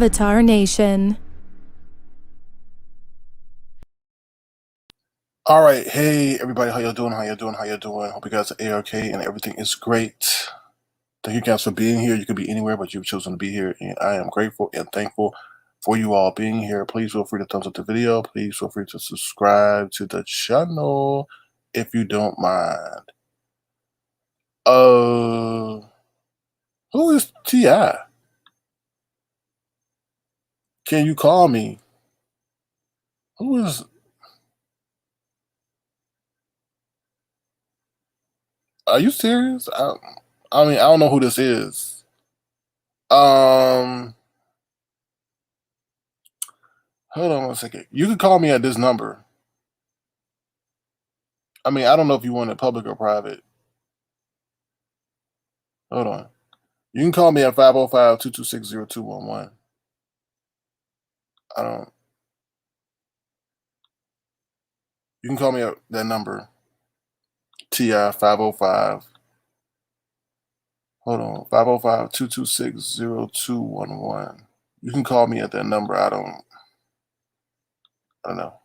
Avatar Nation. All right, hey everybody, how y'all doing? How y'all doing? How y'all doing? Hope you guys are A-OK and everything is great. Thank you guys for being here. You could be anywhere, but you've chosen to be here, and I am grateful and thankful for you all being here. Please feel free to thumbs up the video. Please feel free to subscribe to the channel if you don't mind. Who is T.I.? Can you call me? Who is? Are you serious? I mean, I don't know who this is. Hold on one second. You can call me at this number. I mean, I don't know if you want it public or private. Hold on. You can call me at 505-226-0211. I don't. You can call me at that number. TI 505. Hold on. 505-226-0211. You can call me at that number. I don't know.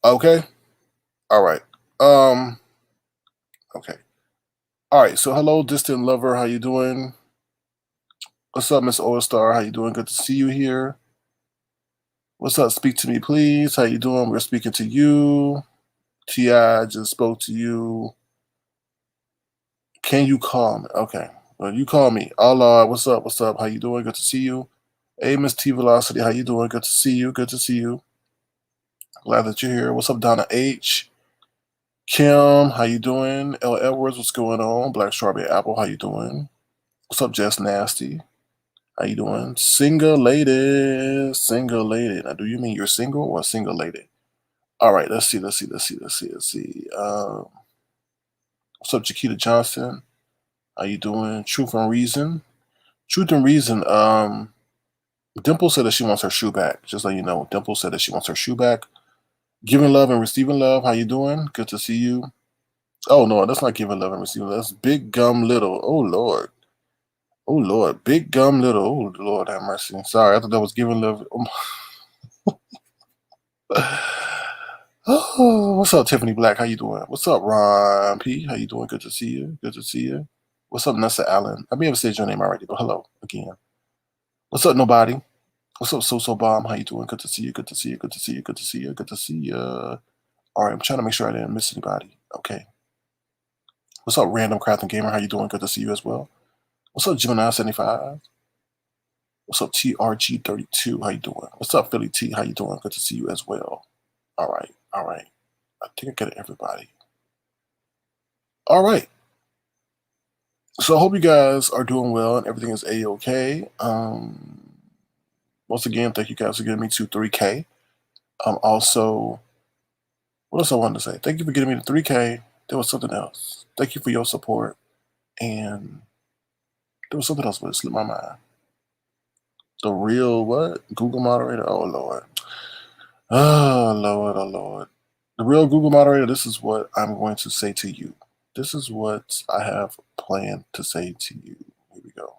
Okay. All right. Okay. All right. So hello, distant lover. How you doing? What's up, Miss All Star? How you doing? Good to see you here. What's up? Speak to me, please. How you doing? We're speaking to you. T.I. just spoke to you. Can you call me? Okay. Well, you call me. Allah, what's up? What's up? How you doing? Good to see you. Hey, Miss T Velocity, how you doing? Good to see you. Good to see you. Glad that you're here. What's up, Donna H? Kim, how you doing? L. Edwards, what's going on? Black Strawberry Apple, how you doing? What's up, Jess Nasty? How you doing? Single lady. Single lady. Now, do you mean you're single or single lady? All right, let's see. What's up, Chiquita Johnson? How you doing? Truth and Reason. Truth and Reason. Dimple said that she wants her shoe back. Just so you know, Dimple said that she wants her shoe back. Giving love and receiving love. How you doing? Good to see you. Oh no, that's not giving love and receiving love. That's Big Gum Little. Oh Lord. Oh Lord. Big Gum Little. Oh Lord, have mercy. Sorry, I thought that was giving love. Oh, what's up, Tiffany Black? How you doing? What's up, Ron P? How you doing? Good to see you. Good to see you. What's up, Nessa Allen? I may have said your name already, but hello again. What's up, nobody? What's up, So Bomb? How you doing? Good to see you. Good to see you. Good to see you. Good to see you. Good to see you. All right, I'm trying to make sure I didn't miss anybody. Okay. What's up, Random Crafting Gamer? How you doing? Good to see you as well. What's up, Gemini75? What's up, TRG32? How you doing? What's up, Philly T? How you doing? Good to see you as well. All right. All right. I think I got everybody. All right. So I hope you guys are doing well and everything is A-OK. Once again, thank you guys for getting me to 3K. Also, what else I wanted to say? Thank you for getting me to 3K. There was something else. Thank you for your support. And there was something else, but it slipped my mind. The real what? Google moderator? Oh, Lord. Oh, Lord, oh, Lord. The real Google moderator, this is what I'm going to say to you. This is what I have planned to say to you. Here we go.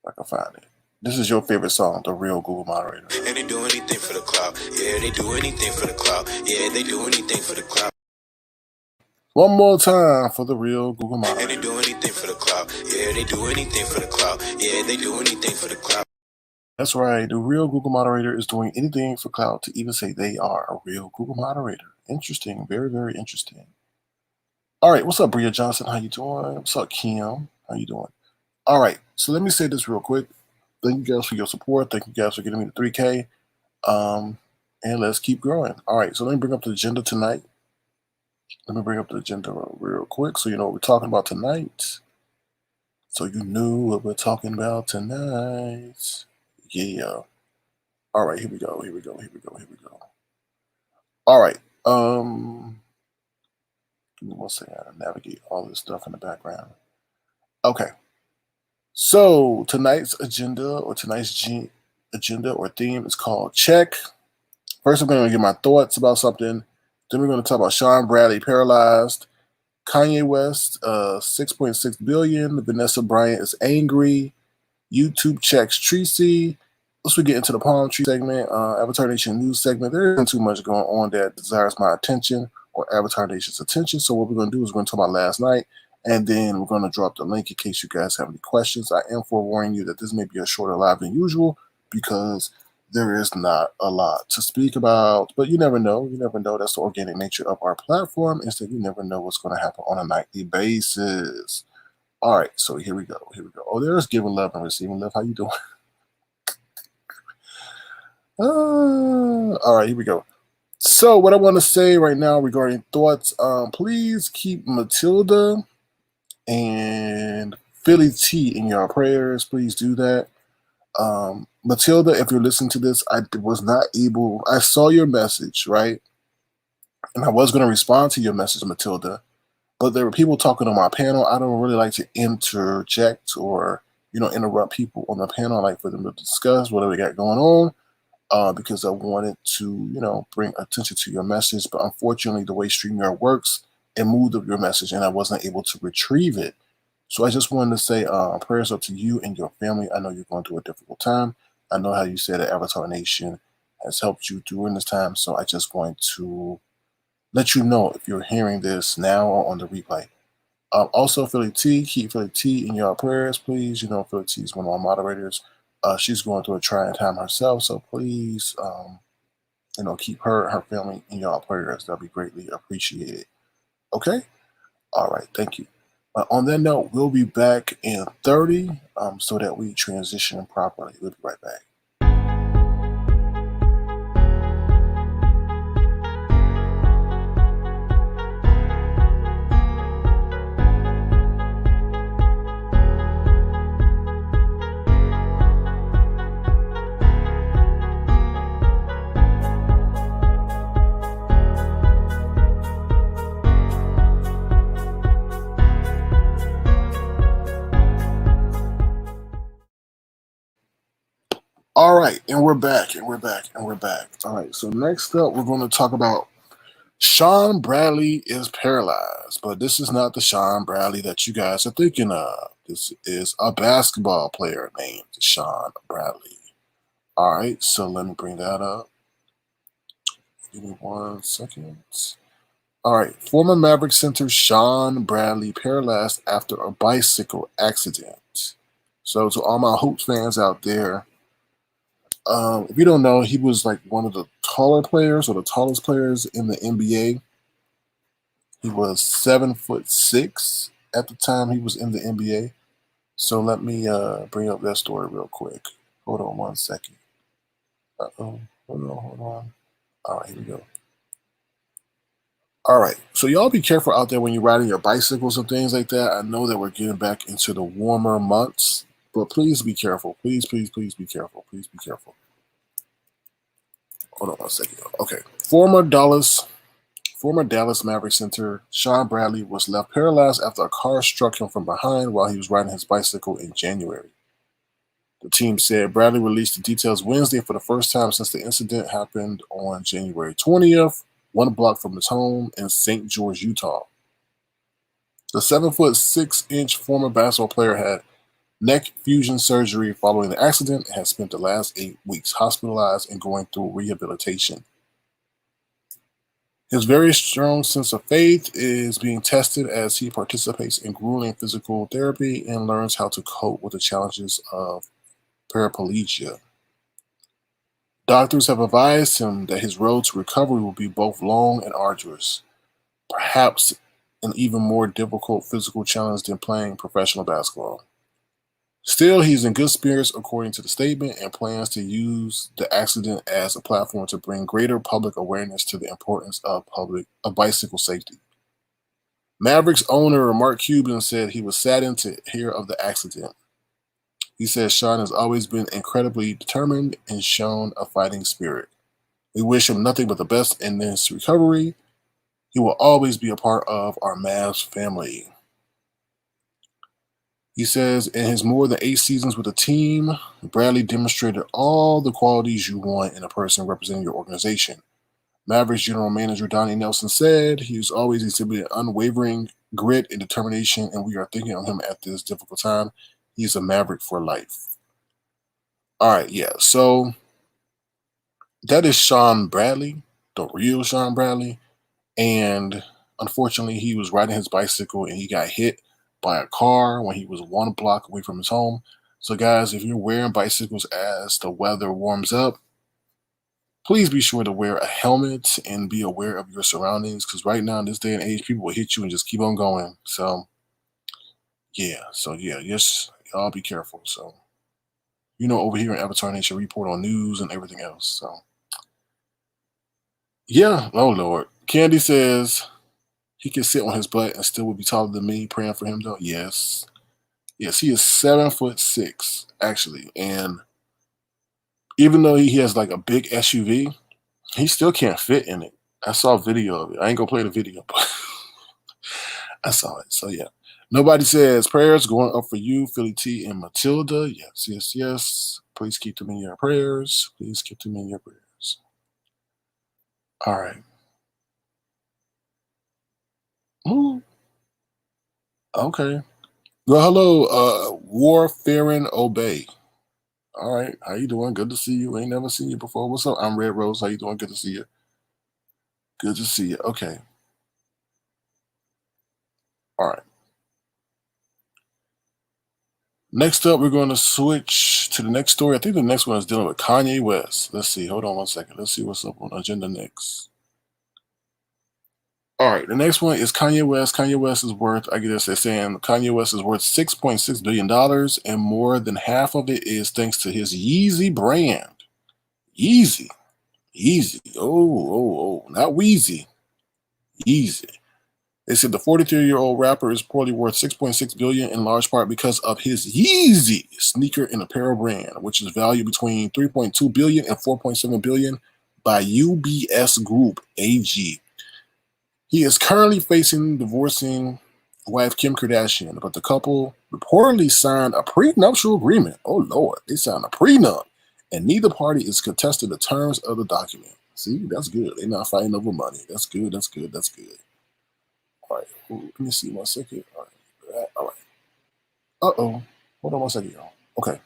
If I can find it. This is your favorite song, The Real Google Moderator. And they do anything for the clout. Yeah, they do anything for the clout. Yeah, they do anything for the clout. One more time for The Real Google Moderator. And they do anything for the clout. Yeah, they do anything for the clout. Yeah, they do anything for the clout. That's right. The real Google moderator is doing anything for clout to even say they are a real Google moderator. Interesting. Very, very interesting. All right. What's up, Bria Johnson? How you doing? What's up, Kim? How you doing? All right. So let me say this real quick. Thank you guys for your support. Thank you guys for getting me to 3K. And let's keep growing. All right. So let me bring up the agenda tonight. Let me bring up the agenda real quick so you know what we're talking about tonight. So you know what we're talking about tonight. Yeah. All right, here we go. All right. Give me one second. I gotta navigate all this stuff in the background. Okay. So tonight's agenda or theme is called Check. First, I'm going to give my thoughts about something. Then we're going to talk about Sean Bradley paralyzed. Kanye West, 6.6 billion. Vanessa Bryant is angry. YouTube checks Treecey. Once we get into the palm tree segment, Avatar Nation news segment, there isn't too much going on that desires my attention or Avatar Nation's attention. So what we're going to do is we're going to talk about last night, and then we're going to drop the link in case you guys have any questions. I am forewarning you that this may be a shorter live than usual because there is not a lot to speak about. But you never know. You never know. That's the organic nature of our platform, is that you never know what's going to happen on a nightly basis. All right, so here we go. Here we go. Oh, there's giving love and receiving love. How you doing? All right, here we go. So what I want to say right now regarding thoughts, please keep Matilda and Philly T in your prayers. Please do that. Matilda, if you're listening to this, I was not able, I saw your message, right? And I was going to respond to your message, Matilda, but there were people talking on my panel. I don't really like to interject or, interrupt people on the panel. I like for them to discuss what they got going on. Because I wanted to, bring attention to your message. But unfortunately, the way StreamYard works, it moved up your message and I wasn't able to retrieve it. So I just wanted to say prayers up to you and your family. I know you're going through a difficult time. I know how you said that Avatar Nation has helped you during this time. So I just going to let you know if you're hearing this now or on the replay. Also, Philly T, keep Philly T in your prayers, please. Philly T is one of our moderators. She's going through a trying time herself, so please, keep her family in your prayers. That'll be greatly appreciated. Okay? All right, thank you. On that note, we'll be back in 30 so that we transition properly. We'll be right back. All right, and we're back. All right, so next up, we're going to talk about Sean Bradley is paralyzed, but this is not the Sean Bradley that you guys are thinking of. This is a basketball player named Sean Bradley. All right, so let me bring that up. Give me 1 second. All right, former Maverick center Sean Bradley paralyzed after a bicycle accident. So to all my Hoops fans out there, if you don't know, he was like one of the taller players or the tallest players in the NBA. He was 7'6" at the time he was in the NBA. So let me bring up that story real quick. Hold on 1 second. Hold on. All right, here we go. All right, so y'all be careful out there when you're riding your bicycles and things like that. I know that we're getting back into the warmer months, but please be careful. Please be careful. Please be careful. Hold on 1 second. Okay. Former Dallas Maverick center Sean Bradley was left paralyzed after a car struck him from behind while he was riding his bicycle in January. The team said Bradley released the details Wednesday for the first time since the incident happened on January 20th, 1 block from his home in St. George, Utah. The 7'6" former basketball player had neck fusion surgery following the accident and has spent the last 8 weeks hospitalized and going through rehabilitation. His very strong sense of faith is being tested as he participates in grueling physical therapy and learns how to cope with the challenges of paraplegia. Doctors have advised him that his road to recovery will be both long and arduous, perhaps an even more difficult physical challenge than playing professional basketball. Still, he's in good spirits according to the statement and plans to use the accident as a platform to bring greater public awareness to the importance of bicycle safety. Mavericks owner Mark Cuban said he was saddened to hear of the accident. He says Sean has always been incredibly determined and shown a fighting spirit. We wish him nothing but the best in this recovery. He will always be a part of our Mavs family. He says in his more than 8 seasons with the team, Bradley demonstrated all the qualities you want in a person representing your organization. Mavericks general manager Donnie Nelson said he's always exhibited unwavering grit and determination, and we are thinking of him at this difficult time. He's a Maverick for life. All right, yeah. So that is Sean Bradley, the real Sean Bradley. And unfortunately, he was riding his bicycle and he got hit by a car when he was 1 block away from his home. So, guys, if you're wearing bicycles as the weather warms up, please be sure to wear a helmet and be aware of your surroundings, because right now in this day and age, people will hit you and just keep on going. So yeah, just y'all be careful. So, over here in Avatar Nation, report on news and everything else. So yeah, oh Lord. Candy says he can sit on his butt and still would be taller than me. Praying for him though. Yes, he is 7'6" actually, and even though he has like a big SUV, he still can't fit in it. I saw a video of it. I ain't gonna play the video, but I saw it. So yeah. Nobody says prayers going up for you, Philly T and Matilda. Yes. Please keep them in your prayers. Please keep them in your prayers. All right. Ooh. Okay. Well, hello, Warfarin Obey. All right. How you doing? Good to see you. Ain't never seen you before. What's up? I'm Red Rose. How you doing? Good to see you. Good to see you. Okay. All right. Next up, we're going to switch to the next story. I think the next one is dealing with Kanye West. Let's see. Hold on one second. Let's see what's up on the agenda next. All right. The next one is Kanye West. Kanye West is worth, I guess they're saying Kanye West is worth $6.6 billion, and more than half of it is thanks to his Yeezy brand. Yeezy. Oh. Not Wheezy. Yeezy. They said the 43-year-old rapper is reportedly worth $6.6 billion in large part because of his Yeezy sneaker and apparel brand, which is valued between $3.2 billion and $4.7 billion by UBS Group AG. He is currently facing divorcing wife Kim Kardashian, but the couple reportedly signed a prenuptial agreement. Oh Lord, they signed a prenup, and neither party is contesting the terms of the document. See, that's good. They're not fighting over money. That's good. All right, let me see 1 second. All right. Uh-oh. Hold on 1 second, y'all. Okay.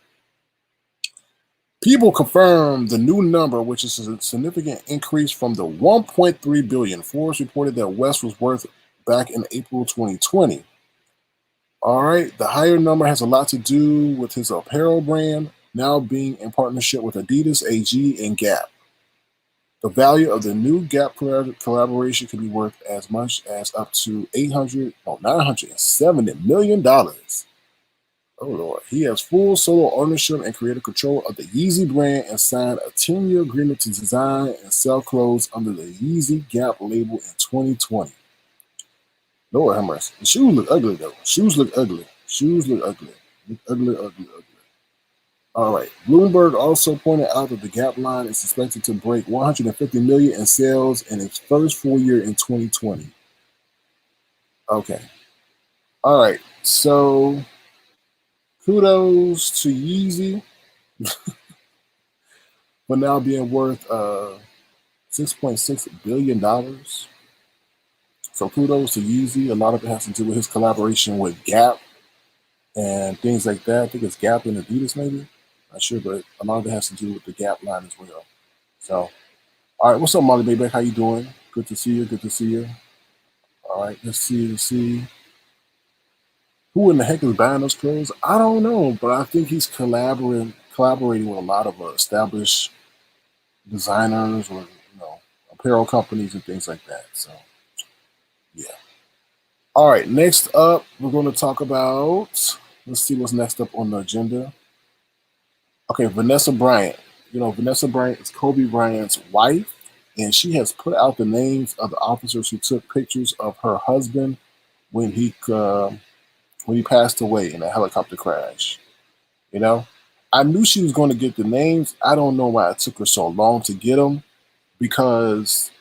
People confirmed the new number, which is a significant increase from the $1.3 billion Forbes reported that West was worth back in April 2020. All right. The higher number has a lot to do with his apparel brand now being in partnership with Adidas, AG, and Gap. The value of the new Gap collaboration could be worth as much as up to $970 million. Oh Lord. He has full solo ownership and creative control of the Yeezy brand and signed a 10-year agreement to design and sell clothes under the Yeezy Gap label in 2020. Lord have mercy. The shoes look ugly though. Shoes look ugly. Ugly. All right. Bloomberg also pointed out that the Gap line is expected to break $150 million in sales in its first full year in 2020. Okay. All right. So kudos to Yeezy for now being worth $6.6 billion. So kudos to Yeezy. A lot of it has to do with his collaboration with Gap and things like that. I think it's Gap and Adidas maybe. Not sure, but a lot of it has to do with the Gap line as well. So, all right, what's up, Molly Baby? How you doing? Good to see you. All right, let's see. Who in the heck is buying those clothes? I don't know, but I think he's collaborating with a lot of established designers or apparel companies and things like that. So, yeah. All right, next up, we're going to talk about. Let's see what's next up on the agenda. Okay, Vanessa Bryant. Vanessa Bryant is Kobe Bryant's wife, and she has put out the names of the officers who took pictures of her husband when he passed away in a helicopter crash. I knew she was going to get the names. I don't know why it took her so long to get them, because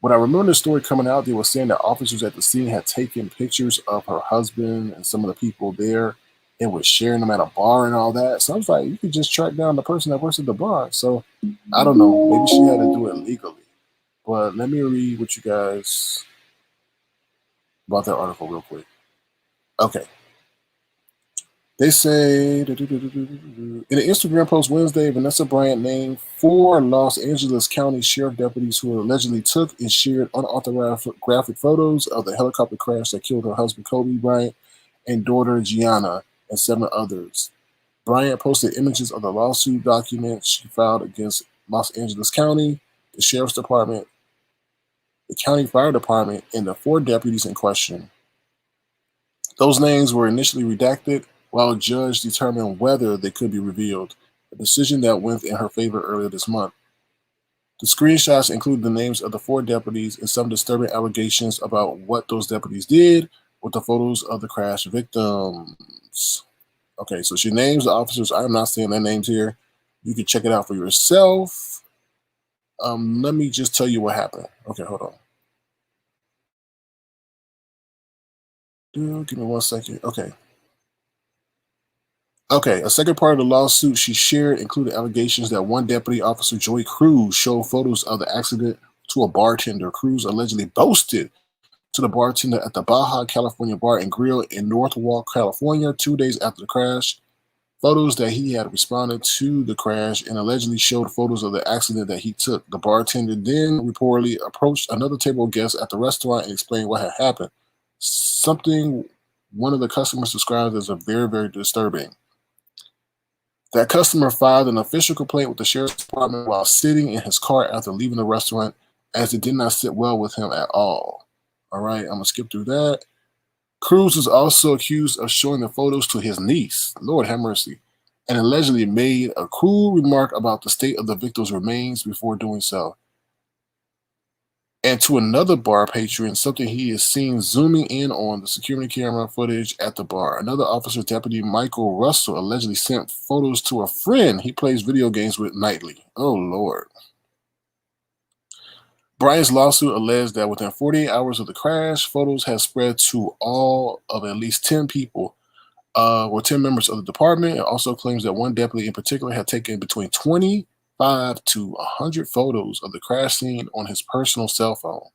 when I remember the story coming out, they were saying that officers at the scene had taken pictures of her husband and some of the people there and was sharing them at a bar and all that. So I was like, you could just track down the person that works at the bar. So I don't know. Maybe she had to do it legally. But let me read what you guys about that article real quick. Okay. They say in an Instagram post Wednesday, Vanessa Bryant named 4 Los Angeles County Sheriff deputies who allegedly took and shared unauthorized graphic photos of the helicopter crash that killed her husband Kobe Bryant and daughter Gianna and 7 others. Bryant posted images of the lawsuit documents she filed against Los Angeles County, the Sheriff's Department, the County Fire Department, and the 4 deputies in question. Those names were initially redacted while a judge determined whether they could be revealed, a decision that went in her favor earlier this month. The screenshots include the names of the 4 deputies and some disturbing allegations about what those deputies did with the photos of the crash victims. Okay, so she names the officers. I'm not saying their names here. You can check it out for yourself. Let me just tell you what happened. Okay, hold on. Give me 1 second. Okay. Okay, a second part of the lawsuit she shared included allegations that one deputy officer, Joy Cruz, showed photos of the accident to a bartender. Cruz allegedly boasted to the bartender at the Baja California Bar and Grill in Norwalk, California, 2 days after the crash. Photos that he had responded to the crash and allegedly showed photos of the accident that he took. The bartender then reportedly approached another table of guests at the restaurant and explained what had happened. Something one of the customers described as a very, very disturbing. That customer filed an official complaint with the sheriff's department while sitting in his car after leaving the restaurant, as it did not sit well with him at all. All right, I'm going to skip through that. Cruz is also accused of showing the photos to his niece, Lord have mercy, and allegedly made a cruel remark about the state of the victim's remains before doing so. And to another bar patron, something he is seen zooming in on the security camera footage at the bar. Another officer, Deputy Michael Russell, allegedly sent photos to a friend he plays video games with nightly. Oh, Lord. Bryant's lawsuit alleged that within 48 hours of the crash, photos had spread to all of at least 10 people, or 10 members of the department. It also claims that one deputy in particular had taken between 25 to 100 photos of the crash scene on his personal cell phone.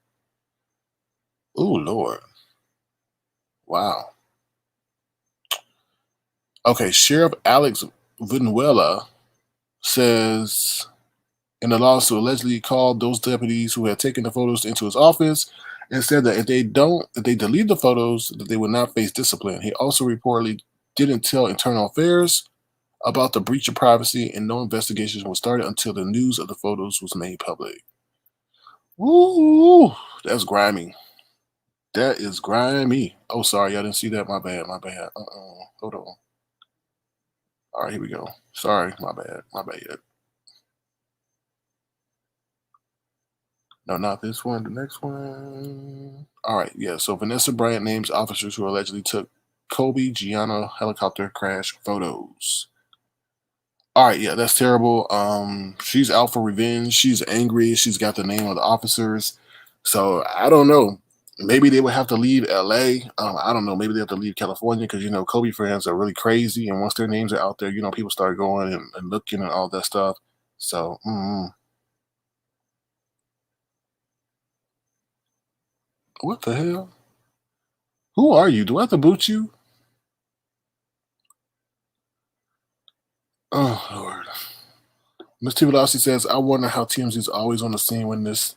Oh, Lord. Wow. Okay, Sheriff Alex Vinuela says in the lawsuit allegedly called those deputies who had taken the photos into his office and said that if they delete the photos, that they would not face discipline. He also reportedly didn't tell Internal Affairs about the breach of privacy, and no investigation was started until the news of the photos was made public. Ooh, that's grimy. That is grimy. Oh, sorry, I didn't see that. My bad. Hold on. All right, here we go. Sorry, my bad. No, not this one. The next one. All right, yeah. So Vanessa Bryant names officers who allegedly took Kobe Gianna helicopter crash photos. All right, yeah, that's terrible. She's out for revenge. She's angry. She's got the name of the officers. So I don't know. Maybe they would have to leave LA. I don't know. Maybe they have to leave California because Kobe fans are really crazy, and once their names are out there, people start going and looking and all that stuff. So. What the hell? Who are you? Do I have to boot you? Oh, Lord. Miss T. Velocity says, I wonder how TMZ is always on the scene when this.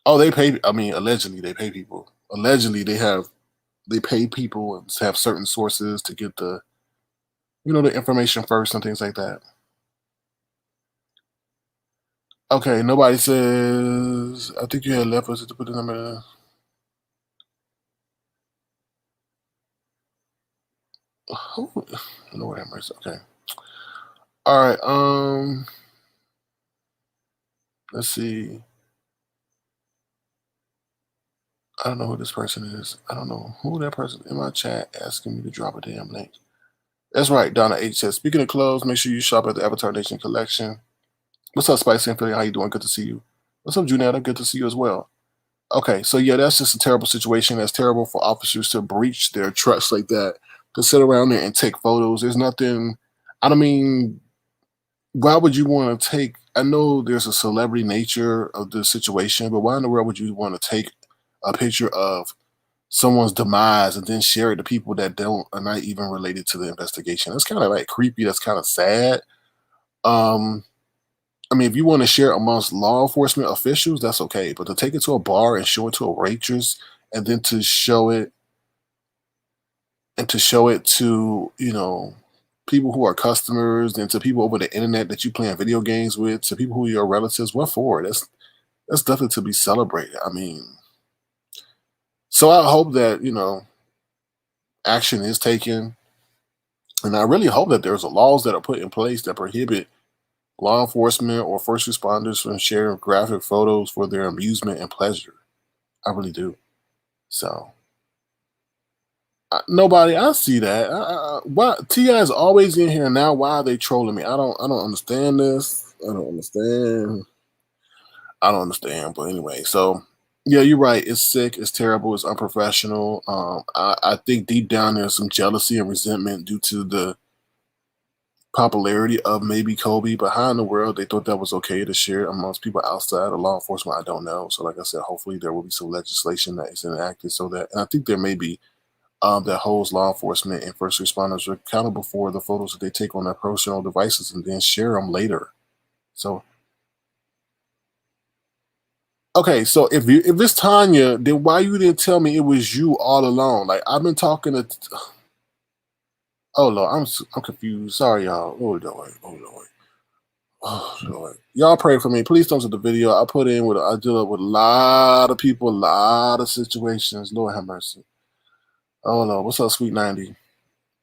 Oh, they pay. I mean, allegedly, they pay people. Allegedly, they pay people and have certain sources to get the information first and things like that. Okay, nobody says, I think you had left us to put the number. Oh, Lord have mercy. Okay. All right. Let's see. I don't know who this person is. I don't know who that person in my chat asking me to drop a damn link. That's right. Donna H says, speaking of clothes, make sure you shop at the Avatar Nation collection. What's up, Spicy and Philly? How you doing? Good to see you. What's up, Junetta? Good to see you as well. Okay, so yeah, that's just a terrible situation. That's terrible for officers to breach their trust like that, to sit around there and take photos. There's nothing. I don't mean, why would you want to take I know there's a celebrity nature of the situation, but why in the world would you want to take a picture of someone's demise and then share it to people that don't are not even related to the investigation? That's kind of like creepy. That's kind of sad. Um, I mean, if you want to share it amongst law enforcement officials, that's okay. But to take it to a bar and show it to a waitress and then to show it to, people who are customers and to people over the internet that you playing video games with, to people who are your relatives, what for? That's definitely to be celebrated. I mean, so I hope that, action is taken. And I really hope that there's laws that are put in place that prohibit law enforcement or first responders from sharing graphic photos for their amusement and pleasure. I really do. So nobody, I see that. Why Ti is always in here now? Why are they trolling me? I don't understand this. I don't understand. I don't understand. But anyway, so yeah, you're right. It's sick. It's terrible. It's unprofessional. I think deep down there's some jealousy and resentment due to the popularity of maybe Kobe, but how in the world they thought that was okay to share amongst people outside of law enforcement, I don't know. So, like I said, hopefully there will be some legislation that is enacted so that, and I think there may be, that holds law enforcement and first responders accountable for the photos that they take on their personal devices and then share them later. So, okay, so if it's Tanya, then why you didn't tell me it was you all along? Like I've been talking to. Oh Lord, I'm confused. Sorry, y'all. Oh Lord, oh Lord. Oh Lord, y'all pray for me. Please don't see the video. I deal with a lot of people, a lot of situations. Lord have mercy. Oh Lord, what's up, sweet 90?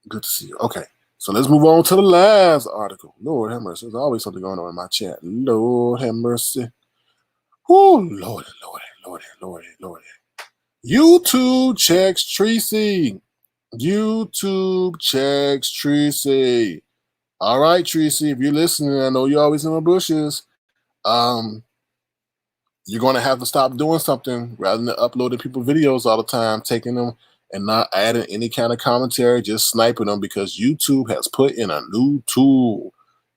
Good to see you. Okay, so let's move on to the last article. Lord have mercy. There's always something going on in my chat. Lord have mercy. Oh Lord, Lord, Lord, Lord, Lord. YouTube checks Treecey. YouTube checks Treecey. All right, Treecey, if you're listening, I know you're always in the bushes. Um, you're going to have to stop doing something rather than uploading people videos all the time, taking them and not adding any kind of commentary, just sniping them because YouTube has put in a new tool.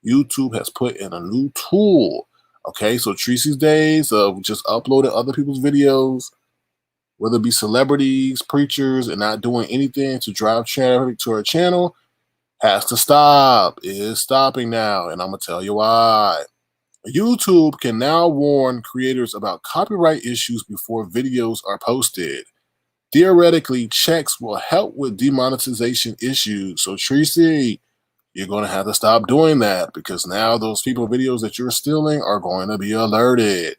YouTube has put in a new tool. Okay, so Treecey's days of just uploading other people's videos, whether it be celebrities, preachers, and not doing anything to drive traffic to her channel, has to stop. It is stopping now, and I'm going to tell you why. YouTube can now warn creators about copyright issues before videos are posted. Theoretically, checks will help with demonetization issues. So, Treecey, you're going to have to stop doing that because now those people videos that you're stealing are going to be alerted.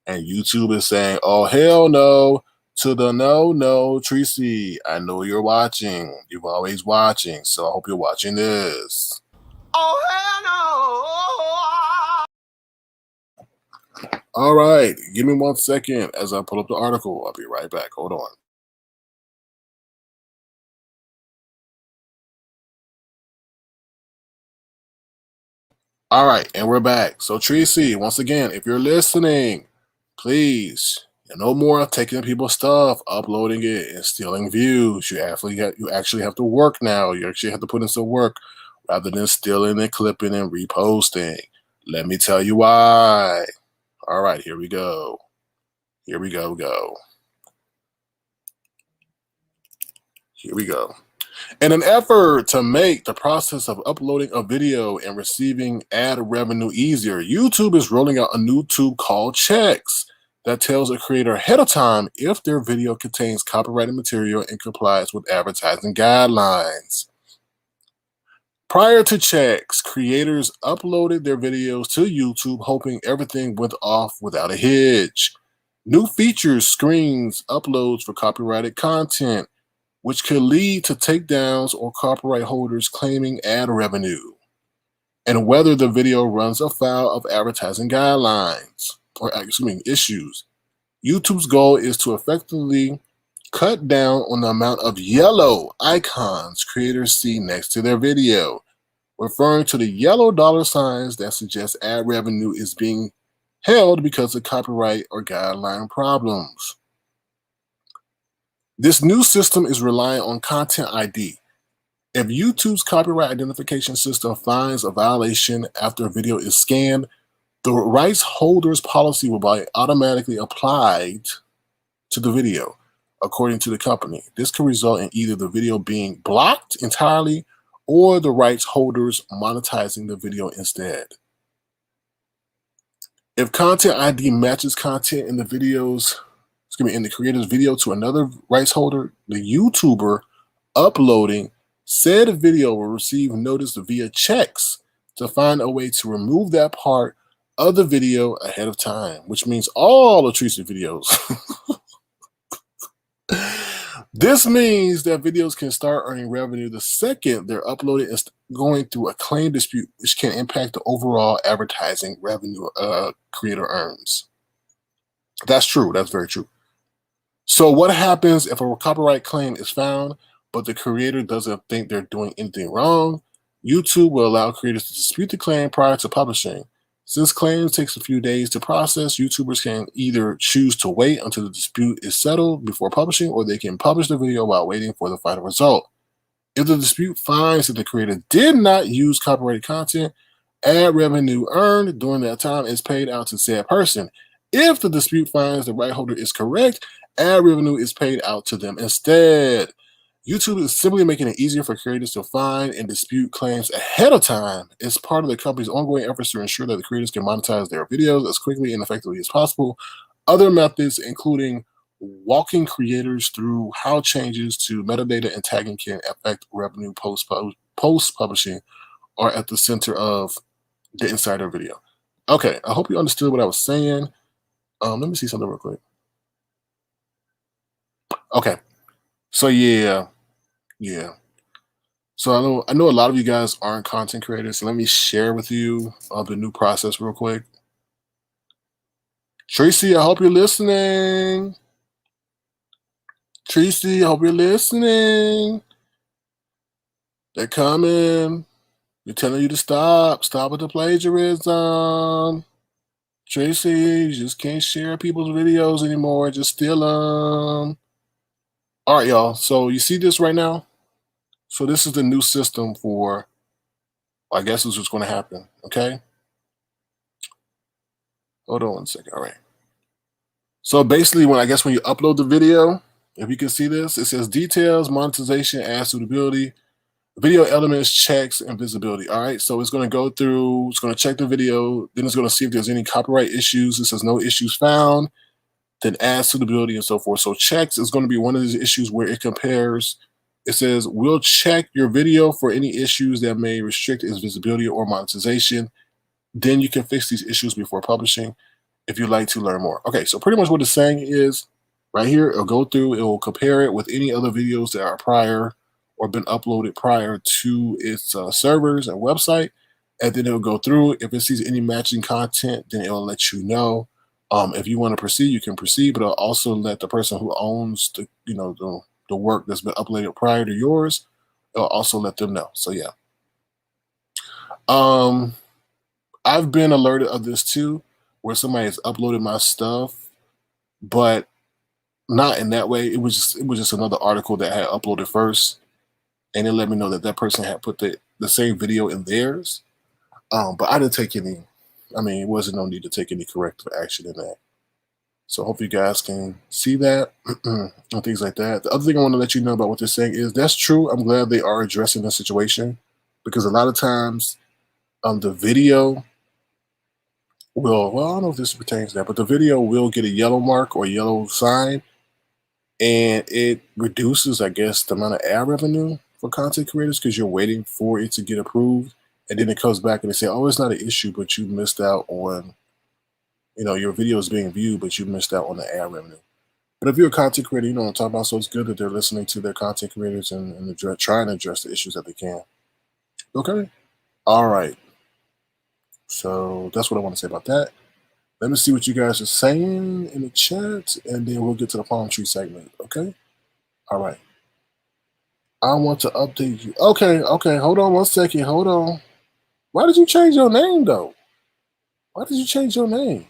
And YouTube is saying, oh, hell no, to the no, Treecey. I know you're watching. You're always watching. So I hope you're watching this. Oh, hell no. All right, give me 1 second as I pull up the article. I'll be right back. Hold on. All right, and we're back. So Treecey, once again, if you're listening, please, no more taking people's stuff, uploading it, and stealing views. You actually have to work now. You actually have to put in some work rather than stealing and clipping and reposting. Let me tell you why. All right, here we go. Here we go. Here we go. In an effort to make the process of uploading a video and receiving ad revenue easier, YouTube is rolling out a new tool called Checks that tells a creator ahead of time if their video contains copyrighted material and complies with advertising guidelines. Prior to Checks, creators uploaded their videos to YouTube hoping everything went off without a hitch. New features screens uploads for copyrighted content, which could lead to takedowns or copyright holders claiming ad revenue, and whether the video runs afoul of advertising guidelines or issues. YouTube's goal is to effectively cut down on the amount of yellow icons creators see next to their video, referring to the yellow dollar signs that suggest ad revenue is being held because of copyright or guideline problems. This new system is relying on Content ID. If YouTube's copyright identification system finds a violation after a video is scanned, The rights holder's policy will be automatically applied to the video, according to the company. This could result in either the video being blocked entirely or the rights holders monetizing the video instead. If content ID matches content in the in the creator's video to another rights holder, the YouTuber uploading said video will receive notice via checks to find a way to remove that part of the video ahead of time, which means all the Treecey videos. This means that videos can start earning revenue the second they're uploaded and going through a claim dispute, which can impact the overall advertising revenue a creator earns. That's true. That's very true. So what happens if a copyright claim is found, but the creator doesn't think they're doing anything wrong? YouTube will allow creators to dispute the claim prior to publishing. Since claims takes a few days to process, YouTubers can either choose to wait until the dispute is settled before publishing, or they can publish the video while waiting for the final result. If the dispute finds that the creator did not use copyrighted content, ad revenue earned during that time is paid out to said person. If the dispute finds the right holder is correct, ad revenue is paid out to them instead. YouTube is simply making it easier for creators to find and dispute claims ahead of time. It's part of the company's ongoing efforts to ensure that the creators can monetize their videos as quickly and effectively as possible. Other methods, including walking creators through how changes to metadata and tagging can affect revenue post-publishing, are at the center of the Insider video. Okay, I hope you understood what I was saying. Let me see something real quick. Okay, so yeah. So I know a lot of you guys aren't content creators, so let me share with you the new process real quick. Treecey, I hope you're listening. Treecey, I hope you're listening. They're coming. They're telling you to stop. Stop with the plagiarism. Treecey, you just can't share people's videos anymore. Just steal them. All right, y'all. So you see this right now? So this is the new system for, I guess this is what's going to happen, okay? Hold on one second, all right. So basically, when you upload the video, if you can see this, it says details, monetization, ad suitability, video elements, checks, and visibility, all right? So it's going to go through, it's going to check the video, then it's going to see if there's any copyright issues. It says no issues found, then ad suitability and so forth. So checks is going to be one of these issues where it compares. It says, we'll check your video for any issues that may restrict its visibility or monetization. Then you can fix these issues before publishing if you'd like to learn more. Okay, so pretty much what it's saying is right here, it'll go through, it will compare it with any other videos that are prior or been uploaded prior to its servers and website. And then it'll go through. If it sees any matching content, then it'll let you know. If you want to proceed, you can proceed, but it'll also let the person who owns the work that's been uploaded prior to yours, it'll also let them know. So yeah. I've been alerted of this too, where somebody has uploaded my stuff, but not in that way. It was just another article that had uploaded first, and it let me know that that person had put the same video in theirs. But I didn't take any. I mean, it wasn't no need to take any corrective action in that. So hope you guys can see that and things like that. The other thing I want to let you know about what they're saying is that's true. I'm glad they are addressing the situation, because a lot of times the video will, well, I don't know if this pertains to that, but the video will get a yellow mark or yellow sign, and it reduces, I guess, the amount of ad revenue for content creators because you're waiting for it to get approved. And then it comes back and they say, oh, it's not an issue, but you missed out on, your video is being viewed, but you missed out on the ad revenue. But if you're a content creator, you know what I'm talking about. So it's good that they're listening to their content creators and trying to address the issues that they can. Okay. All right. So that's what I want to say about that. Let me see what you guys are saying in the chat, and then we'll get to the palm tree segment. Okay. All right. I want to update you. Okay. Hold on 1 second. Hold on. Why did you change your name, though? Why did you change your name?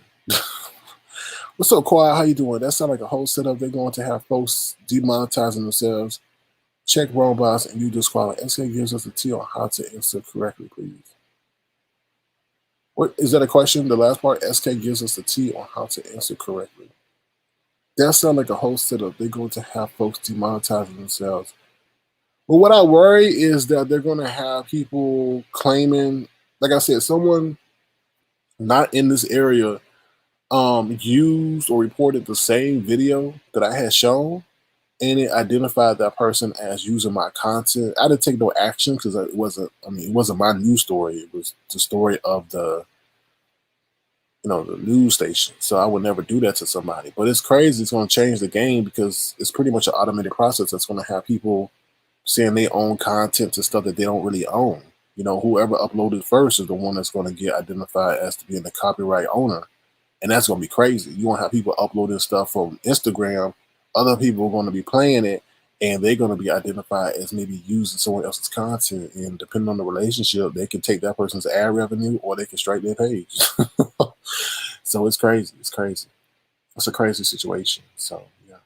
What's up, Quiet? How you doing? That sounds like a whole setup. They're going to have folks demonetizing themselves. Check wrong box and you disqualify. SK gives us a tip on how to answer correctly, please. What is that a question? The last part, SK gives us the T on how to answer correctly. That sounds like a whole setup. They're going to have folks demonetizing themselves. But what I worry is that they're going to have people claiming, like I said, someone not in this area used or reported the same video that I had shown, and it identified that person as using my content. I didn't take no action because it wasn't. I mean, it wasn't my news story. It was the story of the the news station. So I would never do that to somebody. But it's crazy. It's going to change the game because it's pretty much an automated process that's going to have people saying they own content to stuff that they don't really own. Whoever uploaded first is the one that's going to get identified as to being the copyright owner. And that's going to be crazy. You won't have people uploading stuff from Instagram. Other people are going to be playing it, and they're going to be identified as maybe using someone else's content. And depending on the relationship, they can take that person's ad revenue or they can strike their page. So it's crazy. It's crazy. It's a crazy situation. So, yeah.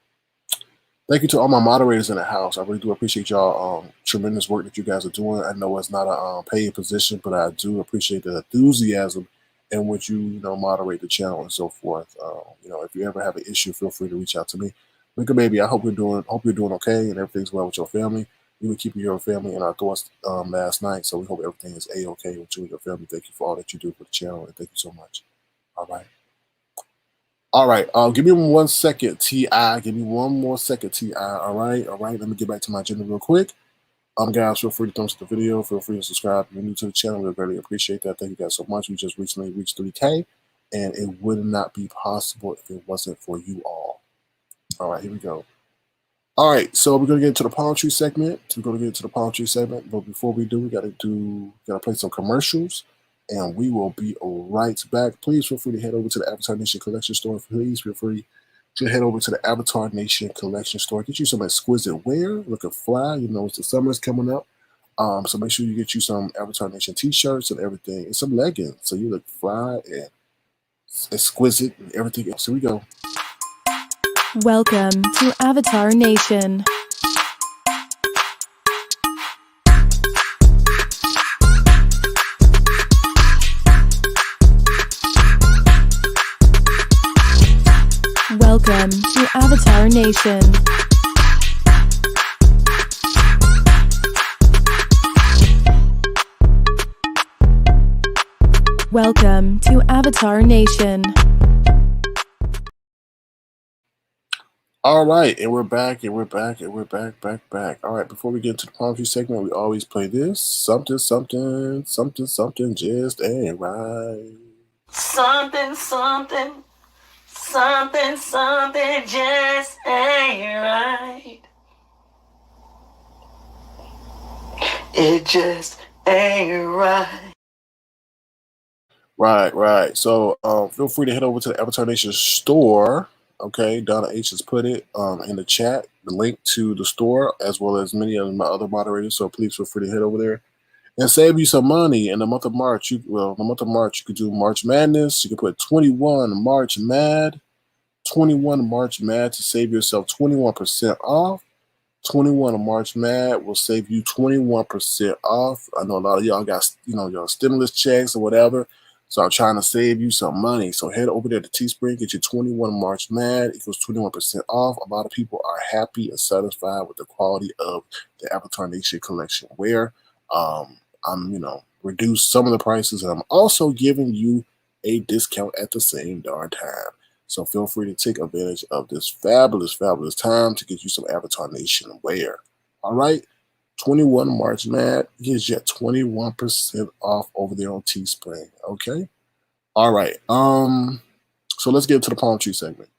Thank you to all my moderators in the house. I really do appreciate y'all tremendous work that you guys are doing. I know it's not a paid position, but I do appreciate the enthusiasm in which you moderate the channel and so forth. If you ever have an issue, feel free to reach out to me. Mika baby, I hope you're doing okay and everything's well with your family. We were keeping your family in our thoughts last night, so we hope everything is a-okay with you and your family. Thank you for all that you do for the channel, and thank you so much. All right. Give me 1 second, T.I. Give me one more second, T.I. All right. Let me get back to my agenda real quick. Guys, feel free to thumbs up the video. Feel free to subscribe if you're new to the channel. We really appreciate that. Thank you guys so much. We just recently reached 3K, and it would not be possible if it wasn't for you all. All right, here we go. All right, so we're gonna get into the palm tree segment. But before we do, we gotta play some commercials, and we will be right back. Please feel free to head over to the Avatar Nation Collection Store. Please feel free to head over to the Avatar Nation Collection Store. Get you some exquisite wear, looking fly. It's the summer's coming up. So make sure you get you some Avatar Nation t-shirts and everything, and some leggings, so you look fly and exquisite and everything else. Here we go. Welcome to Avatar Nation. Welcome to Avatar Nation. Welcome to Avatar Nation. All right, and we're back. All right, before we get into the palm tree segment, we always play this. Something just ain't right. Something just ain't right. It just ain't right. Right. So feel free to head over to the Avatar Nation store. Okay, Donna H has put it in the chat, the link to the store, as well as many of my other moderators. So please feel free to head over there and save you some money in the month of March. You could do March Madness. You could put 21 March Mad to save yourself 21% off. 21 March Mad will save you 21% off. I know a lot of y'all got your stimulus checks or whatever. So I'm trying to save you some money. So head over there to Teespring, get your 21 March Mad equals 21% off. A lot of people are happy and satisfied with the quality of the Avatar Nation collection wear. I'm reduced some of the prices, and I'm also giving you a discount at the same darn time. So feel free to take advantage of this fabulous time to get you some Avatar Nation wear. All right. 21 March Mad gives you 21% off over there on Teespring. Okay. All right. So let's get into the palm tree segment.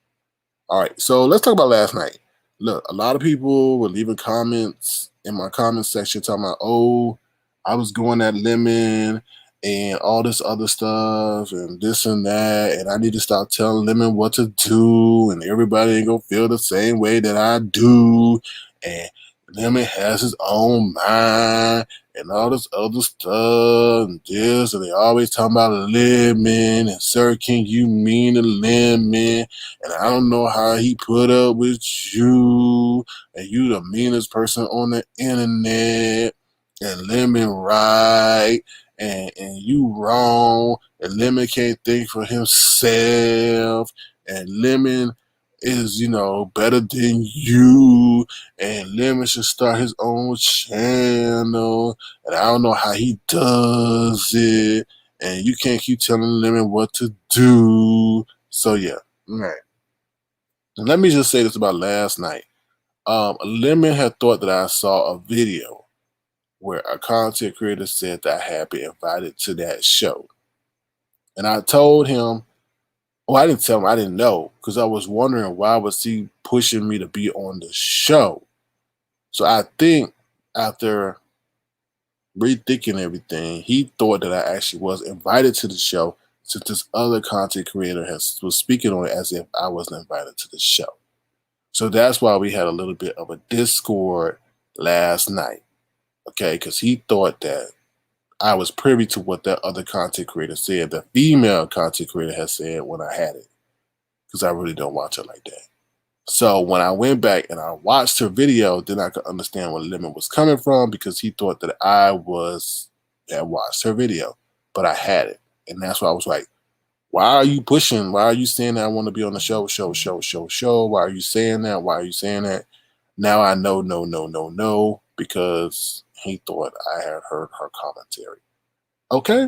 All right. So let's talk about last night. Look, a lot of people were leaving comments in my comment section talking about, oh, I was going at Lemon and all this other stuff and this and that, and I need to stop telling Lemon what to do, and everybody ain't gonna feel the same way that I do, and Lemon has his own mind and all this other stuff and this, and they always talking about Lemon and Sir, can you mean a Lemon? And I don't know how he put up with you, and you the meanest person on the internet, and Lemon right, and you wrong, and Lemon can't think for himself, and Lemon is, better than you, and Lemon should start his own channel, and I don't know how he does it, and you can't keep telling Lemon what to do. So yeah, all right. And let me just say this about last night. Lemon had thought that I saw a video where a content creator said that I had been invited to that show. And I told him, I didn't tell him, I didn't know, because I was wondering why was he pushing me to be on the show. So I think after rethinking everything, he thought that I actually was invited to the show, since this other content creator was speaking on it as if I wasn't invited to the show. So that's why we had a little bit of a discord last night, okay? Because he thought that I was privy to what that other content creator said, the female content creator had said when I had it, because I really don't watch it like that. So when I went back and I watched her video, then I could understand where Lemon was coming from, because he thought that I had watched her video, but I had it. And that's why I was like, why are you pushing? Why are you saying that I want to be on the show? Why are you saying that? Why are you saying that? Now I know, no, because he thought I had heard her commentary. Okay.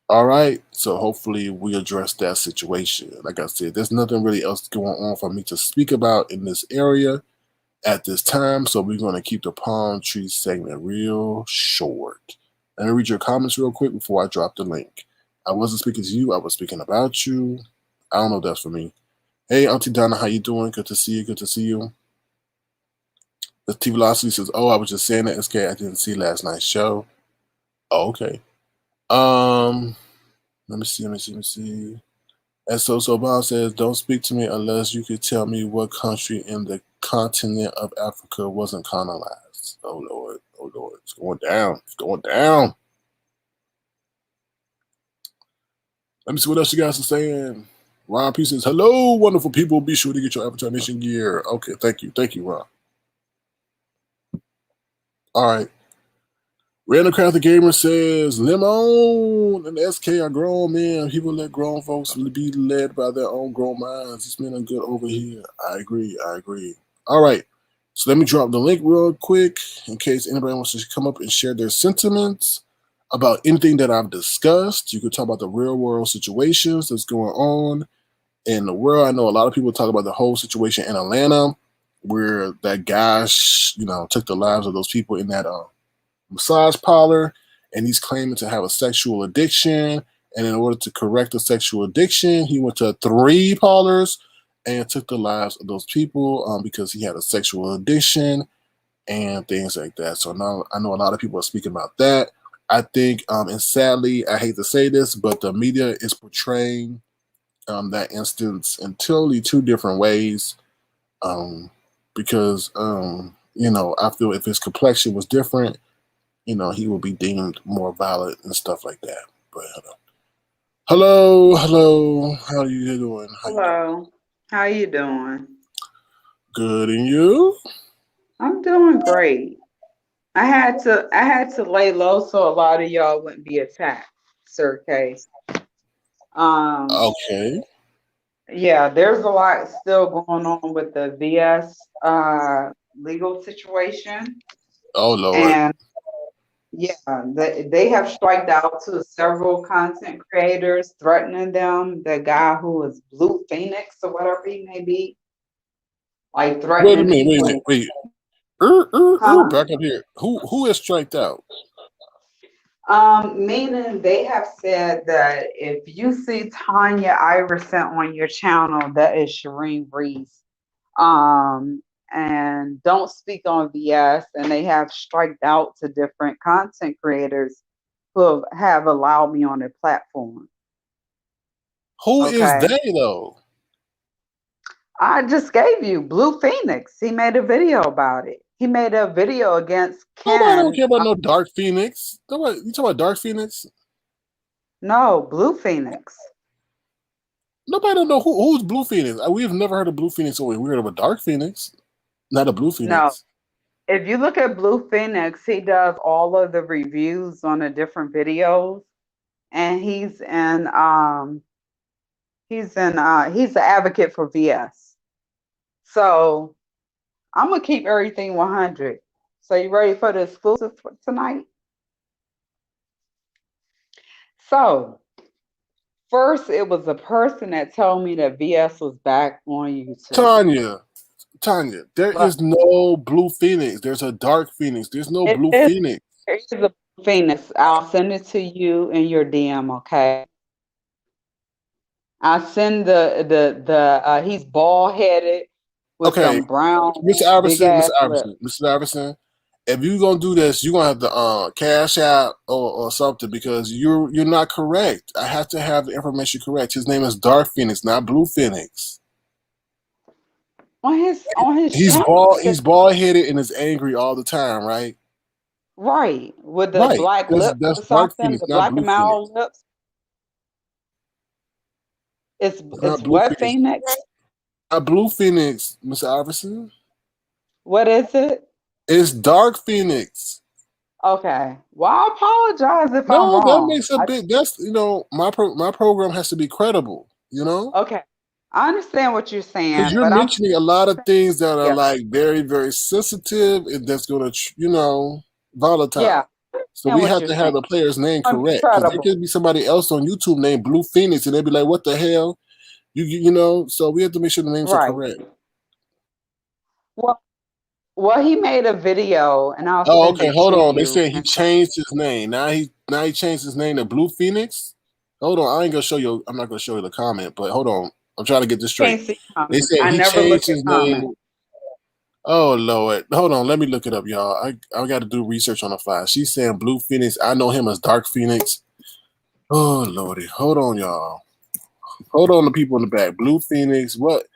All right. So hopefully we address that situation. Like I said, there's nothing really else going on for me to speak about in this area at this time. So we're going to keep the palm tree segment real short. Let me read your comments real quick before I drop the link. I wasn't speaking to you. I was speaking about you. I don't know if that's for me. Hey, Auntie Donna, how you doing? Good to see you. Good to see you. The T Velocity says, I was just saying that, SK. I didn't see last night's show. Oh, okay. Let me see. And so Bob says, don't speak to me unless you could tell me what country in the continent of Africa wasn't colonized. Oh, Lord. It's going down. Let me see what else you guys are saying. Ron P says, hello, wonderful people. Be sure to get your Avatar Nation gear. Okay, thank you, Ron. All right. Random Crafted Gamer says, Lemon and SK are grown men. People let grown folks be led by their own grown minds. These men are good over here. I agree. All right. So let me drop the link real quick in case anybody wants to come up and share their sentiments about anything that I've discussed. You could talk about the real world situations that's going on in the world. I know a lot of people talk about the whole situation in Atlanta where that guy, took the lives of those people in that massage parlor, and he's claiming to have a sexual addiction. And in order to correct the sexual addiction, he went to 3 parlors and took the lives of those people because he had a sexual addiction and things like that. So now I know a lot of people are speaking about that. I think, and sadly, I hate to say this, but the media is portraying that instance in totally 2 different ways. Because, I feel if his complexion was different, he would be deemed more violent and stuff like that. But hello, how are you doing? How you doing? Good, and you? I'm doing great. I had to lay low so a lot of y'all wouldn't be attacked, Sir K. Okay. Yeah, there's a lot still going on with the VS legal situation. Oh Lord. And yeah, they have striked out to several content creators, threatening them. The guy who is Blue Phoenix or whatever he may be, like threatening people. Wait. Back up here. Who is striked out? Meaning they have said that if you see Tanya Iverson on your channel, that is Shireen Reese. And don't speak on VS, and they have striked out to different content creators who have allowed me on their platform. Who is they though? I just gave you Blue Phoenix. He made a video about it. He made a video against Ken. Nobody don't care about no Dark Phoenix. You talking about Dark Phoenix? No, Blue Phoenix. Nobody don't know who's Blue Phoenix. We've never heard of Blue Phoenix. We heard of a Dark Phoenix, not a Blue Phoenix. No. If you look at Blue Phoenix, he does all of the reviews on the different videos. and he's an advocate for VS. So I'm gonna keep everything 100. So you ready for the exclusive for tonight? So first, it was a person that told me that VS was back on YouTube, Tanya, there but is no blue phoenix. There's a dark phoenix. There's no it blue is phoenix. there is a Phoenix. I'll send it to you in your DM. Okay. I send the he's bald headed with Okay, them brown Mr. big Iverson, Mr. ass lips. Iverson, Mr. Iverson. If you're gonna do this, you're gonna have to cash out or something because you're not correct. I have to have the information correct. His name is Dark Phoenix, not Blue Phoenix. On his He's channel, bald. He's bald headed and is angry all the time, right? right, with the Right. black That's lips that's or Dark something, Phoenix, the not black Blue and Phoenix. mild lips. It's It's it's not Blue what Phoenix. Phoenix? Not Blue Phoenix, Mr. Iverson. What is it? It's Dark Phoenix. Okay. Well, I apologize if I'm No, that wrong. makes a big. That's my program has to be credible. Okay. I understand what you're Because saying, you're but I'm mentioning a lot of things that are yeah, like very, very sensitive and that's going to, yeah, volatile. So I understand we what have you're to saying. have the player's name I want to be correct because there credible. could be somebody else on YouTube named Blue Phoenix and they'd be like, "What the hell?" So we have to make sure the names are Right. correct. Well, he made a video, and I'll Oh, send okay. it Hold to on. They you. said he And changed his name. Now he changed his name to Blue Phoenix. Hold on. I ain't gonna show you. I'm not gonna show you the comment, but hold on. I'm trying to get this straight. can't see They comments. said I he never look changed at his name. comments. Oh Lord, hold on, let me look it up, y'all. I got to do research on the file. She's saying Blue Phoenix. I know him as Dark Phoenix. Oh Lordy, hold on, y'all. Hold on, the people in the back. Blue Phoenix. What?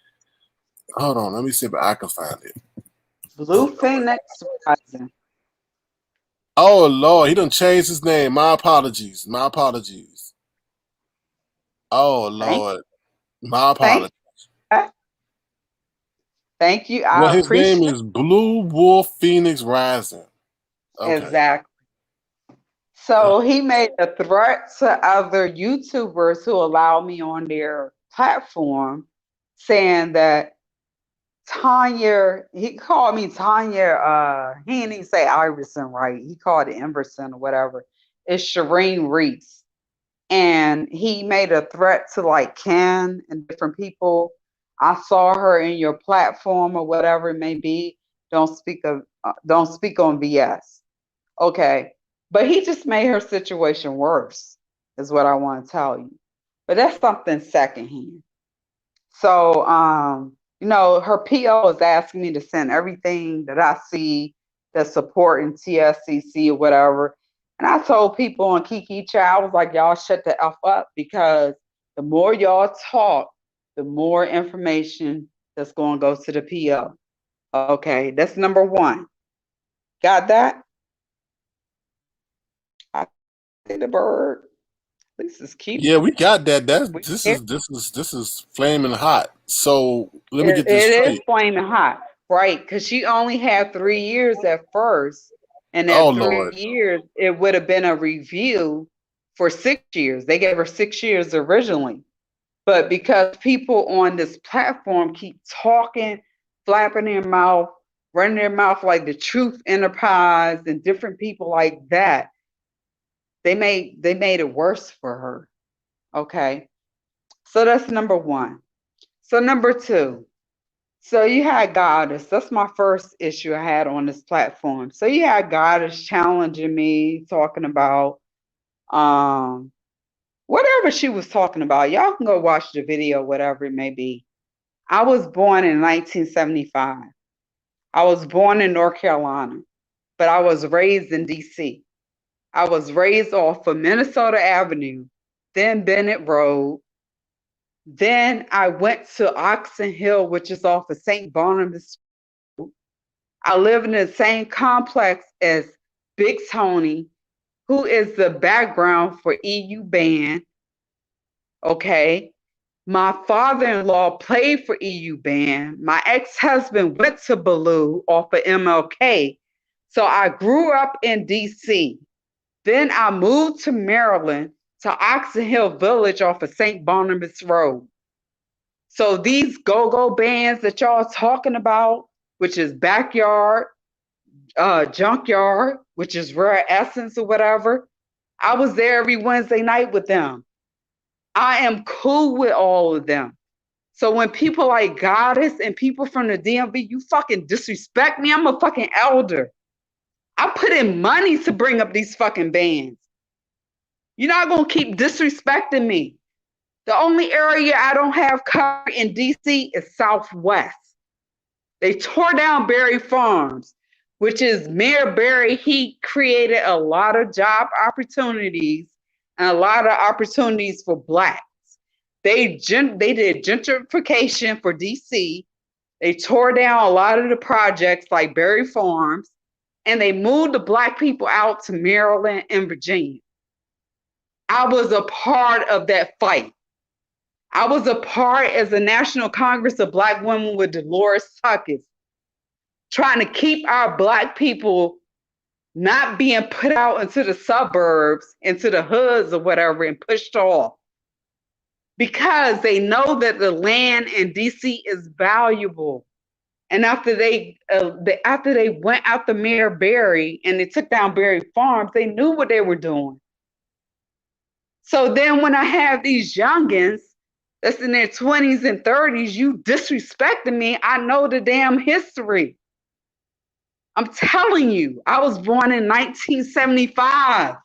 Hold on, let me see if I can find it. Oh Blue Lord. Phoenix Rising. Oh Lord, he done changed his name. My apologies. My apologies. Oh Thank, Lord, my thank, apologies. thank you. Well, I his name appreciate is Blue Wolf Phoenix Rising. Okay. exactly. So he made a threat to other YouTubers who allow me on their platform, saying that Tanya, he called me Tanya, he didn't even say Iverson right. He called it Iverson or whatever. It's Shireen Reese. And he made a threat to like Ken and different people. I saw her in your platform or whatever it may be. Don't speak on BS. Okay. But he just made her situation worse, is what I want to tell you. But that's something secondhand. So, her PO is asking me to send everything that I see that's supporting TSCC or whatever. And I told people on Kiki Chat, I was like, y'all shut the F up because the more y'all talk, the more information that's going to go to the PO. Okay, that's number one. Got that? I see the bird. This is cute. Yeah, we got that. We This here. is flaming hot. So let me It, get this it is straight. flaming hot, right? Because she only had 3 years at first, and Oh at three Lord. years, it would have been a review for 6 years. They gave her 6 years originally, but because people on this platform keep talking, flapping their mouth, running their mouth like the Truth Enterprise and different people like that, they made it worse for her. Okay, so that's number one. So number two. So you had Goddess. That's my first issue I had on this platform. So you had Goddess challenging me, talking about whatever she was talking about. Y'all can go watch the video, whatever it may be. I was born in 1975. I was born in North Carolina, but I was raised in DC. I was raised off of Minnesota Avenue, then Bennett Road. Then I went to Oxon Hill, which is off of St. Barnabas. I live in the same complex as Big Tony, who is the background for EU Band. Okay. My father in law played for EU Band. My ex husband went to Ballou off of MLK. So I grew up in DC. Then I moved to Maryland to Oxon Hill Village off of St. Barnabas Road. So these go-go bands that y'all talking about, which is Backyard, Junkyard, which is Rare Essence or whatever, I was there every Wednesday night with them. I am cool with all of them. So when people like Goddess and people from the DMV, you fucking disrespect me, I'm a fucking elder. I put in money to bring up these fucking bands. You're not going to keep disrespecting me. The only area I don't have covered in DC is Southwest. They tore down Berry Farms, which is Mayor Berry. He created a lot of job opportunities and a lot of opportunities for Blacks. They did gentrification for DC. They tore down a lot of the projects like Berry Farms, and they moved the Black people out to Maryland and Virginia. I was a part of that fight. I was a part as the National Congress of Black Women with Dolores Tuckett, trying to keep our Black people not being put out into the suburbs, into the hoods or whatever, and pushed off. Because they know that the land in DC is valuable. And after they went after Mayor Berry and they took down Berry Farms, they knew what they were doing. So then when I have these youngins that's in their 20s and 30s, you disrespecting me, I know the damn history. I'm telling you, I was born in 1975.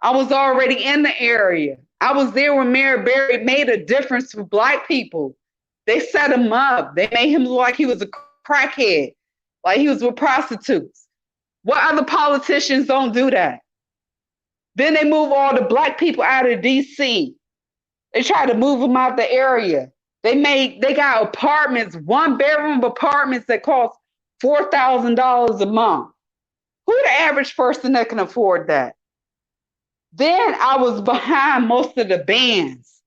I was already in the area. I was there when Mayor Berry made a difference for Black people. They set him up. They made him look like he was a crackhead, like he was with prostitutes. What other politicians don't do that? Then they move all the Black people out of DC. They try to move them out the area. They got apartments, 1-bedroom apartments that cost $4,000 a month. Who the average person that can afford that? Then I was behind most of the bands.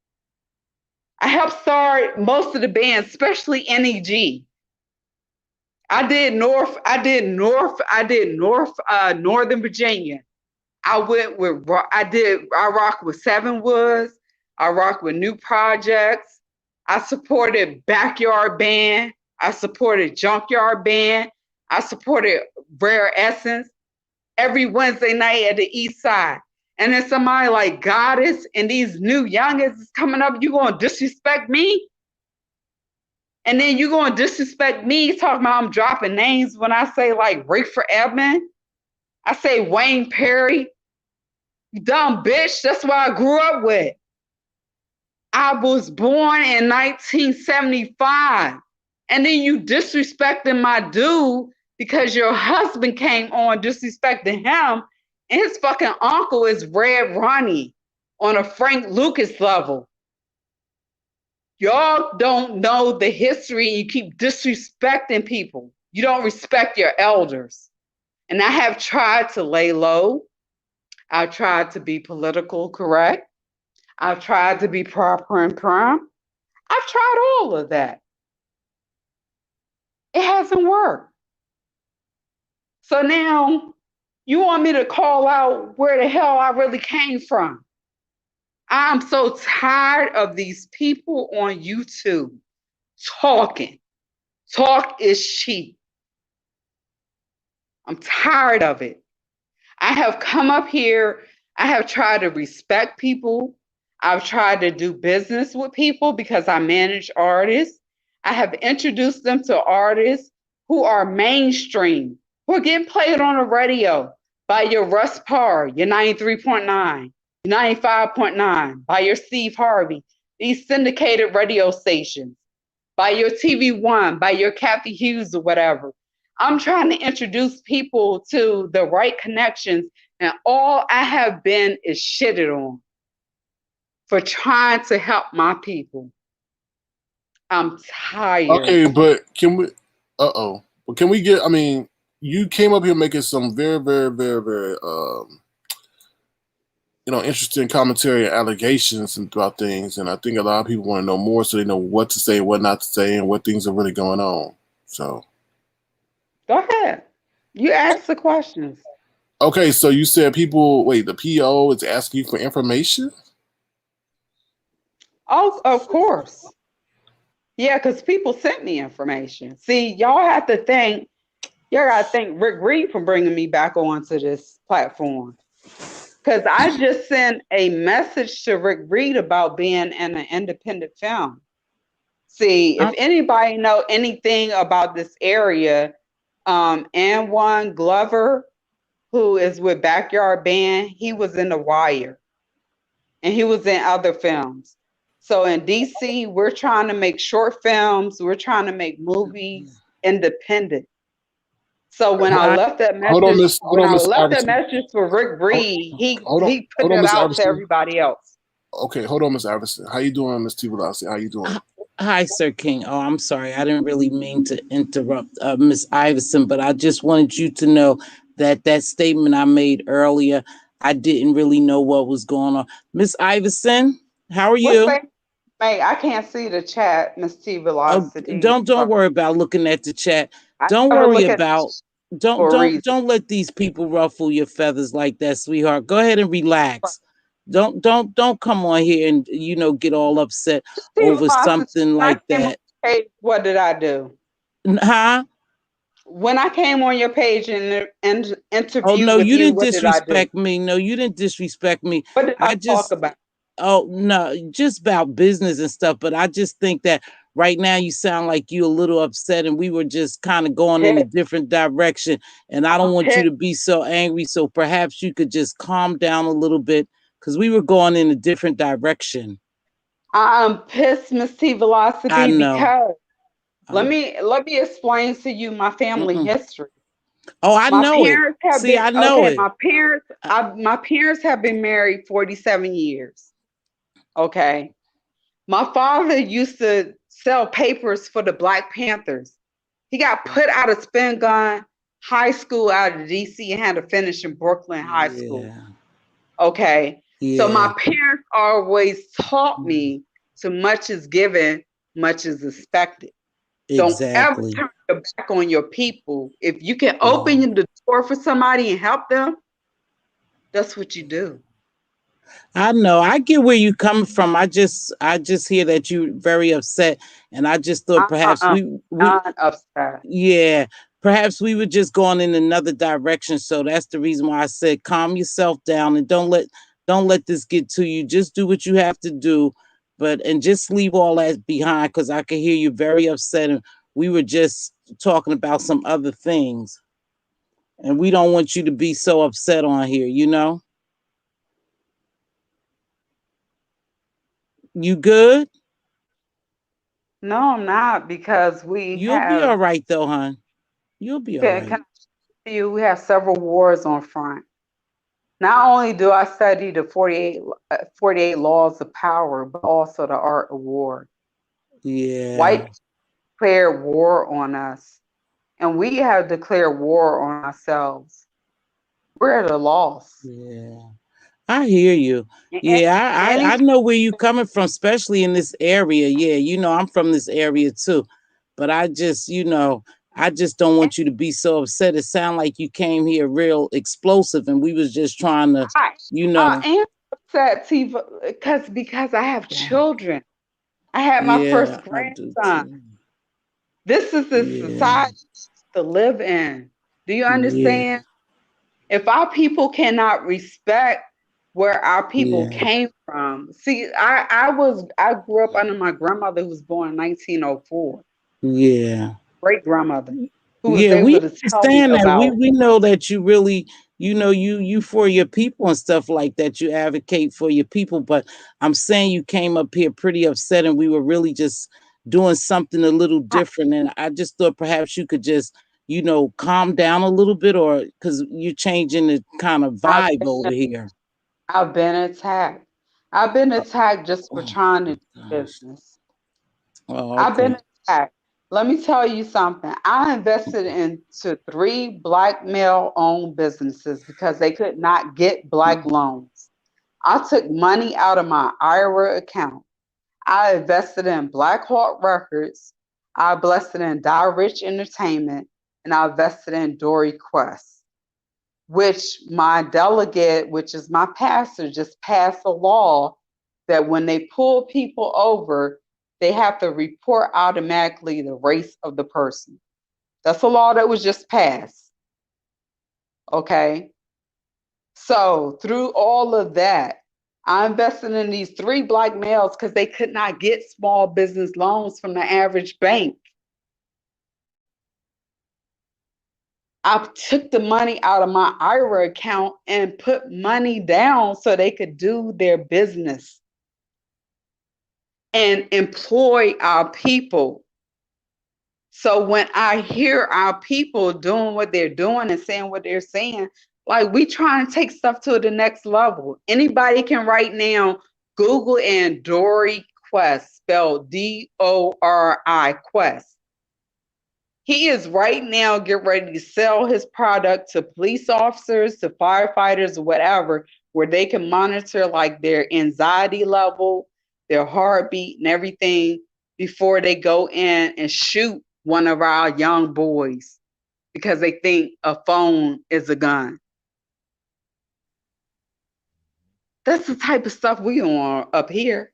I helped start most of the bands, especially NEG. I did Northern Virginia. I rocked with Seven Woods. I rocked with New Projects. I supported Backyard Band. I supported Junkyard Band. I supported Rare Essence every Wednesday night at the East Side. And then somebody like Goddess and these new youngins is coming up, you gonna disrespect me? And then you gonna disrespect me talking about I'm dropping names when I say like Rayford Edmond? I say Wayne Perry. You dumb bitch, that's what I grew up with. I was born in 1975. And then you disrespecting my dude because your husband came on disrespecting him. And his fucking uncle is Red Ronnie on a Frank Lucas level. Y'all don't know the history. You keep disrespecting people. You don't respect your elders. And I have tried to lay low. I've tried to be political correct. I've tried to be proper and prim. I've tried all of that. It hasn't worked. So now you want me to call out where the hell I really came from. I'm so tired of these people on YouTube talking. Talk is cheap. I'm tired of it. I have come up here. I have tried to respect people. I've tried to do business with people because I manage artists. I have introduced them to artists who are mainstream, who are getting played on the radio by your Russ Parr, your 93.9, your 95.9, by your Steve Harvey, these syndicated radio stations, by your TV One, by your Kathy Hughes or whatever. I'm trying to introduce people to the right connections, and all I have been is shitted on for trying to help my people. I'm tired. Okay, but can we? But can we get? I mean, you came up here making some very, very, very, very, interesting commentary and allegations about things, and I think a lot of people want to know more, so they know what to say, what not to say, and what things are really going on. So, go ahead. You ask the questions. Okay, so you said people, wait, the PO is asking you for information? Oh, of course. Yeah, because people sent me information. See, y'all have to thank, y'all got to thank Rick Reed for bringing me back onto this platform. Because I just sent a message to Rick Reed about being in an independent film. See, if anybody know anything about this area, Anwan Glover, who is with Backyard Band, he was in The Wire and he was in other films. So in DC, we're trying to make short films, we're trying to make movies independent. So when I left that message, Hold on, Miss Iverson. for Rick Hold, Reed, hold on, he put hold on, it Miss out to Iverson. everybody else. Okay, hold on, Miss Iverson. How you doing, Miss T. Velocity? How you doing? Hi, Sir King. Oh, I'm sorry. I didn't really mean to interrupt Miss Iverson, but I just wanted you to know that that statement I made earlier, I didn't really know what was going on. Miss Iverson, how are What's you? that? Mate, I can't see the chat, Miss T Oh, Velocity. don't worry about looking at the chat. I Don't never worry look at about for a reason. don't let these people ruffle your feathers like that, sweetheart. Go ahead and relax. Don't come on here and get all upset T over Velocity, something when I like came on that. your page, what did I do? Huh? When I came on your page and Oh interviewed no, with you you, didn't what did I do? disrespect me. No, you didn't disrespect me. What did I I talk just about? Oh no, just about business and stuff. But I just think that right now you sound like you a little upset, and we were just kind of going in a Pissed. different direction. And I don't I'm want you pissed. to be so angry. So perhaps you could just calm down a little bit because we were going in a different direction. I'm pissed, Miss T I Velocity, know. because let Uh, me explain to you my family mm-mm. history. Oh, I My know it. parents have See, been I know okay. it. Uh, My parents have been married 47 years. Okay. My father used to sell papers for the Black Panthers. He got put out of Spin Gun High School out of DC and had to finish in Brooklyn High School. Yeah, Okay. So yeah, my parents always taught me so much is given, much is expected. Don't ever exactly. turn your back on your people. If you can Yeah. open the door for somebody and help them, that's what you do. I know. I get where you come from. I just hear that you're very upset, and I just thought perhaps I'm we not upset. yeah, perhaps we were just going in another direction. So that's the reason why I said calm yourself down and don't let this get to you. Just do what you have to do, and just leave all that behind because I can hear you very upset, and we were just talking about some other things, and we don't want you to be so upset on here. You good? No, I'm not, because we You'll be all have right though, hon. You'll be all can right. I tell you, we have several wars on front. Not only do I study the 48 laws of power, but also the art of war. Yeah. White declared war on us, and we have declared war on ourselves. We're at a loss. Yeah. I hear you. And Yeah, I any know where you coming from, especially in this area. Yeah, I'm from this area too. But I just don't want you to be so upset. It sounded like you came here real explosive and we was just trying to, I you I know. am upset, Tiva, because I have Yeah, children. I had my yeah, first I do grandson. too. This is the Yeah, society to live in. Do you yeah, understand? If our people cannot respect where our people yeah, came from, see, I grew up under my grandmother who was born in 1904, yeah. great grandmother, who was Yeah, we able to tell me understand that. We about. we know that you really, you for your people and stuff like that. You advocate for your people, but I'm saying you came up here pretty upset, and we were really just doing something a little different. And I just thought perhaps you could just, calm down a little bit, or because you're changing the kind of I've vibe over been, here. I've been attacked. I've been attacked just for Oh trying to do gosh. business. Oh, I've been okay. attacked. Let me tell you something. I invested into 3 Black male owned businesses because they could not get Black loans. I took money out of my IRA account. I invested in Black Hawk Records. I invested in Die Rich Entertainment, and I invested in Dory Quest. which my delegate, which is my pastor, just passed a law that when they pull people over, they have to report automatically the race of the person. That's a law that was just passed. Okay. So through all of that, I invested in these 3 Black males because they could not get small business loans from the average bank. I took the money out of my IRA account and put money down so they could do their business and employ our people. So when I hear our people doing what they're doing and saying what they're saying, like we trying to take stuff to the next level. Anybody can right now Google and Dory Quest, spelled DORI Quest. He is right now getting ready to sell his product to police officers, to firefighters, or whatever, where they can monitor like their anxiety level, their heartbeat, and everything before they go in and shoot one of our young boys because they think a phone is a gun. That's the type of stuff we on up here.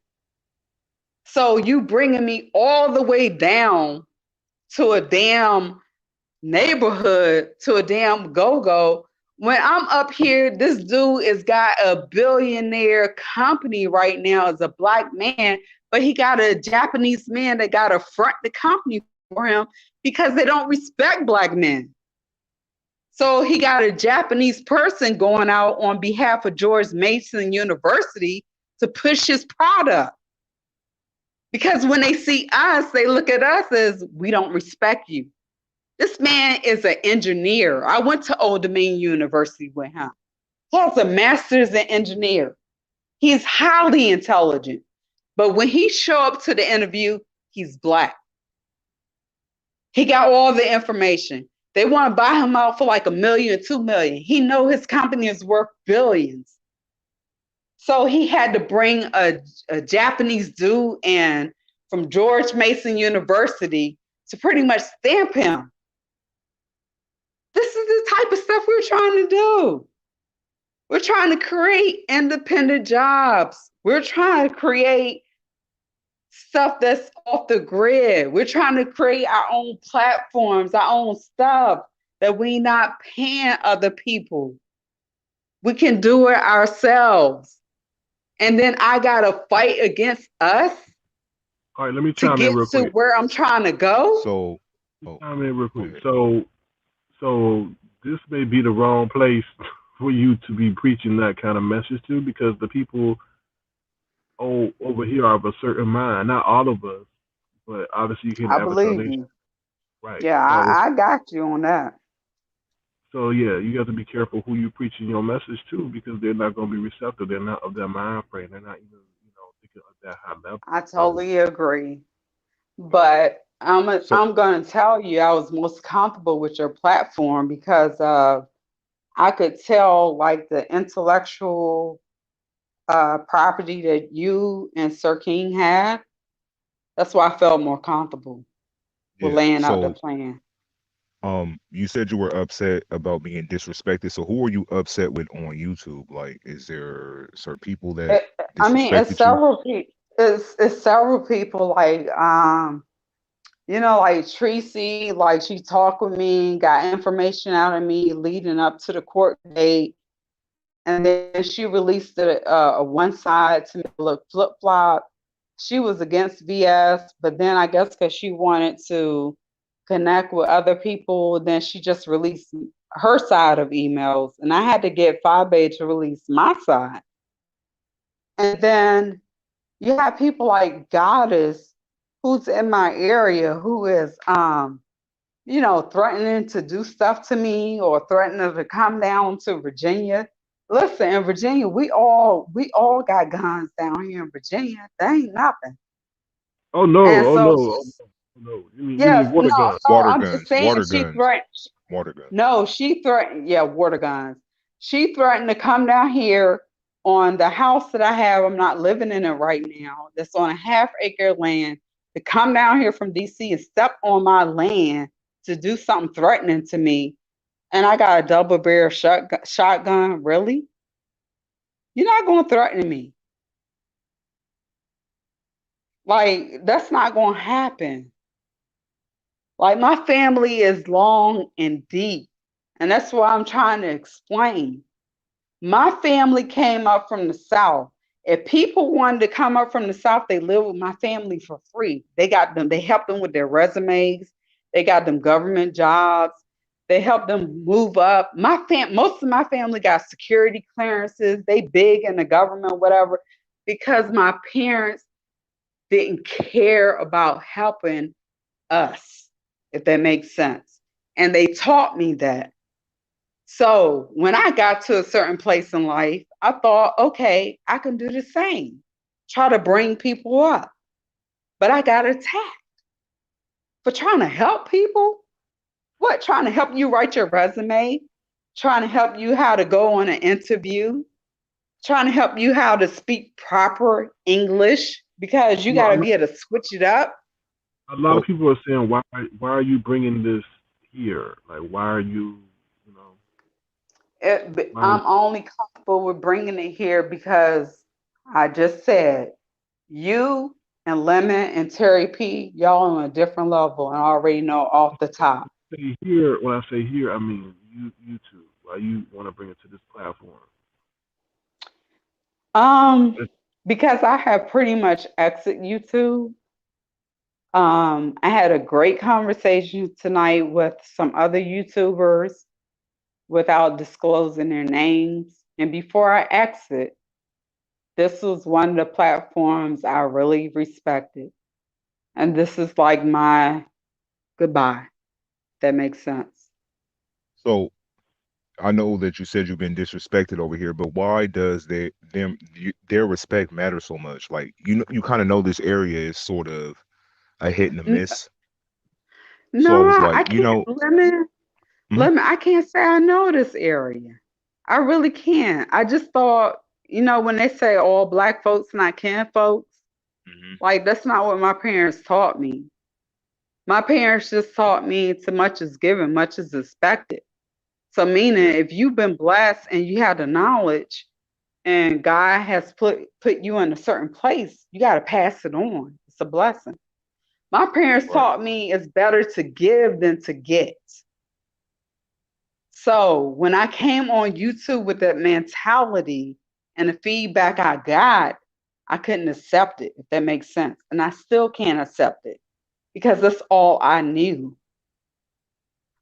So you bringing me all the way down to a damn neighborhood, to a damn go-go. When I'm up here, this dude has got a billionaire company right now as a Black man, but he got a Japanese man that got to front the company for him because they don't respect Black men. So he got a Japanese person going out on behalf of George Mason University to push his product. Because when they see us, they look at us as we don't respect you. This man is an engineer. I went to Old Dominion University with him. He has a master's in engineer. He's highly intelligent. But when he show up to the interview, he's Black. He got all the information. They want to buy him out for like $1 million, $2 million. He know his company is worth billions. So he had to bring a Japanese dude in from George Mason University to pretty much stamp him. This is the type of stuff we're trying to do. We're trying to create independent jobs. We're trying to create stuff that's off the grid. We're trying to create our own platforms, our own stuff that we not paying other people. We can do it ourselves. And then I got to fight against us. All right, let me to chime get in real to quick. where I'm trying to go. So, Chime in real quick. So this may be the wrong place for you to be preaching that kind of message to, because the people over here are of a certain mind. Not all of us, but obviously you can I Avatar believe Nation. you. Right. Yeah, So, I got you on that. so yeah, you got to be careful who you preaching your message to, because they're not going to be receptive. They're not of that mind frame. They're not even, thinking of that high level. I So, totally agree. But I'm so going to tell you I was most comfortable with your platform because I could tell like the intellectual property that you and Sir King had. That's why I felt more comfortable with yeah, laying out the so plan. you said you were upset about being disrespected. So who are you upset with on YouTube? Like, is there certain people that I mean, it's disrespected you? several people. It's several people like like Treecey, like she talked with me, got information out of me leading up to the court date, and then she released a one side to look flip flop. She was against VS, but then I guess because she wanted to connect with other people, then she just released her side of emails, and I had to get Fabe to release my side. And then you have people like Goddess, who's in my area, who is threatening to do stuff to me or threatening to come down to Virginia. Listen, in Virginia, we all got guns down here in Virginia. They ain't nothing. oh no, And oh so, no, oh no, oh no. You yes, mean water guns? Water I'm just guns, saying water she guns, threatened. water guns. No, she threatened. Yeah, water guns. She threatened to come down here on the house that I have. I'm not living in it right now. That's on a half-acre land. To come down here from DC and step on my land to do something threatening to me. and I got a double barrel shotgun. Really? You're not going to threaten me. Like, that's not going to happen. Like, my family is long and deep. And that's what I'm trying to explain. My family came up from the South. If people wanted to come up from the South, they lived with my family for free. They helped them with their resumes. They got them government jobs. They helped them move up. Most of my family got security clearances. They big in the government, whatever, because my parents didn't care about helping us, if that makes sense. And they taught me that. So when I got to a certain place in life, I thought, okay, I can do the same. Try to bring people up. But I got attacked for trying to help people. What? Trying to help you write your resume? Trying to help you how to go on an interview? Trying to help you how to speak proper English? Because you Well, got to be able to switch it up. a lot Oh, of people are saying, why are you bringing this here? Like, why are you know, why are you, I'm only comfortable with bringing it here because I just said you and Lemon and Terry P, y'all on a different level, and I already know off the top. say here? When I say here, I mean YouTube. Why you want to bring it to this platform? Um, It's, because I have pretty much exit YouTube. I had a great conversation tonight with some other YouTubers without disclosing their names. And before I exit, this was one of the platforms I really respected. And this is like my goodbye. That makes sense. so I know that you said you've been disrespected over here, but why does their respect matter so much? Like you kind of know this area is sort of a hit and a N- miss. So I was No, like, I can't mhm, I can't say I know this area. I really can't. I just thought, when they say all black folks not kin folks, mhm, like that's not what my parents taught me. My parents just taught me too much is given, much is expected. So meaning yeah, if you've been blessed and you have the knowledge and God has put you in a certain place, you got to pass it on. It's a blessing. My parents right. taught me it's better to give than to get. So when I came on YouTube with that mentality and the feedback I got, I couldn't accept it, if that makes sense. And I still can't accept it because that's all I knew.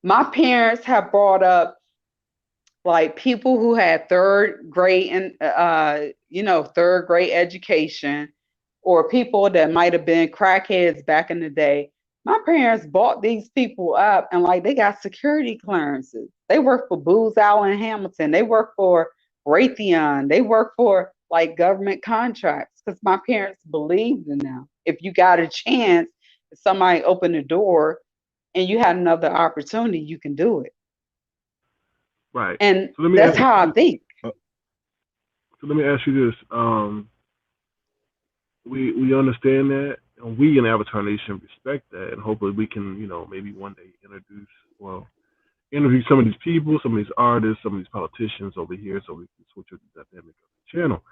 My parents have brought up like people who had third grade and third grade education, or people that might have been crackheads back in the day. My parents bought these people up and like they got security clearances. They work for Booz Allen Hamilton. They work for Raytheon. They work for like government contracts because my parents believed in them. If you got a chance, if somebody opened the door and you had another opportunity, you can do it. right. And So let me that's ask how I you. think. Uh, So let me ask you this. We understand that, and we in Avatar Nation respect that, and hopefully we can, maybe one day interview some of these people, some of these artists, some of these politicians over here, so we can switch up the dynamic of the channel.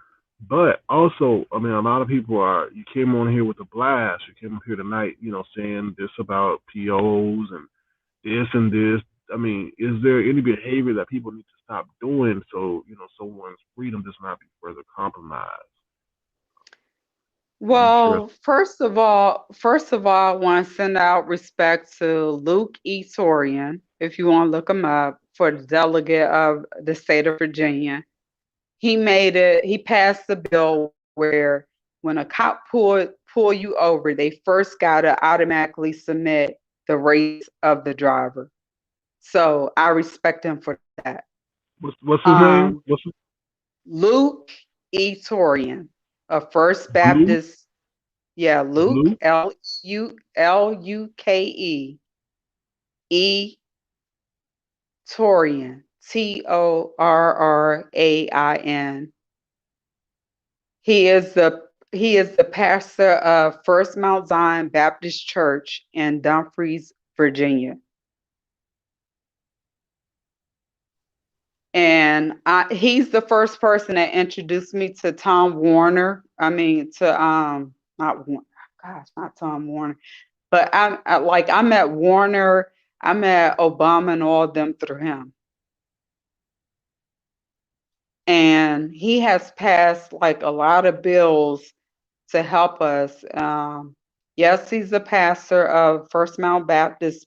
But also, I mean, a lot of people you came on here with a blast. You came up here tonight, saying this about POs and this and this. I mean, is there any behavior that people need to stop doing so, someone's freedom does not be further compromised? Can you share? Well, first of all, I want to send out respect to Luke E. Torian, if you want to look him up, for the delegate of the state of Virginia. He passed the bill where when a cop pull you over, they first gotta automatically submit the race of the driver. So I respect him for that. What's his name? Um, What's his, Luke E. Torian, a First Blue? Baptist. Yeah, Luke, Blue? Luke Torian, Torrain. He is the pastor of First Mount Zion Baptist Church in Dumfries, Virginia. And he's the first person that introduced me to Tom Warner. I mean, to not Warner. Gosh, not Tom Warner. But I met Warner, I met Obama and all of them through him. And he has passed like a lot of bills to help us. Yes, he's a pastor of First Mount Baptist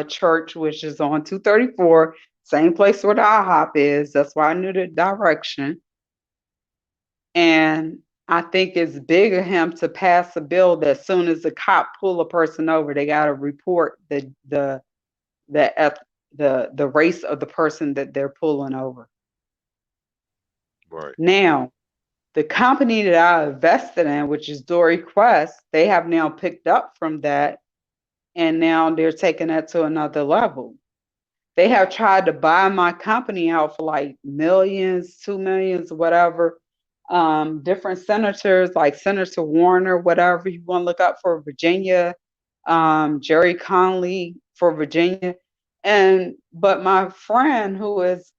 Church, which is on 234, same place where the IHOP is. That's why I knew the direction. And I think it's big of him to pass a bill that as soon as the cop pull a person over, they got to report the race of the person that they're pulling over. Right. Now, the company that I invested in, which is Dory Quest, they have now picked up from that, and now they're taking that to another level. They have tried to buy my company out for like millions, 2 millions, whatever. Different senators, like Senator Warner, whatever you want to look up for Virginia, Jerry Conley for Virginia. But my friend who is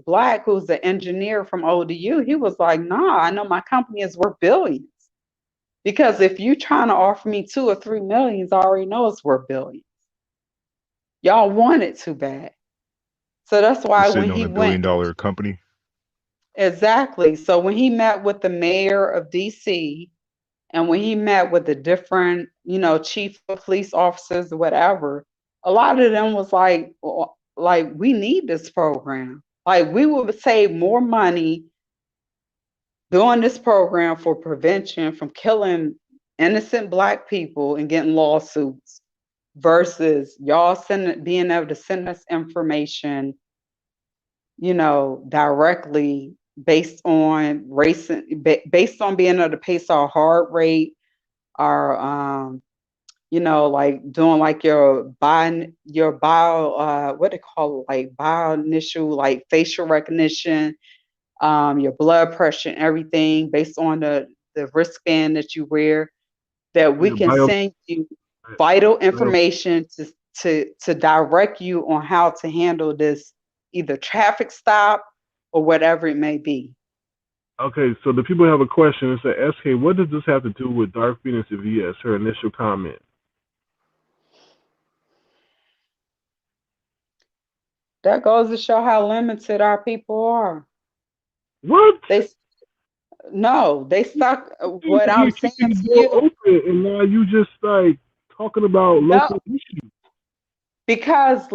black, who's an engineer from ODU, he was like, nah, I know my company is worth billions. Because if you're trying to offer me 2 or 3 millions, I already know it's worth billions. Y'all want it too bad. So that's why You're when sitting on he a $1 went, billion company. exactly. So when he met with the mayor of DC, and when he met with the different, chief of police officers, whatever, a lot of them was like, we need this program. Like, we would save more money doing this program for prevention from killing innocent Black people and getting lawsuits versus y'all being able to send us information, directly based on race, based on being able to pace our heart rate, our like doing like your bio what they call it, like bio initial, like facial recognition, your blood pressure and everything based on the wristband that you wear, that we Yeah, can send you vital information to direct you on how to handle this, either traffic stop or whatever it may be. Okay, so the people have a question. It said, SK, what does this have to do with Dark Phoenix and VS? Her initial comment. That goes to show how limited our people are. What? They stuck. What You're I'm keeping saying the to door you, open, and now you just like talking about no, local issues. because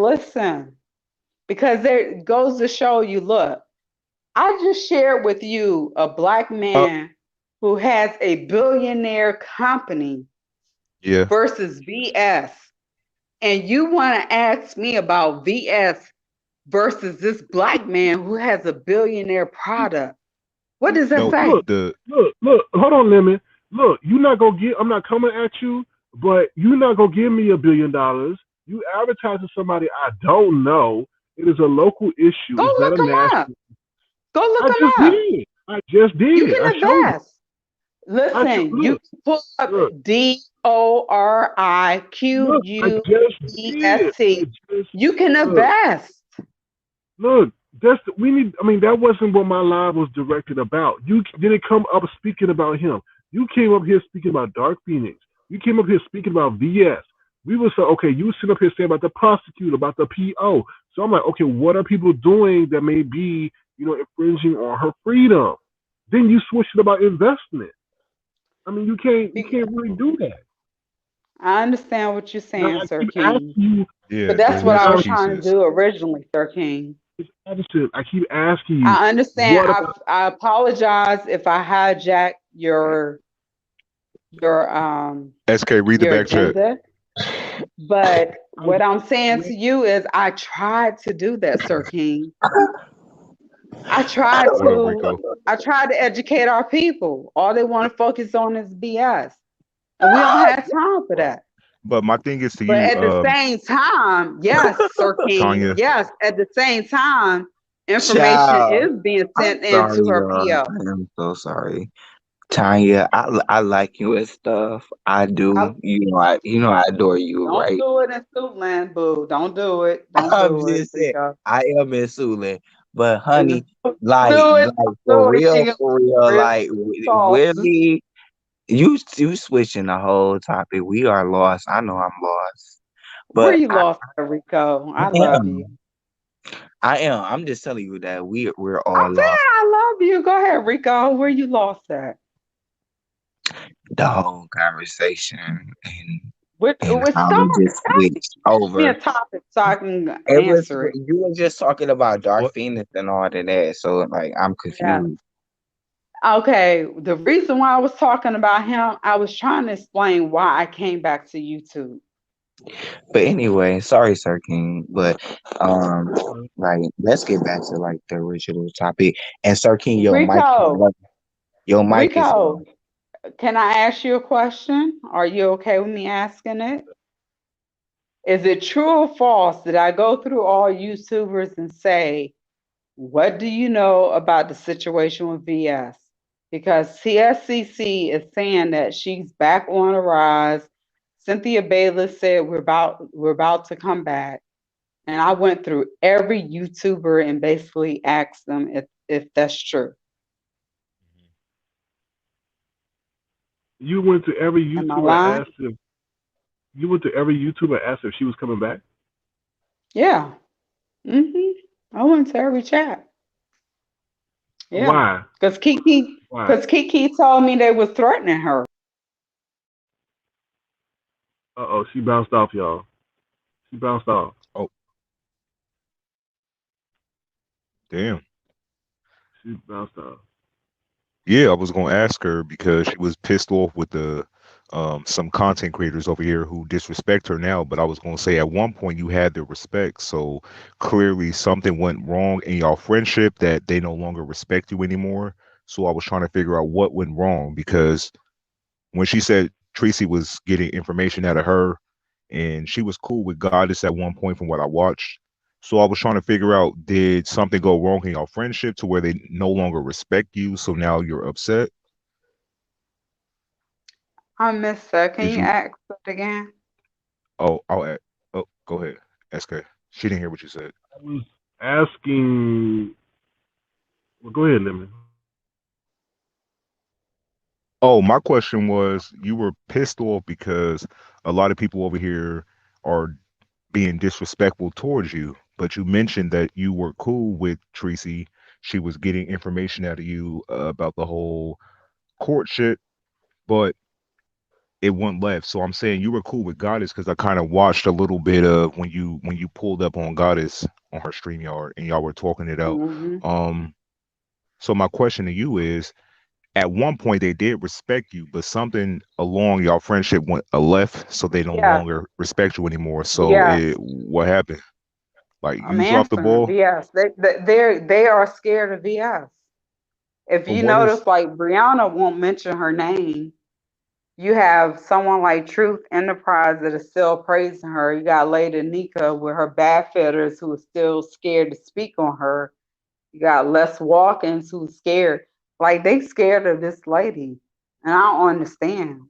there goes to show you. Look, I just shared with you a Black man who has a billionaire company Yeah. versus VS, and you want to ask me about VS versus this Black man who has a billionaire product. What does that No, say? Look, hold on, Lemon. Look, you're not gonna get. I'm not coming at you, but you're not gonna give me $1 billion. You advertise to somebody I don't know. It is a local issue. Go It's not look a them national. up. Go look I them just up. did. I just did. You I can showed you. invest. Listen, you Look, can pull up look, look. I just did. DORIQUEST. You can Look. invest. Look, we need. I mean, that wasn't what my live was directed about. You didn't come up speaking about him. You came up here speaking about Dark Phoenix. You came up here speaking about VS. We were so okay. You sit up here saying about the prosecutor, about the PO. So I'm like, okay, what are people doing that may be, infringing on her freedom? Then you switch it about investment. I mean, you can't really do that. I understand what you're Now saying, I Sir keep King. asking you. Yeah, But the that's what I missing was trying to pieces. do originally, Sir King. I keep asking you. I understand. What about, I apologize if I hijacked your SK, read the your back chat. agenda. But what I'm saying to you is I tried to do that, Sir King. I tried What up, Rico? to educate our people. All they want to focus on is BS. And we don't have time for that. But my thing is to But you, at the same time, yes, Sir King, Tanya. yes, at the same time, information Child, is being sent sorry, into her PO. I am so sorry. Tanya, I like you and stuff. I do. I adore you, Don't right? do it in Suitland, boo. Don't do it. Don't I'm do it, just saying, Rico. I am in Suland. But Do honey, it. Do it. Do it. She gonna for real, real like sauce. really, you switching the whole topic. We are lost. I know I'm lost, Where but you lost at, Rico? I I love you. am. I am. I'm just telling you that we're I'm all saying lost. I love you. Go ahead, Rico. Where you lost at? The whole conversation and Which how start we just switched give me a over. topic so I can It was answer it. you were just talking about Dark What? Phoenix and all of that, so like I'm Yeah. confused. Okay. The reason why I was talking about him, I was trying to explain why I came back to YouTube. But anyway, sorry, Sir King. But Uh, like let's get back to like the original topic. And Sir King, Rico, your mic is Rico, can I ask you a question? Are you okay with me asking it? Is it true or false that I go through all YouTubers and say, what do you know about the situation with VS? Because CSCC is saying that she's back on a rise. Cynthia Bayless said we're about to come back. And I went through every YouTuber and basically asked them if that's true. you went to every Am I YouTuber and lying? asked if you went to every YouTuber and asked if she was coming back. Yeah. I went to every chat. Yeah. Why? Because Kiki, Why? because Kiki told me they was threatening her. Oh, she bounced off, y'all. She bounced off. Oh, damn. She bounced off. Yeah, I was gonna ask her because she was pissed off with the some content creators over here who disrespect her now. But I was gonna say at one point you had their respect, so clearly something went wrong in y'all friendship that they no longer respect you anymore. So I was trying to figure out what went wrong because when she said Treecey was getting information out of her, and she was cool with Goddess at one point from what I watched. So I was trying to figure out, did something go wrong in your friendship to where they no longer respect you, so now you're upset? I missed that. Can Did you you? ask it again? Oh, oh, go ahead, SK. She didn't hear what you said. I was asking. Well, go ahead, Lemon. Oh, my question was, you were pissed off because a lot of people over here are being disrespectful towards you, but you mentioned that you were cool with Treecey. She was getting information out of you about the whole court shit, but it went left. So I'm saying you were cool with Goddess because I kind of watched a little bit of when you pulled up on Goddess on her StreamYard and y'all were talking it out. Hmm. Um, so my question to you is, at one point they did respect you, but something along y'all friendship went left, so they no Yes. longer respect you anymore. So Yes. what happened? Like I'm you dropped the answering. ball? VS. They are scared of VS. If But you what is notice, like Brianna won't mention her name. You have someone like Truth Enterprise that is still praising her. You got Lady Nika with her bad fitters who is still scared to speak on her. You got Les Walkins who's scared. Like they scared of this lady. And I don't understand.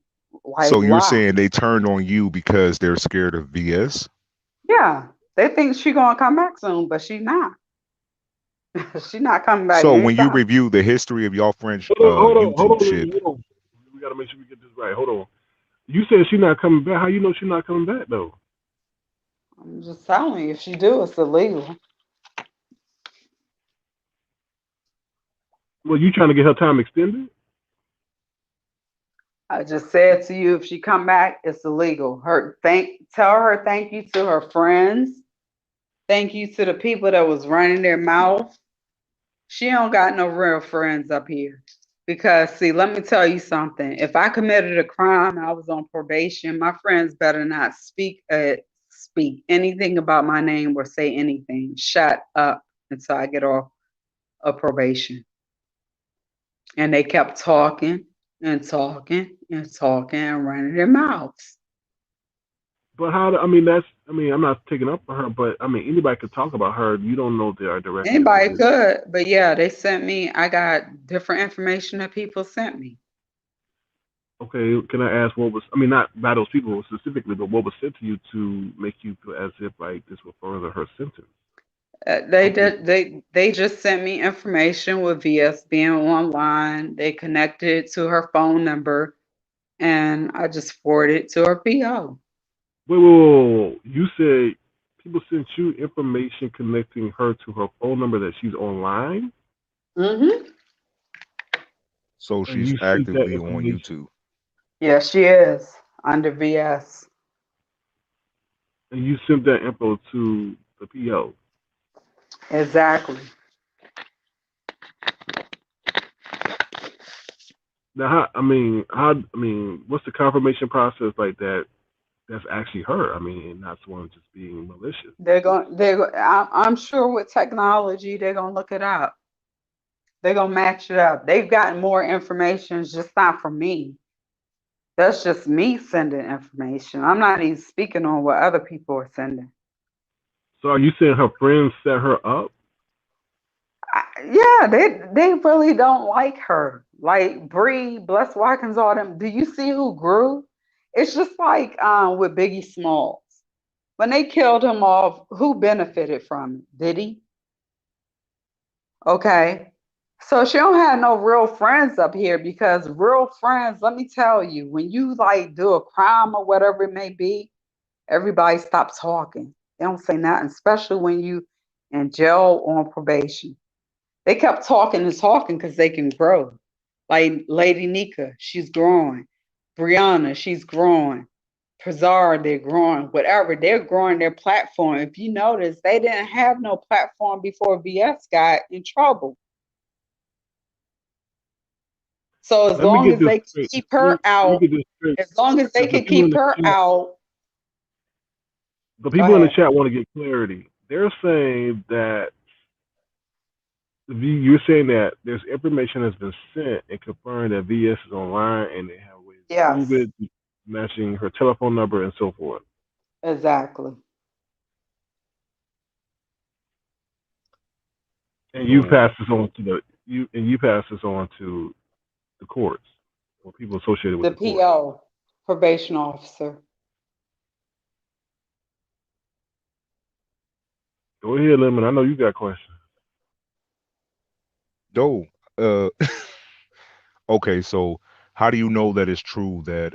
Like so you're why? saying they turned on you because they're scared of VS? Yeah. They think she gonna come back soon, but she not. She not coming back So when you anytime. review the history of y'all French Hold YouTube on, Lemon, ship, hold on. We gotta make sure we get this right. Hold on. You said she's not coming back. How you know she's not coming back though? I'm just telling you, if she do, it's illegal. Well, you trying to get her time extended? I just said to you, if she come back, it's illegal. Tell her thank you to her friends. Thank you to the people that was running their mouth. She don't got no real friends up here. Because see, let me tell you something. If I committed a crime and I was on probation, my friends better not speak anything about my name or say anything. Shut up until I get off of probation. And they kept talking and talking and talking and running their mouths. But how? I mean, that's. I mean, I'm not taking up for her, but I mean, anybody could talk about her. You don't know if they are directly Anybody affiliated. could, but yeah, they sent me. I got different information that people sent me. Okay, can I ask what was? I mean, not by those people specifically, but what was sent to you to make you feel as if like this would further her sentence? They Okay. did. They just sent me information with VS being online. They connected it to her phone number, and I just forwarded it to her PO. Wait. You said people sent you information connecting her to her phone number that she's online, Mm-hmm. So and she's you sent that actively on information, YouTube. Yeah, she is under VS. and you sent that info to the PO. Exactly. Now, what's the confirmation process like that? That's actually her. I mean, and not someone just being malicious. They're going. I'm sure with technology, they're gonna look it up. They're gonna match it up. They've gotten more information, it's just not from me. That's just me sending information. I'm not even speaking on what other people are sending. So, are you saying her friends set her up? Yeah, they really don't like her. Like Bree, Bless Watkins, all them. Do you see who grew? It's just like with Biggie Smalls. When they killed him off, who benefited from it? Did he? Okay. So she don't have no real friends up here because real friends, let me tell you, when you like do a crime or whatever it may be, everybody stops talking. They don't say nothing, especially when you in jail on probation. They kept talking and talking because they can grow. Like Lady Nika, she's growing. Brianna, she's growing. Prazar, they're growing. Whatever, they're growing their platform. If you notice, they didn't have no platform before VS got in trouble. So as Let me long get as this they straight. keep Let her me, let me out, get this straight. as long as they Because can keep her out, the go people in the ahead. chat want to get clarity. They're saying that you're saying that there's information that's been sent and confirmed that VS is online, and they have ways to prove Yes, it, matching her telephone number and so forth. exactly. And you So pass this on to you pass this on to the courts or people associated with The the court. PO, probation officer. Go ahead, Lemon. I know you got questions. though, uh, okay. So how do you know that it's true that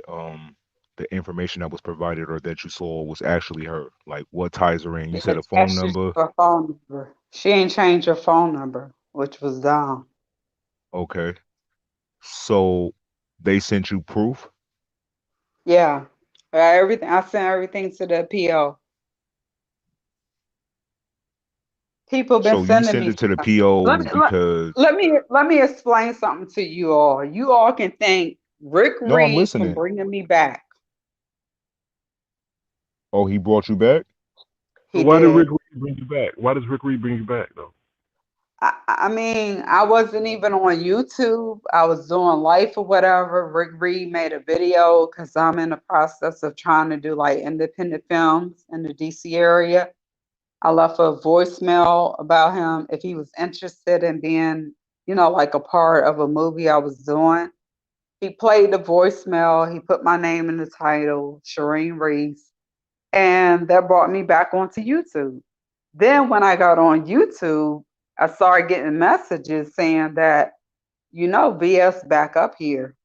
the information that was provided or that you saw was actually her? Like, what ties her in? You They said a phone attached it number. to her phone number. She ain't changed her phone number, which was dumb. Okay. So they sent you proof. Yeah. Everything I sent everything to the PO. People been So you sending sent me it to the stuff. Let PO me let, because let me explain something to you all. You all can thank Rick no, I'm Reed for listening. bringing me back. Oh, he brought you back? So He why did Rick did. Reed bring you back? Why does Rick Reed bring you back though? I mean, I wasn't even on YouTube. I was doing life or whatever. Rick Reed made a video because I'm in the process of trying to do like independent films in the DC area. I left a voicemail about him if he was interested in being, like a part of a movie I was doing. He played the voicemail. He put my name in the title, Shireen Reese, and that brought me back onto YouTube. Then when I got on YouTube, I started getting messages saying that, VS back up here.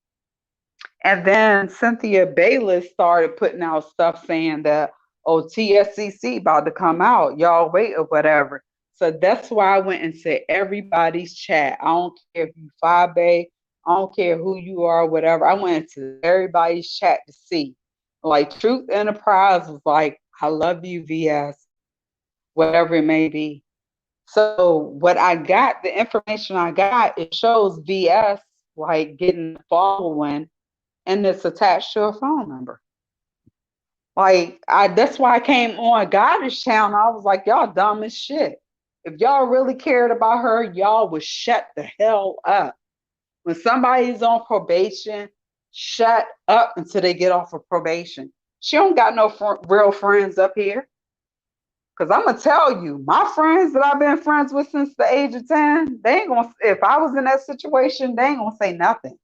And then Cynthia Bayless started putting out stuff saying that, oh, TSCC about to come out. Y'all wait or whatever. So that's why I went into everybody's chat. I don't care if you Fabe, I don't care who you are, whatever. I went into everybody's chat to see. Like Truth Enterprise was like, I love you, VS, whatever it may be. So what I got, the information I got, it shows VS like getting a following and it's attached to a phone number. Like that's why I came on Goddess channel. I was like, y'all dumb as shit. If y'all really cared about her, y'all would shut the hell up. When somebody's on probation, shut up until they get off of probation. She don't got no real friends up here. Cause I'm gonna tell you, my friends that I've been friends with since the age of 10, they ain't gonna. If I was in that situation, they ain't gonna say nothing,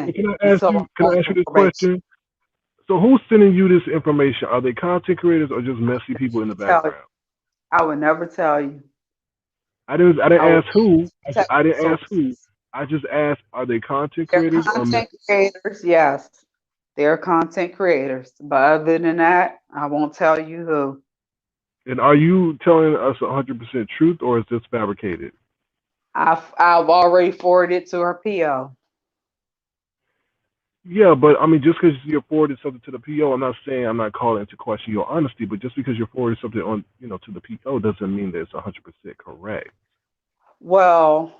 Hey, nothing can I ask until I'm you? Can I off ask you of this probation. question? So who's sending you this information? Are they content creators or just messy people in the Tell you, background? I would never tell you. I didn't I would ask who. tell I didn't ask who. sources. I just asked, are they content They're creators or content creators, yes. They're content creators. But other than that, I won't tell you who. and are you telling us 100% truth or is this fabricated? I've already forwarded it to her PO. Yeah, but I mean, just because you're forwarded something to the PO, I'm not saying I'm not calling into question your honesty, but just because you're forwarded something on, to the PO doesn't mean that it's 100% correct. Well,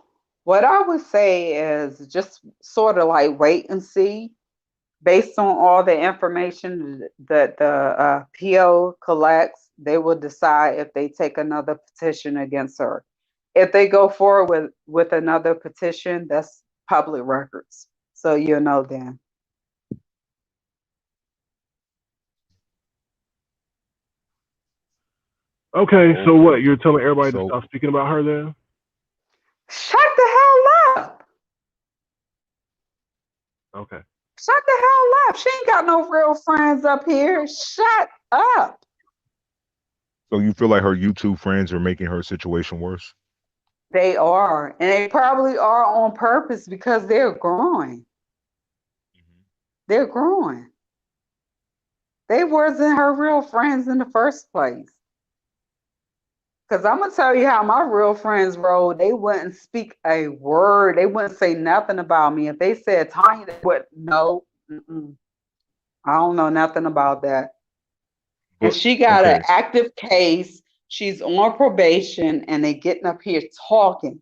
what I would say is just sort of like wait and see based on all the information that the PO collects, they will decide if they take another petition against her. If they go forward with another petition, that's public records. So you'll know then. Okay, so what? Okay. You're telling everybody to So stop speaking about her then? Shut the hell up. Okay. Shut the hell up. She ain't got no real friends up here. Shut up. so you feel like her YouTube friends are making her situation worse? They are. And they probably are on purpose because they're growing. They're growing. They wasn't her real friends in the first place. Because I'm going to tell you how my real friends rolled. They wouldn't speak a word. They wouldn't say nothing about me. If they said Tanya, they would no. I don't know nothing about that. And But she got an okay, active case. She's on probation, and they getting up here talking.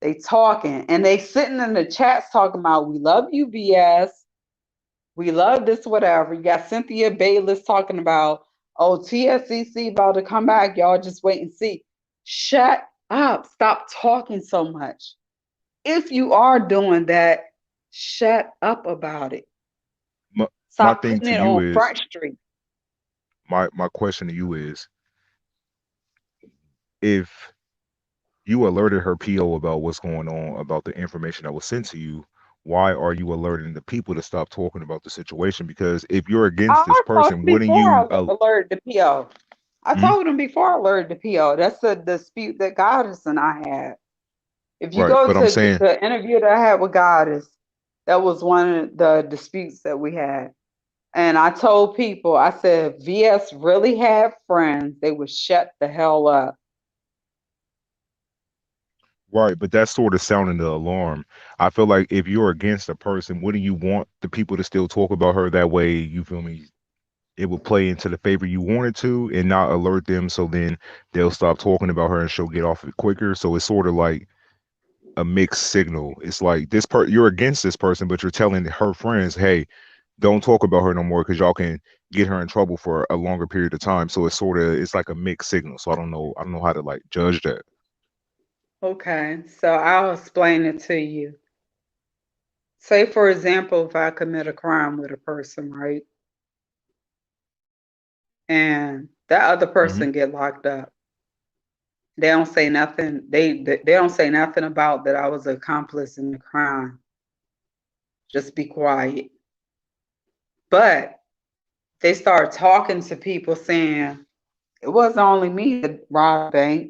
They talking, and they sitting in the chats talking about we love you, BS. We love this, whatever. You got Cynthia Bayless talking about, oh, TSCC about to come back. Y'all just wait and see. Shut up. Stop talking so much. If you are doing that, shut up about it. my Stop thing putting to it you on is Front Street. my question to you is if you alerted her PO about what's going on, about the information that was sent to you, why are you alerting the people to stop talking about the situation? Because if you're against this I told person, him wouldn't before you I alerted the PO. I mhm, told him before I alerted the PO. That's a dispute that Goddess and I had. If you right? go But I'm to saying the interview that I had with Goddess, that was one of the disputes that we had. And I told people, I said, if VS really had friends, they would shut the hell up. right, but that's sort of sounding the alarm. I feel like if you're against a person, wouldn't you want the people to still talk about her that way? You feel me? It would play into the favor you wanted to and not alert them, so then they'll stop talking about her and she'll get off it quicker. So it's sort of like a mixed signal. It's like you're against this person, but you're telling her friends, hey, don't talk about her no more because y'all can get her in trouble for a longer period of time. So it's like a mixed signal. So I don't know how to like judge that. Okay, so I'll explain it to you. Say, for example, if I commit a crime with a person, right? And that other Hmm. person get locked up. They don't say nothing. They don't say nothing about that I was an accomplice in the crime. Just be quiet. But they start talking to people saying it wasn't only me that robbed the bank,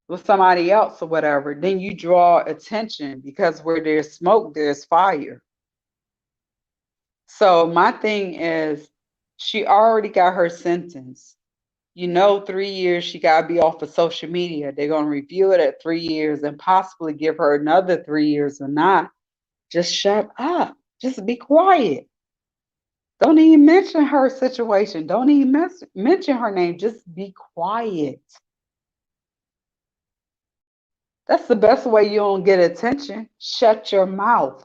it was somebody else or whatever. Then you draw attention because where there's smoke, there's fire. So my thing is, she already got her sentence. 3 years she got to be off of social media. They're going to review it at 3 years and possibly give her another 3 years or not. Just shut up. Just be quiet. Don't even mention her situation. Don't even mention her name. Just be quiet. That's the best way you don't get attention. Shut your mouth.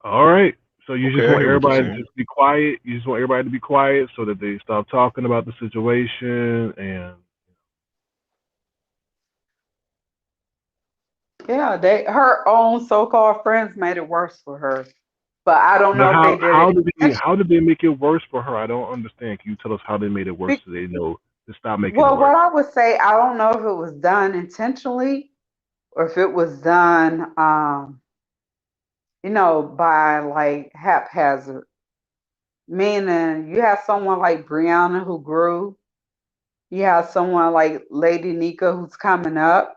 All right. So you just Okay, I want hear what you're everybody to saying. just be quiet. You just want everybody to be quiet so that they stop talking about the situation and Yeah, her own so-called friends made it worse for her. But I don't now know if they did it how did they make it worse for her? I don't understand. Can you tell us how they made it worse so they know to stop making it Well, what worse? I would say, I don't know if it was done intentionally or if it was done, by like haphazard. Meaning you have someone like Brianna who grew. You have someone like Lady Nika who's coming up.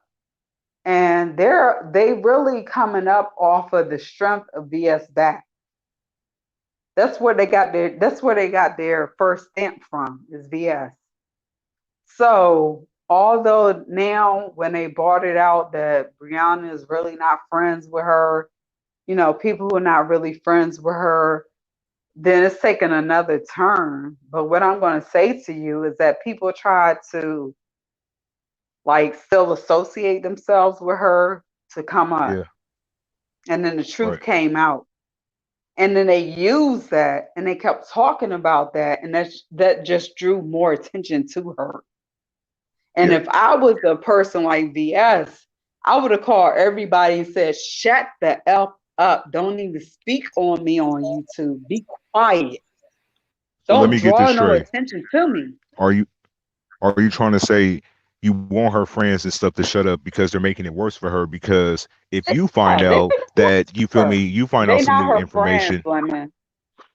And they really coming up off of the strength of VS back. That's where they got their first stamp from, is VS. So although now when they brought it out that Brianna is really not friends with her, people who are not really friends with her, then it's taken another turn. But what I'm going to say to you is that people try to like still associate themselves with her to come up. Yeah. And then the truth Right. came out. And then they used that and they kept talking about that. And that just drew more attention to her. And Yeah. if I was a person like VS, I would have called everybody and said, shut the F up. Don't even speak on me on YouTube. Be quiet. So let Don't me get this draw no straight. attention to me. Are you trying to say you want her friends and stuff to shut up because they're making it worse for her? Because if you find Yeah, they out that you feel me, you find out They some not new her friends, information. Lemon.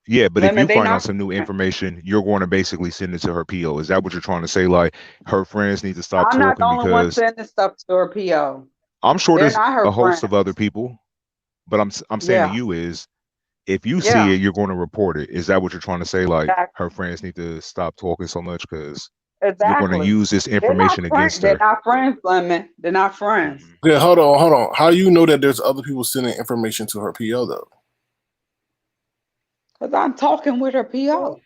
Yeah, but if you They find out not some new her friends. information, you're going to basically send it to her PO. Is that what you're trying to say? Like her friends need to stop I'm not the talking only one because sending stuff to her PO. I'm sure They're there's not her a host of friends. other people, but I'm saying to Yeah, you is if you see yeah, it, you're going to report it. Is that what you're trying to say? Like exactly. her friends need to stop talking so much because you're going to Exactly. use this information against They're her. not friends, Lemon. They're not friends. Mhm. Yeah, hold on. How do you know that there's other people sending information to her PO though? Because I'm talking with her PO.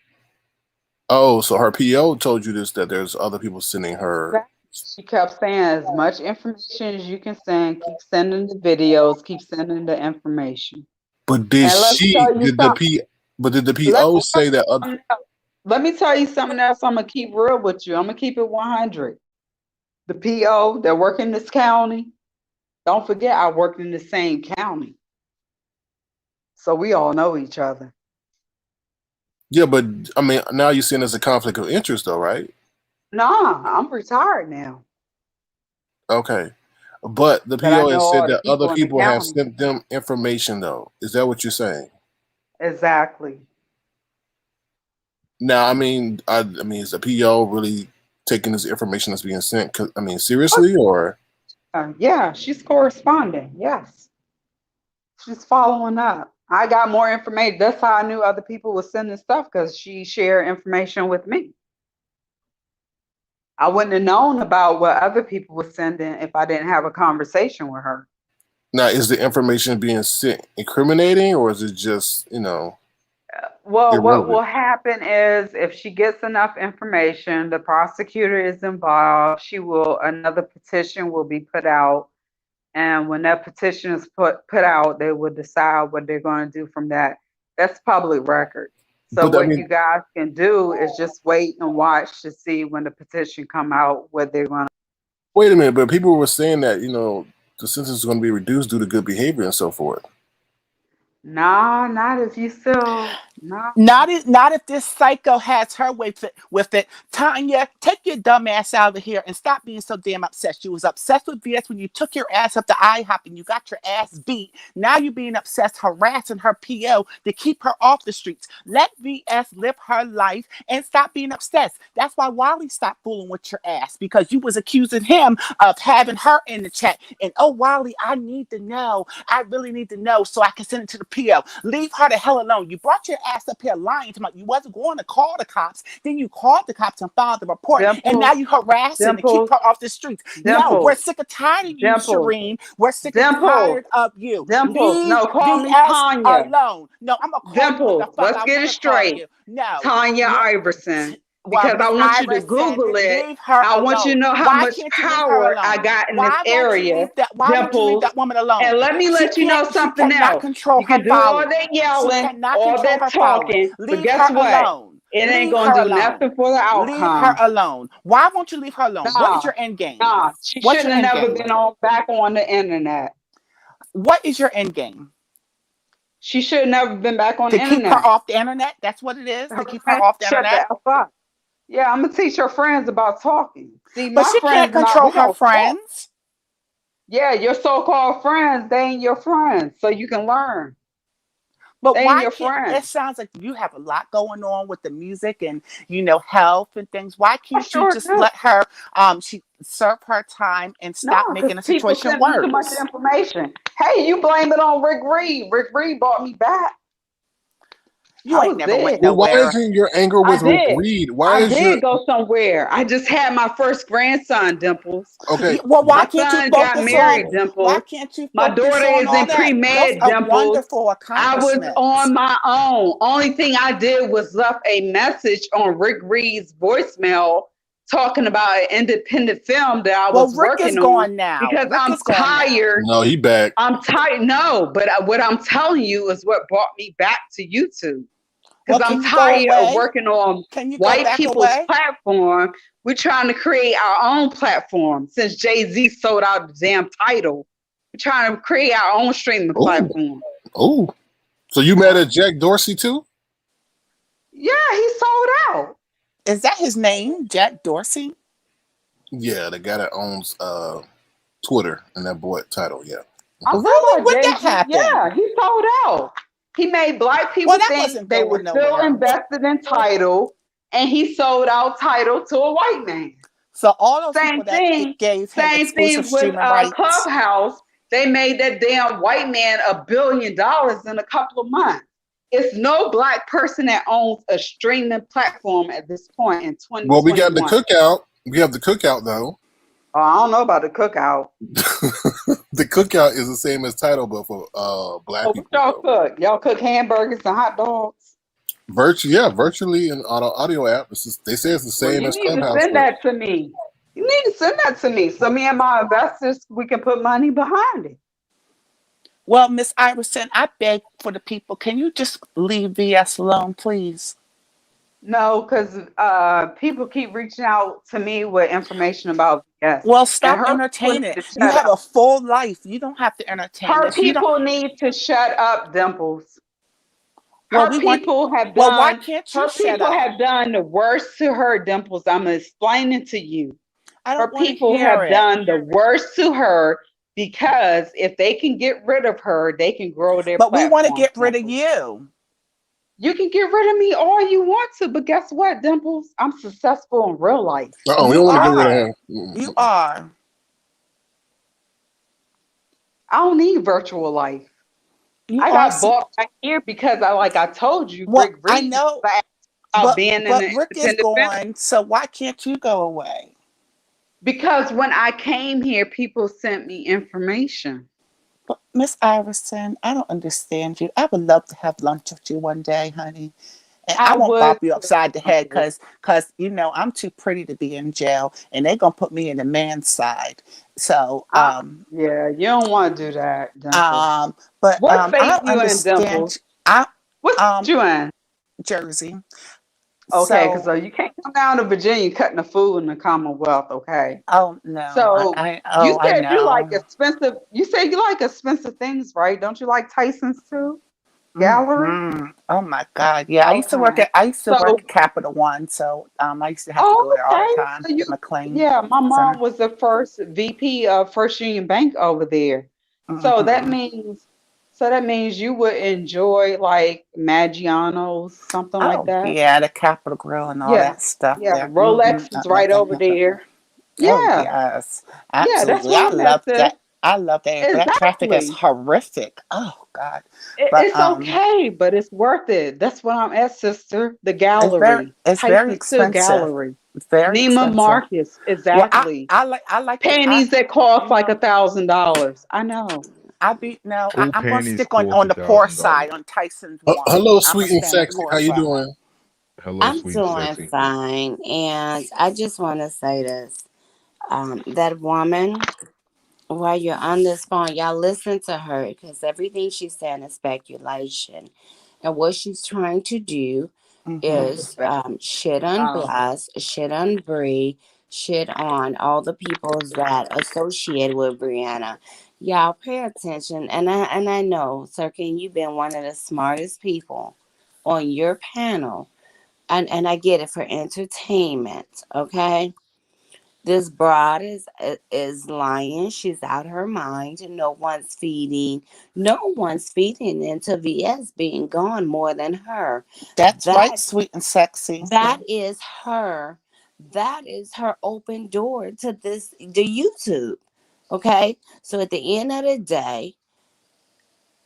Oh, so her PO told you this, that there's other people sending her. Exactly. She kept saying as much information as you can send. Keep sending the videos. Keep sending the information. But did And let me she? tell you Did the something. P? But did the Let PO me tell say you that other? something else. Let me tell you something else. I'm gonna keep real with you. I'm gonna keep it 100. The PO that work in this county. Don't forget, I worked in the same county, so we all know each other. Yeah, but I mean, now you're saying there's a conflict of interest, though, right? Nah, I'm retired now, Okay, but the but I PO know has said all the that other people in the people have county. sent them information, though. Is that what you're saying? Exactly. Now, I mean, is the PO really taking this information that's being sent? I mean, seriously, or Yeah, she's corresponding. Yes, she's following up. I got more information. That's how I knew other people were sending stuff because she shared information with me. I wouldn't have known about what other people were sending if I didn't have a conversation with her. now is the information being sent incriminating, or is it just Well, what irrelevant? will happen is if she gets enough information, the prosecutor is involved, another petition will be put out. And when that petition is put out, they will decide what they're going to do from that. That's public record. So But I what you mean, guys can do is just wait and watch to see when the petition come out what they're going to. wait a minute. But people were saying that the sentence is going to be reduced due to good behavior and so forth. Nah, not if you still nah. Not if this psycho has her way with it. Tanya, take your dumb ass out of here and stop being so damn obsessed. You was obsessed with VS when you took your ass up to IHOP and you got your ass beat. Now you're being obsessed, harassing her PO to keep her off the streets. Let VS live her life and stop being obsessed. That's why Wally stopped fooling with your ass, because you was accusing him of having her in the chat. And oh, Wally, I need to know. I really need to know so I can send it to the PO. Leave her the hell alone. You brought your ass up here lying to me. You wasn't going to call the cops. Then you called the cops and filed the report. And now Dimples, you harassing to keep dimples, her off the streets. No, we're dimples, sick and tired of you, dimples, Shireen. We're sick and dimples, tired of you. dimples. Leave No, call me VS Tanya. alone. No, I'm going to call you what the Dimples. fuck Let's I get want it to call straight. you. No. Tanya Iverson. Well, Because Miss I want you to Iverson, Google it. leave her I want you alone. to know how Why much can't you leave her power I alone? got in this Why won't you area. leave that? Why won't you leave Dimples. that woman alone? And let me let you know She something cannot else. control You her can do all following. that She yelling, cannot all control that her following. talking, but Leave guess her what? alone. It ain't Leave gonna her do alone. nothing for the Leave her outcome. alone. Why won't you leave her alone? What is Nah, your end game? nah. She What's shouldn't your have end never game? been back on the internet. What is your end game? She should have never been back on To the keep her internet. off the internet? That's what it is? To Her keep her friends off the shut the internet? F up. Yeah, I'm gonna teach her friends about talking. See, But my she can't friends and I, control we her don't talk. friends. Yeah, your so-called friends, they ain't your friends, so you can learn. But They why your can't, it friends. sounds like you have a lot going on with the music and, health and things. Why I can't you sure just do. let her, she serve her time and No, stop because making the people situation send me too much worse? information. Hey, you blame it on Rick Reed. Rick Reed brought me back. You I ain't was never there. went Well, why nowhere. isn't your anger I with Rick did. Reed? Why I is your did go somewhere. I just had my first grandson, Dimples. okay? Well, why My can't you son got focus on, married, why Dimples. can't you My focus daughter on is all in that? Those pre-med, are Dimples. wonderful I was accomplishments. on my own. Only thing I did was left a message on Rick Reed's voicemail talking about an independent film that I Well, was Rick is working on gone now. because Rick I'm is gone now. tired. No, he back. I'm tired. No, but what I'm telling you is what brought me back to YouTube. Well, Because I'm can you go tired of away? working on Can you go white back people's away? platform. We're trying to create our own platform since Jay-Z sold out the damn title. We're trying to create our own streaming Oh, platform. oh. So you mad at Jack Dorsey too? Yeah, he sold out. Is that his name, Jack Dorsey? Yeah, the guy that owns Twitter and that bought title. Yeah. I'm Really? talking about When that Jay-Z. Yeah, happened? he sold out. He made black Well, people that think wasn't they were going still nowhere. invested in title, and he sold out title to a white man. So all those Same people that thing. gave him Same exclusive thing with streaming rights. Clubhouse. They made that damn white man $1 billion in a couple of months. It's no black person that owns a streaming platform at this point in Well, we got the 2021. cookout. We have the cookout though. Oh, I don't know about the cookout. The cookout is the same as title, but for black Oh, people. what y'all Though. cook? Y'all cook hamburgers and hot dogs? Virtually and on an audio app. They say it's the Well, same you as need to Clubhouse, send but that to me. You need to send that to me so me and my investors, we can put money behind it. Well, Miss Iverson, I beg for the people. Can you just leave VS alone, please? No, because people keep reaching out to me with information about VS. Well, And stop her people entertaining need it. to You shut have up. a full life. You don't have to entertain Her this. You don't. people need to shut up, Dimples. Well, Her we want. people have Well, why done can't you her shut people up? have done the worst to her, Dimples. I'm explaining to you. I Her don't want to people hear have it. done the worst to her because if they can get rid of her, they can grow their But we want to platform, get rid of Dimples. you. You can get rid of me all you want to, but guess what, Dimples? I'm successful in real life. we You don't want to get rid of are. him. You are. I don't need virtual life. You I are. got bought back here because like I told you, Well, Rick I Reed know, about being in but an Rick is independent film. gone. So why can't you go away? Because when I came here, people sent me information. But Miss Iverson, I don't understand you. I would love to have lunch with you one day, honey. And I I won't would. bop you upside the head because I'm too pretty to be in jail, and they're gonna put me in the man's side. So Yeah, you don't want to do that, Dimples. but What I state don't you in, understand. Dimples? I What state you in? Jersey. Okay, because So you can't come down to Virginia cutting the food in the Commonwealth. Okay. oh no, So I know. You said you like expensive things, right? Don't you like Tyson's too? Gallery? Oh my God! Yeah, Okay. I used to work So, at Capital One, so I used to have to go oh, there all the okay. time So at McLean yeah, my mom Center. was the first VP of First Union Bank over there. So that Hmm. means, you would enjoy like Maggiano's, something like Oh that. yeah, the Capitol Grill and all Yeah, that stuff yeah. there. Rolex is right over there. Oh Yeah, yes, yeah. That's absolutely. where I I'm at, love sis. that. I love that. But that traffic is Exactly. horrific. Oh God. But It's okay, but it's worth it. That's what I'm at, sister. The gallery, it's very Tyson's Two expensive. Gallery, It's very Neiman expensive. Marcus, Well, exactly. I like the Panties that cost like $1,000. I know. I be no. Who I'm going to panties stick cost on a the poor thousand side dollars? on Tyson's one. Hello, I'm gonna sweet and stay on the sexy. poor How you side. doing? Hello, I'm sweet and doing sexy. fine, and I just want to say this. That woman, while you're on this phone, y'all listen to her because everything she's saying is speculation. And what she's trying to do is shit on Wow. Blast, shit on Bree, shit on all the peoples that associate with Brianna. Y'all pay attention, and I know, Sirkin, you've been one of the smartest people on your panel, and I get it for entertainment, okay? This broad is lying. She's out her mind. No one's feeding. No one's feeding into VS being gone more than her. That's right, That sweet and sexy. that is her. That is her open door to the YouTube. Okay, so at the end of the day,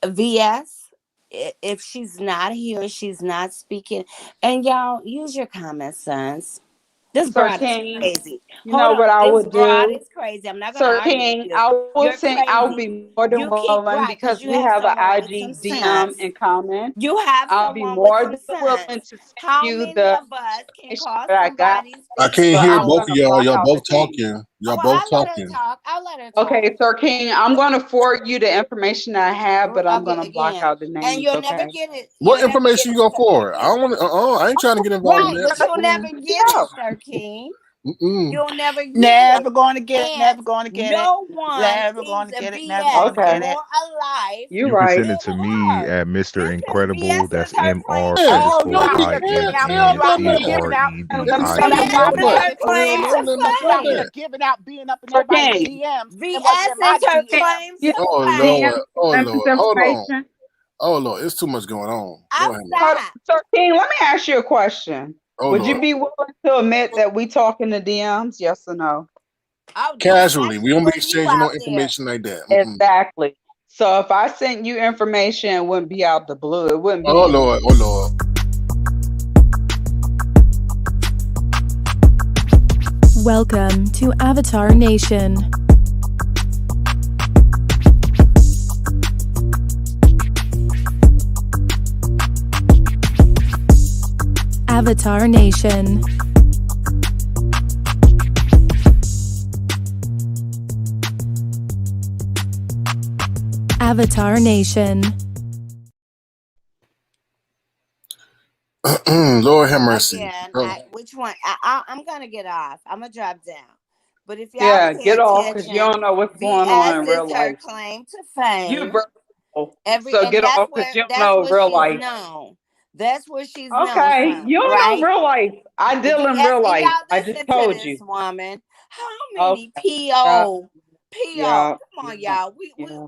VS, if she's not here, she's not speaking, and y'all use your common sense. This Sir broad is King, crazy. you Hold know on. what I This would broad do? is crazy. I'm not going to Sir argue with King, you. I will You're say I'll crazy. be more than You keep willing right because because you we have have an someone with some IG DM sense. in common. You have I'll be someone with more some than willing sense. to send How you many the of us can information call that I got, somebody's I feelings can't but hear I'm both out? of gonna y'all. block Y'all out both the name. talking. Oh, Y'all well, both I'll let her talking. talk. I'll let her talk. Okay, Sir King, I'm gonna forward you the information that I have, but I'm Okay, gonna block again. out the And names, you'll never okay? get it. What You'll never get information you it, go Sir for? I King. don't want to. I ain't trying to get involved in Right, that. but you'll never Mm-mm. get it, Sir King. Mm-mm. You'll never get it. Never going to get it. And Never going to get it. no one Never going seems to a get it. Never BS going to Okay, get it. more alive you You can right. send it than to me her. at Mr. This is Incredible. VS That's is her claim MR to Yeah. Oh, No, you you out fame. here giving can't. out. Yeah, You out don't here let Okay, my giving out. I'm brother. gonna You send out you here my VS giving is out book. her claim Don't to information. let my You out fame. here brother. giving out, being up in Sir everybody's King, DMs and wasn't VS in my is her DMs. claim you to Oh DM fame. Lord. Oh send this Lord. Hold on. information. Oh Lord. It's too much going on. Go I'll ahead. stop. Sir King, let me ask you a question. Oh Would you Lord. be willing to admit that we talk in the DMs? Yes or no? Oh, don't Casually. We actually don't be put you exchanging no out there. information like that. Mm-mm. Exactly. So if I sent you information, it wouldn't be out the blue. It wouldn't Oh be Lord. Oh Lord. Welcome to Avatar Nation. Avatar Nation. Avatar Nation. Lord have mercy. Again, Oh, which one? I'm gonna get off. I'm gonna drop down. But if y'all yeah, pay get off because you attention, don't know what's going on VS in real is her life. claim to You fame. virtual. Every So and get off because you don't that's know where real she's life. known. That's where she's known Okay, from, you don't know right? real life. I deal in VS real and life. y'all I just listen to told this you. woman. How many Okay. Yeah, PO? yeah, Come on, yeah, y'all. yeah.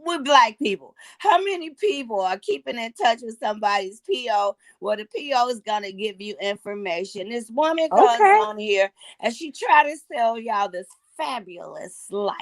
We black people. How many people are keeping in touch with somebody's PO? Well, the PO is gonna give you information. This woman comes Okay. on here and she try to sell y'all this fabulous life.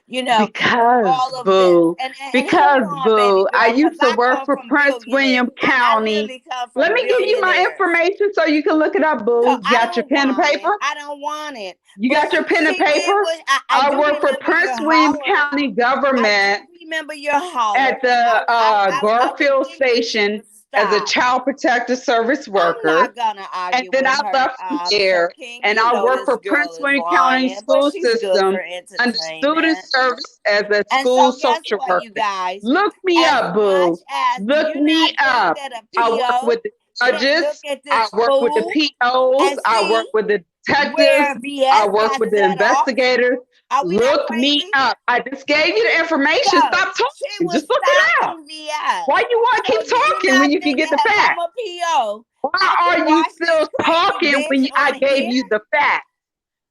You know, Because, all of this. boo, And hold on, baby I girl, because used to I work come for from Prince billionaires. William I County. literally come Let from me give you my billionaires. information so you can look it up, So boo. You I got your don't pen and want it. paper? I don't want it. You But got your pen and she did paper? what I I do work for remember Prince your William holler. County I government do remember your holler, at and the I would Garfield think that you Station would as a stop. child protective service I'm worker. not gonna And argue then with I her, left from Sir there King. and You I know worked this for girl Prince is William County lying, but school she's good for system under student entertainment. service as a And school so, guess social what, you worker. guys? Look me As up, much boo. as do Look you not me think up. that a I work PO with the can look judges. at I this work with the fool POs. and I work see with the detectives. where I BS work got with the set off? investigators. Are we not Look me crazy? up. I just gave you the information. So Stop she talking. was Just look it up. stalking VS. Why you want to So keep do you talking when not you can think get that the I'm facts? a PO? Why I can are you watch this still crazy talking bitch I on gave here. you the facts?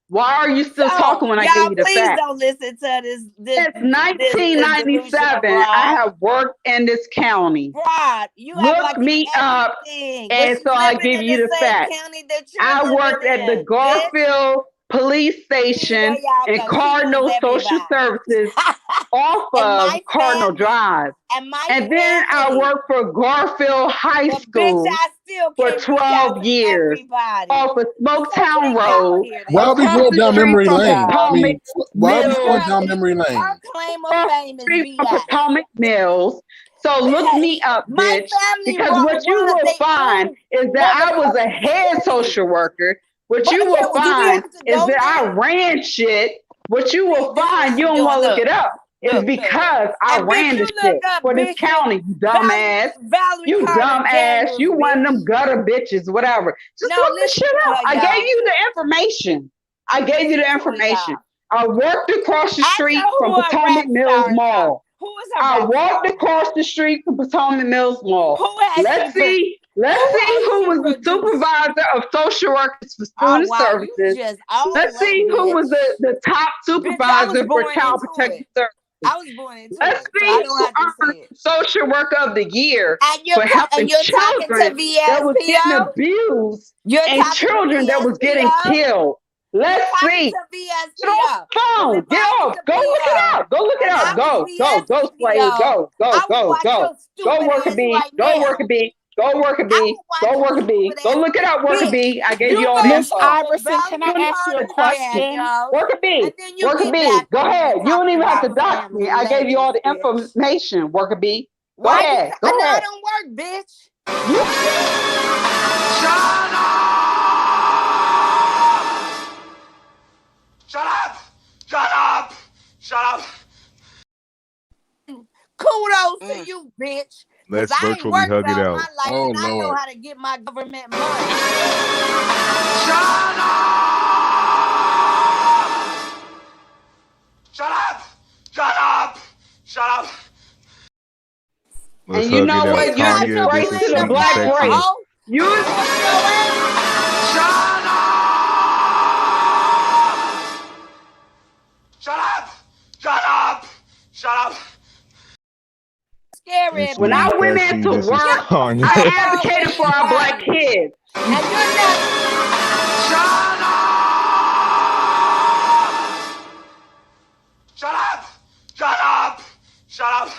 Why are you still talking So when I gave y'all you the please facts? don't listen to this Since delusional 1997, I broad. have worked in this county. Broad, you act Look like you me up, everything. But and she's so I living give in you the the same facts. county that I you're living worked at the in, bitch. Garfield Police See, there Station y'all in go. She knows Cardinal Social everybody. Services off And of my Cardinal family, Drive. and my And then I family. worked for Garfield High But bitch, School I still for can't reach out 12 to years everybody. off of So Smoketown can y'all Road, hear why are this? we across going the down street memory from lane? I Potomac mean, why are we This going Mills, girl down is memory her lane? claim of across fame the is street from BS. Potomac Mills. So look Bitch, me up, my bitch, family because what you runs will their find own is that I was a motherfucking head city. social worker. What But you yeah, will well, do we find have to is go that I there? ran shit. What you See, will this what find, you she don't doing. want to look Look, it up, is look. because I And bitch, ran you the look shit up for this Bishop county, you dumbass. Valerie You Carter dumbass. Daniels, You one of bitch. them gutter bitches, whatever. Just No, look the listen shit to up. her, I gave y'all. you the information. I gave you Listen the to her, information. y'all. I worked across the Ask street her from who her Potomac rap Mills stars are. Mall. Who is her I rap walked stars? across the street from Potomac Mills Mall. Who has she Let's put? see Let's Who see else who you was the produce? supervisor of social workers for Oh student wow, you services. just all Let's up, see who was bitch. the top Bitch, I was supervisor for born child into protective it. services. I was born into Let's it, so I see don't who have to say earned it. social worker of the year And for helping you're talking to children that was getting VSPO? abused You're and talking to children that was getting VSPO? killed. You're Let's talking see. to Get off VSPO. the Well, phone. if Get I was off. a Go look it PO up. Go look it and up. I was Go, Slade. VSPO, Go. I would watch your Go stupid worker ass bee. right Go now. worker bee. Go worker I bee. would watch Go your worker bee. stupid Go ass. look it up, worker Bitch, bee. I gave you you all the know Miss info. more Iverson, about can me I You don't than even ask all you a have the to dox me. question? VSPOs. Worker bee. And then you Worker get bee. back Go on here ahead. You don't talking even have to about dox me. family I gave you all legends, the bitch. information, worker bee. Go Why you? ahead. I Go know I ahead. don't work, bitch. You Shut up! Shut up! Shut up! Kudos to you, bitch. Because Let's I ain't virtually worked hug it all out. my life Oh and I know Lord. how to get my government money. Shut up! Shut up! Shut up! Shut up! Let's and you hug it know out. It's what? You're a not Tanya, till this you disgrace is to in the the sweet and black mud, sexy. race. ho. You Whoop your ass. Shut up! Shut up! Shut up! Shut up! Scary And and when sweet I and black. went sexy, into this is work, Tanya. I Fuck advocated already for our black invited. kids. And you're not Shut up! Shut up! Shut up! Shut up!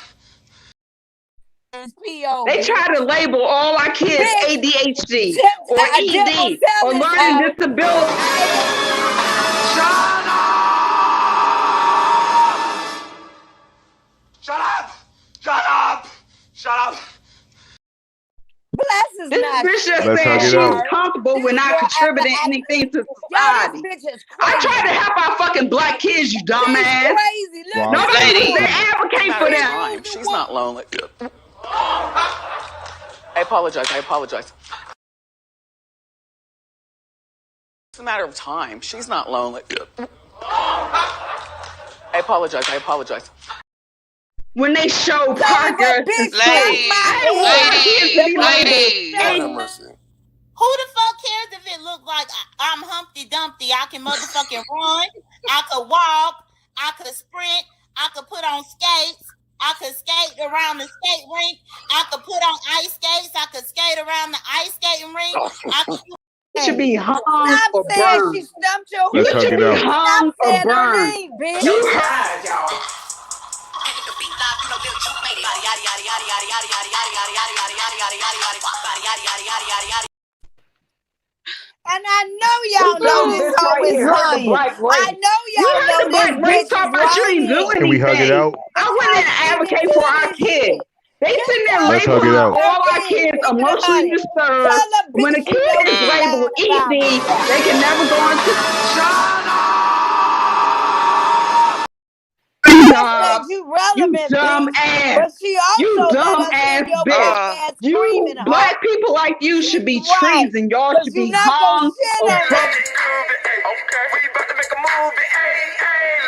PO, They bitch. try to label all our kids Bitch. ADHD or Tell ED or this learning hoe. disability. Shut up! Shut up! Shut up! Shut up! Bless is This not bitch just shit Let's said hug on it she's out. her. comfortable This with not girl contributing anything to Yo, society. this bitch is I crazy. try to help our fucking black kids, you She's dumbass. crazy. Look Wow. at Nobody her. wants to It's a advocate matter for of them. time. She's not lonely. I apologize. I apologize. It's a matter of time. She's not lonely. I apologize. I apologize. When they show Son of a progress in bitch, school, suck my I didn't want my kids to be labeled. Lord have mercy. Who the fuck cares if it look like I'm Humpty Dumpty? I can motherfucking run. I could walk. I could sprint. I could put on skates. I could skate around the skate rink. I could put on ice skates. I could skate around the ice skating rink. I could You should be hung Stop or saying burned. she stumped your You Let's hug should it be out. hung Stop or saying her burned. name, bitch. You heard. And I know y'all know This this bitch hoe right is here hurt the lying. black race. I know You y'all heard know the black this race bitch talk is about you ain't do lying. Can we hug it anything. out? I went in and advocate for our kids. They sitting there Let's hug it labeling out. all our kids emotionally disturbed. Tell the When a bitch you kid know is she labeled lying about ED, me. they can never go into Made you you relevant, dumb bitch. ass. But she You also let dumb us ass in your bitch. broke ass You screaming, hoe. black people like you should be Right. trees and y'all Cause should you be not gonna hung shit or on burned. that. Okay, we about to make a movie.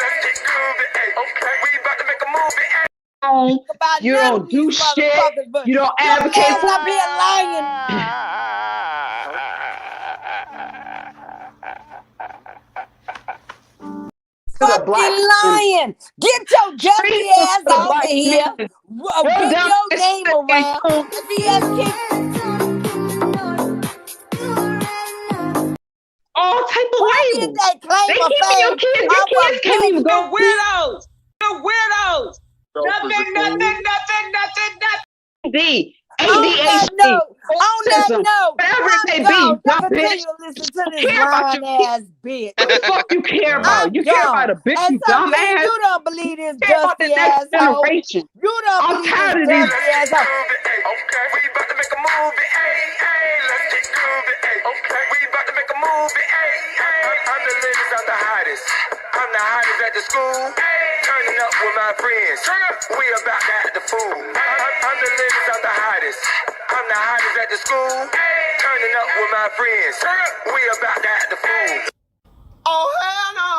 Let's get groovy. Okay, we about to make a movie. About You none don't of do these shit. motherfuckers, but You don't your advocate ass for. up here lying. To the black Fucking lying. Get your dusty Trees ass to the off of black here. men. Get dumb your ass name ain't around. cool. VSK. All type of Who get labels. that claim They of keeping your fame kids. Your off a kids can't bitch? even go. You're weirdos. You're weirdos. Nothing. D, On that ADHD, note, autism, whatever it may I'm be. gone. You dumb Don't bitch. continue to listen to You this care about your lying kids. ass bitch. What the fuck you care about? I'm You care gone. about a bitch, And you dumb something ass. you don't believe this You care about the dusty next asshole. generation. You don't I'm believe tired this of these. dusty asshole. Okay, we about to make a movie. Let's get groovy. Okay, we about to make a movie. I'm the latest, I'm the hottest. I'm the hottest at the school. Turning up with my friends. We about to act the fool. I'm the latest, I'm the hottest. I'm the hottest at the school. Turning up with my friends. We about to act the fool. Oh hell no!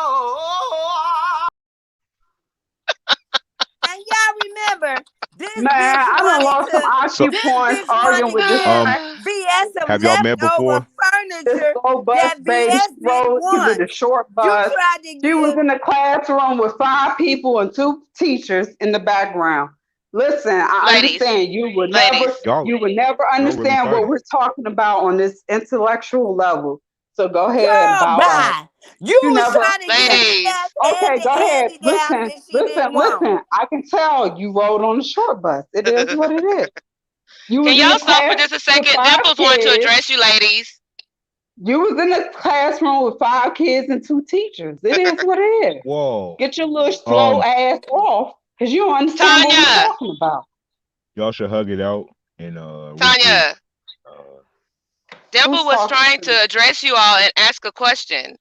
And y'all remember, this Man, I done lost some IQ This points bitch arguing wanna with this give crack. BS some Have y'all met leftover before? This furniture slow bus that baby BS didn't rode to want. the short You bus. tried to She was give. in the classroom with 5 people and 2 teachers in the background. Listen, I Ladies, understand ladies. you would never Y'all really understand what fighting. we're talking about on this intellectual level. So go ahead and Girl, bow out. bye. You You was never trying to give Ladies. BS Okay, go ahead. handouts Listen, that she didn't listen, want. listen. I can tell you rode on the short bus. It is what it is. You Can was in y'all the stop for class just a with second? 5 Dimples wanted to kids. address you, ladies. You was in the classroom with 5 kids and 2 teachers. It is what it is. Whoa. Get your little slow ass off, because you don't understand what we're Tanya, talking about. Y'all should hug it out and regroup. Tanya, Dimple Who's was talking trying to to me? address you all and ask a question.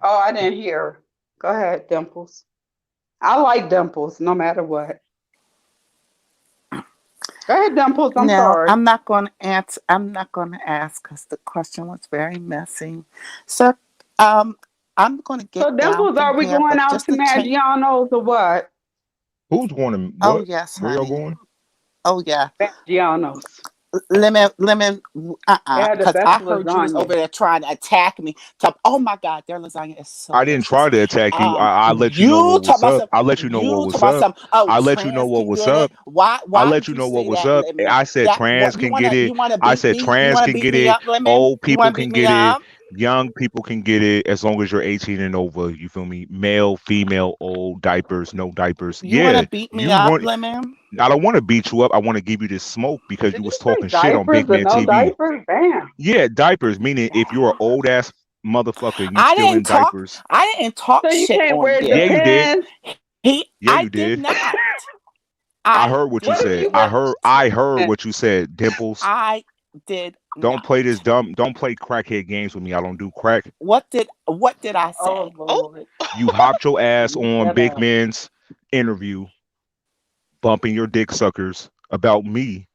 Oh, I didn't hear her. Go ahead, Dimples. I like Dimples no matter what. Go ahead, Dimples. I'm No, sorry. I'm not going to answer. I'm not going to ask because the question was very messy. So, I'm going to So, get down Dimples, from are we here, going but out just to to change. Maggiano's or what? Who's going to Oh what? yes, Where y'all honey. going? Oh yeah. Maggiano's. Let me, They had the because I best heard you was over lasagna. there trying to attack me. Talk, oh my God, their lasagna is so I didn't try delicious. to attack you. I let you know You what talk was about up. some. I let you know what You talk was about up. some. Oh, I let you know trans what can was get it. up. Why? I Why let did you you know what say was that, up. Lemon? I said That trans what can get it. you wanna I beat said me? You trans wanna can beat get me it. up, Lemon? Old You people wanna beat can me get it. up? Young people can get it as long as you're 18 and over. You feel me? Male, female, old, diapers, no diapers. You wanna Yeah, beat me you up, want. Lemon? I don't want to beat you up. I want to give you this smoke because you Did you was say talking shit on diapers Big or Man no TV. diapers? Damn. Yeah, diapers. Meaning if you're an old ass motherfucker and you I still didn't in talk. diapers. I didn't talk So you shit can't on wear Yeah, you there. did. Depends. Yeah, I you did did. not. I I heard what you What if did said. you not. wear I heard Depends? what you said, Dimples. I did Don't not. play this dumb. Don't play crackhead games with me. I don't do crack. What did I Oh, say? Oh, Lord. You hopped your ass You on set Big up. Man's interview, bumping your dick suckers about me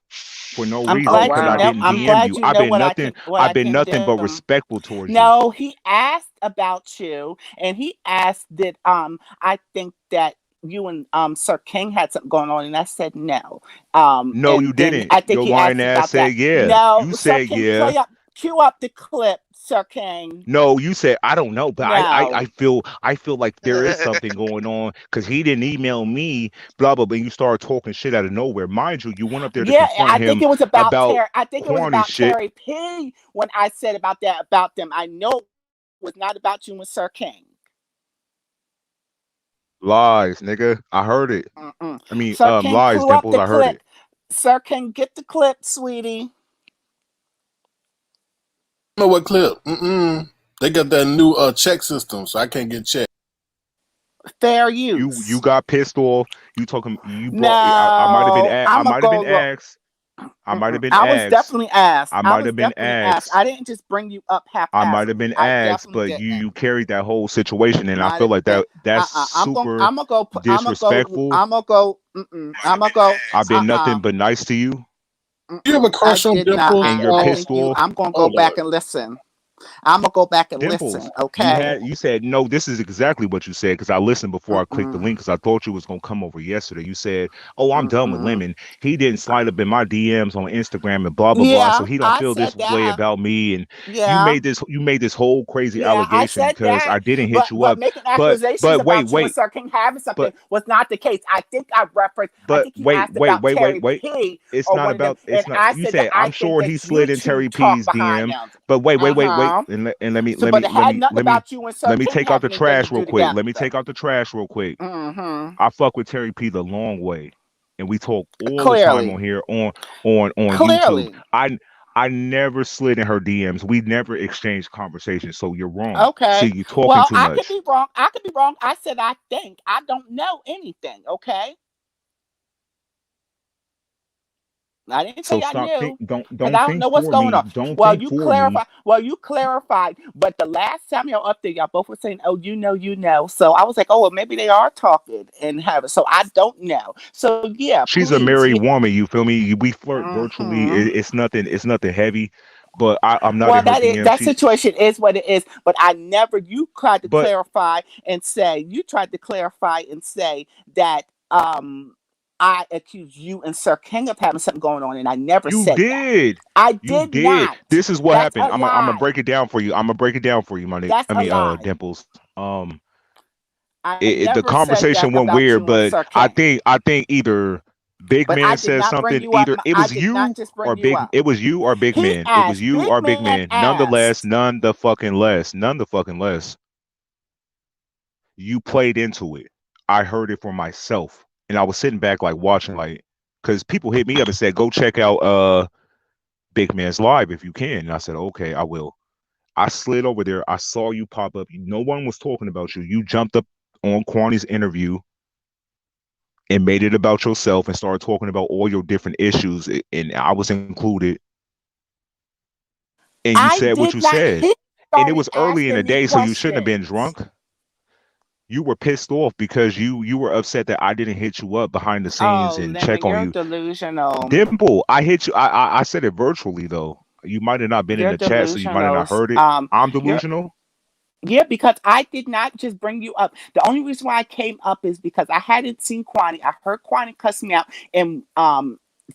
for no I'm reason Oh, glad because you I know. wow. didn't I'm DM glad you. you know what I've I been can nothing but do. respectful towards you. No, he asked about you, and he asked did I think that you and Sir King had something going on, and I said no. No, you And then didn't. I think Your he lying asked ass about that. said yeah. No, You Sir said King, yeah. cue up the clip, Sir King. No, you said I don't know, but No. I feel like there is something going on because he didn't email me, blah blah. But you started talking shit out of nowhere, mind you. You went up there to Yeah, confront I think him it was about about Terry. I think it was corny about shit. Terry P. When I said about that about them. I know it was not about you and Sir King. Lies, nigga. I heard it. Mm-mm. I mean, Sir King, lies, clue up Dimples. the I heard clip. it. Sir King, get the clip, sweetie. know what clip? They got that new check system, so I can't get checked. Fair You use. got pissed off. You talking? You brought. I might have been. No, I I'm gonna might have go been look. asked. I might have been I was asked. definitely asked. I I might was have been definitely asked. asked. I didn't just bring you up I might have haphazardly. been I asked, definitely but didn't. you carried that whole situation, and I Might feel have like been. that's I'm gonna. super I'm gonna go. I'm gonna go. disrespectful. I'm gonna go. I'm gonna go. I've been nothing but nice to you, You have a I crush on did not. Dimples? and you're I pissed think you. off. I'm gonna Oh go back Lord. and listen. I'm gonna go back and Dimples, listen. Okay. you said no. This is exactly what you said because I listened before I clicked the Mm-mm. link because I thought you was gonna come over yesterday. You said, "Oh, I'm done with Mm-mm. Lemon. He didn't slide up in my DMs on Instagram and blah blah blah, so Yeah, he don't I feel said this way that. about me." And Yeah. you made this whole crazy Yeah, I allegation said because that, I didn't hit but you up. making accusations Wait about you and Sir King having something but was not the case. I think I referenced. I But think he asked about Terry P. It's or not one of them, about. and It's not. I You said that said I I'm think sure he that you slid in two Terry talk P's behind DM. them. But Uh huh. and So, but it had nothing about you and Sir let me King take out having the anything to trash real do quick. together. Let me take out the trash real quick. Mm-hmm. I fuck with Terry P the long way, and we talk all the time on Clearly, here on YouTube. clearly. I never slid in her DMs. We never exchanged conversations. So you're wrong. See, Okay. you talking Well, too I could much. be wrong. I could be wrong. I said I think. I don't know anything. Okay. I didn't So say I stop think. knew because Don't I don't think know what's for going me. on. Don't Well, think you for me. clarify. Well, you clarified, but the last time y'all up there, y'all both were saying, "Oh, you know, you know." So I was like, "Oh, well, maybe they are talking and having." So I don't know. So yeah, She's a please. married Yeah. woman. You feel me? We flirt virtually. Hmm. It's nothing. It's nothing heavy. But I'm not Well, in her that is DM. that situation is what it is. But I never. You tried to But clarify and say you tried to clarify and say that. I accused you and Sir King of having something going on, and I never You said that. did. I You did did. not. This is what That's happened. a I'm gonna lie. break it down for you. I'm gonna break it down for you, my nigga. That's a lie. Dimples. I The never said that conversation went about weird, you and but Sir I King. think either Big But I Man did said not bring something. you up. Either it I was did not you just or bring you Big. up. It was you or Big He Man. It was asked, you Big or Big Man Man. Nonetheless, asked. none the fucking less. None the fucking less. You played into it. I heard it for myself, and I was sitting back like watching, like, because people hit me up and said, "Go check out Big Man's live if you can." And I said, "Okay, I will." I slid over there. I saw you pop up. No one was talking about you. You jumped up on Kwani's interview and made it about yourself and started talking about all your different issues, and I was included. And you I said what did you not. said. He And it started was early in the asking me day, so you shouldn't have been questions. drunk. You were pissed off because you were upset that I didn't hit you up behind the scenes Oh, and check Lemon, on you're you. delusional. Dimple, I hit you. I said it virtually though. You might have not been in You're the chat, so you might have delusional. not heard it. I'm You're delusional. Yeah, because I did not just bring you up. The only reason why I came up is because I hadn't seen Kwani. I heard Kwani cuss me out, and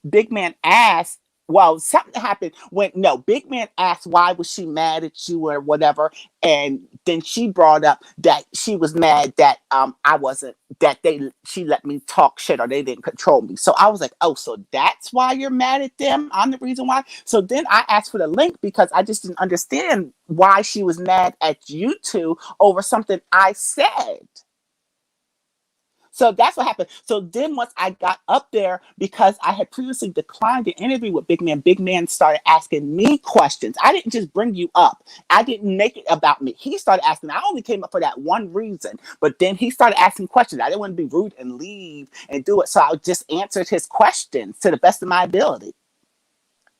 Big Man asked. Well, something happened when no Big Man asked why was she mad at you or whatever, and then she brought up that she was mad that I wasn't that she let me talk shit or they didn't control me. So I was like, oh, so that's why you're mad at them. I'm the reason why. So then I asked for the link because I just didn't understand why she was mad at you two over something I said. So that's what happened. So then once I got up there, because I had previously declined the interview with Big Man started asking me questions. I didn't just bring you up. I didn't make it about me. He started asking. I only came up for that one reason. But then he started asking questions. I didn't want to be rude and leave and do it. So I just answered his questions to the best of my ability.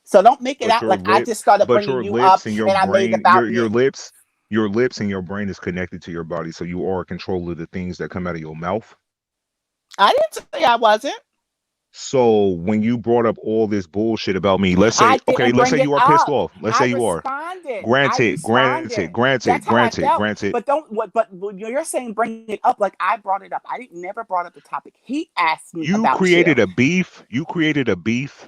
So don't make it But out your like I lip, just started but bringing your you up lips and your and I made it brain, about me. your lips and your brain is connected to your body, so you are in control of the things that come out of your mouth. I didn't say I wasn't. So when you brought up all this bullshit about me, let's say, I okay, didn't let's say bring it you are pissed up. off. Let's say I you are. responded. I Granted, granted, responded. granted, That's how I granted, felt. granted. But don't what but you're saying bring it up like I brought it up. I didn't never brought up the topic. He asked me You about you. created a beef. You created a beef